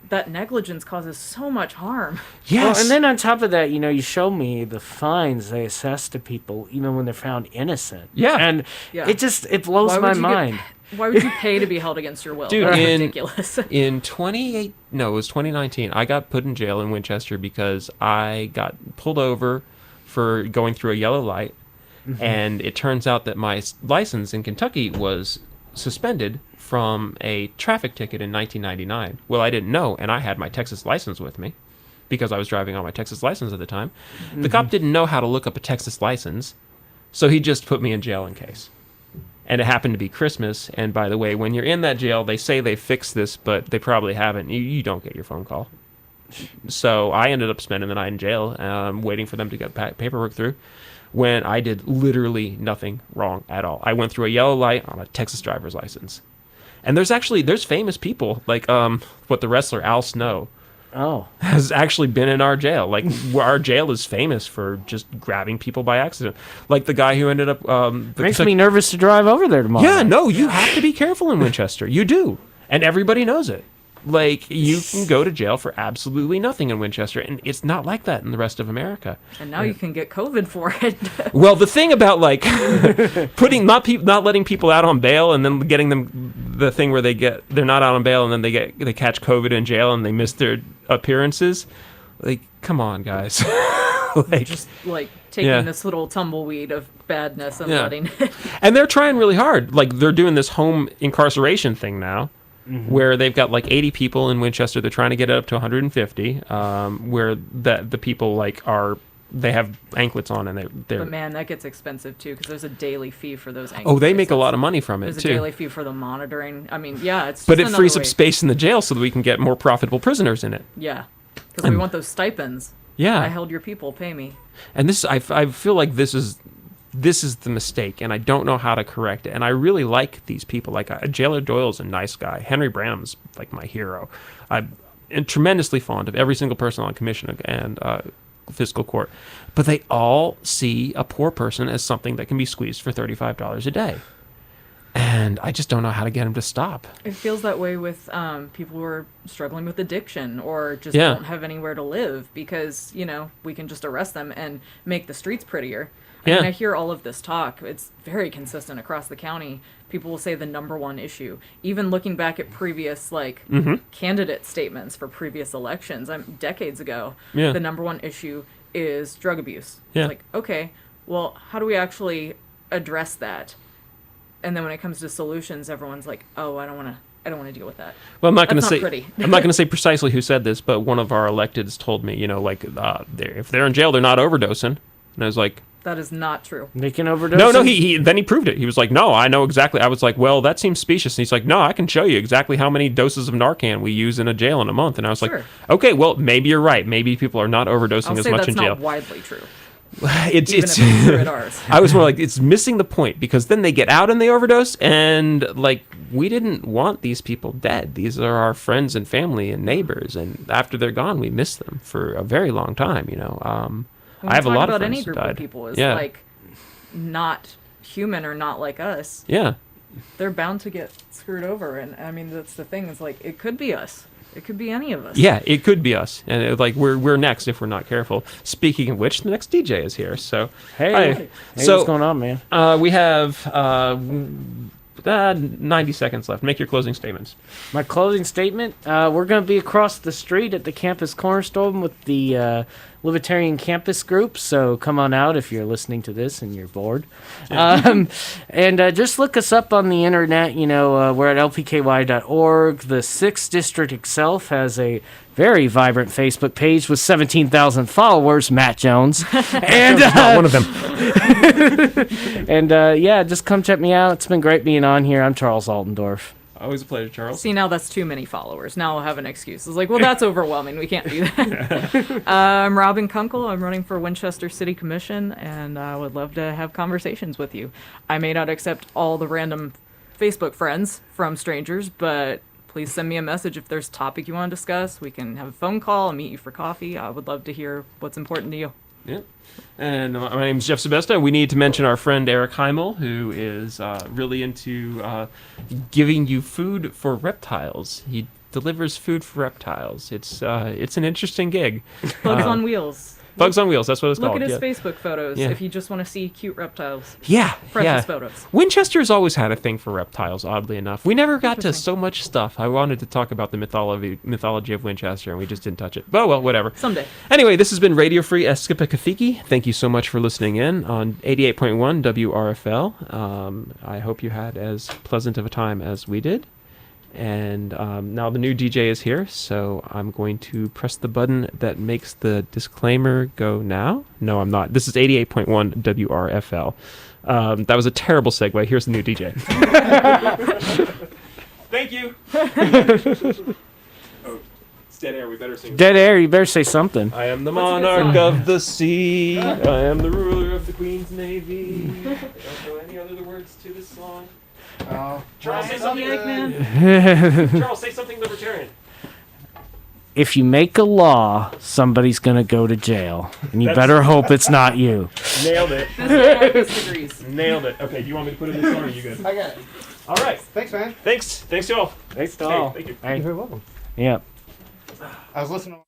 that negligence causes so much harm. Yes. Well, and then on top of that, you show me the fines they assess to people even when they're found innocent. Yeah. And Yeah. it blows my mind. Why would you pay to be held against your will? Dude, That's in- ridiculous. In 2019, I got put in jail in Winchester because I got pulled over for going through a yellow light, and it turns out that my license in Kentucky was suspended from a traffic ticket in 1999. Well, I didn't know, and I had my Texas license with me because I was driving on my Texas license at the time. The cop didn't know how to look up a Texas license, so he just put me in jail in case. And it happened to be Christmas. And by the way, when you're in that jail, they say they fixed this, but they probably haven't. You don't get your phone call. So I ended up spending the night in jail, waiting for them to get paperwork through, when I did literally nothing wrong at all. I went through a yellow light on a Texas driver's license. And there's famous people, like what the wrestler Al Snow Oh. has actually been in our jail. Like, our jail is famous for just grabbing people by accident. Like the guy who ended up... Makes me nervous to drive over there tomorrow. Yeah, no, you have to be careful in Winchester. You do. And everybody knows it. Like, you can go to jail for absolutely nothing in Winchester, and it's not like that in the rest of America. And now you can get COVID for it. Well, the thing about, like, not letting people out on bail and then getting them the thing where they're not out on bail and then they catch COVID in jail and they miss their appearances. Like, come on, guys. Like, Just like taking this little tumbleweed of badness and letting it. and they're trying really hard. Like, they're doing this home incarceration thing now. Where they've got like 80 people in Winchester. They're trying to get it up to 150. Where the people they have anklets on and they're. But man, that gets expensive too because there's a daily fee for those anchor Oh, they make a bracelets. lot of money from it There's a too. daily fee for the monitoring. I mean, yeah, it's. But just it frees another up way. space in the jail so that we can get more profitable prisoners in it. Yeah, because we want those stipends. Yeah. I held your people. Pay me. And this, I feel like this is the mistake, and I don't know how to correct it. And I really like these people. Like, Jailer Doyle's a nice guy. Henry Branham's like my hero. I'm tremendously fond of every single person on commission and fiscal court. But they all see a poor person as something that can be squeezed for $35 a day. And I just don't know how to get them to stop. It feels that way with people who are struggling with addiction or just Yeah. don't have anywhere to live because, we can just arrest them and make the streets prettier. Yeah. I mean, I hear all of this talk. It's very consistent across the county. People will say the number one issue. Even looking back at previous, candidate statements for previous elections, decades ago, Yeah. the number one issue is drug abuse. Yeah. It's like, okay, well, how do we actually address that? And then when it comes to solutions, everyone's like, "Oh, I don't want to deal with that." Well, I'm not going to That's say not pretty. I'm not going to say precisely who said this, but one of our electeds told me, if they're in jail, they're not overdosing. And I was like, That is not true. They can overdose. no, it? he proved it. He was like, no, I know exactly. I was like, well, that seems specious. And he's like, no, I can show you exactly how many doses of Narcan we use in a jail in a month. And I was like, Sure. okay, well, maybe you're right. Maybe people are not overdosing I'll as say much that's in jail. not widely true. It's Even if it's true at ours. I was more like, it's missing the point, because then they get out and they overdose, and like, we didn't want these people dead. These are our friends and family and neighbors, and after they're gone, we miss them for a very long time. When I we have a talk lot of about friends any who group died. of people is Yeah. like not human or not like us, Yeah. they're bound to get screwed over. And I mean, that's the thing. Is like it could be us. It could be any of us. Yeah, it could be us, and we're next if we're not careful. Speaking of which, the next DJ is here. So Hey, hi. hey, So what's going on, man? we have 90 seconds left. Make your closing statements. My closing statement, we're going to be across the street at the campus cornerstone with the Libertarian Campus Group, so come on out if you're listening to this and you're bored. And just look us up on the internet. We're at lpky.org. The 6th District itself has a very vibrant Facebook page with 17,000 followers, Matt Jones. And Not one of them. And just come check me out. It's been great being on here. I'm Charles Altendorf. Always a pleasure, Charles. See, now that's too many followers. Now I'll have an excuse. It's like, well, that's overwhelming. We can't do that. I'm Robin Kunkel. I'm running for Winchester City Commission, and I would love to have conversations with you. I may not accept all the random Facebook friends from strangers, but please send me a message if there's a topic you want to discuss. We can have a phone call. I'll meet you for coffee. I would love to hear what's important to you. Yeah. And my name is Geoff Šebesta. We need to mention our friend Eric Heimel, who is really into giving you food for reptiles. He delivers food for reptiles. It's an interesting gig. Bugs on Wheels. Bugs on Wheels, that's what it's Look called. at his yeah. Facebook photos Yeah. if you just want to see cute reptiles. Yeah, Precious yeah. photos. Winchester's always had a thing for reptiles, oddly enough. We never got to so much stuff. I wanted to talk about the mythology of Winchester, and we just didn't touch it. But, well, whatever. Someday. Anyway, this has been Radio Free Eskippakithiki. Thank you so much for listening in on 88.1 WRFL. I hope you had as pleasant of a time as we did. And now the new DJ is here, so I'm going to press the button that makes the disclaimer go now. No, I'm not. This is 88.1 WRFL. That was a terrible segue. Here's the new DJ. Thank you. Oh, it's dead air. We better sing. Dead air, you better say something. I am the monarch of the sea. I am the ruler of the Queen's Navy. I don't know any other words to this song. Charles, say something. Charles, say something libertarian. If you make a law, somebody's going to go to jail. And you That's- better hope it's not you. Nailed it. This disagrees. Nailed it. Okay, do you want me to put it in this song or are you good? I got it. All right. Thanks, man. Thanks, y'all. Thanks, Hey, thank you. You're very welcome. Yeah. I was listening.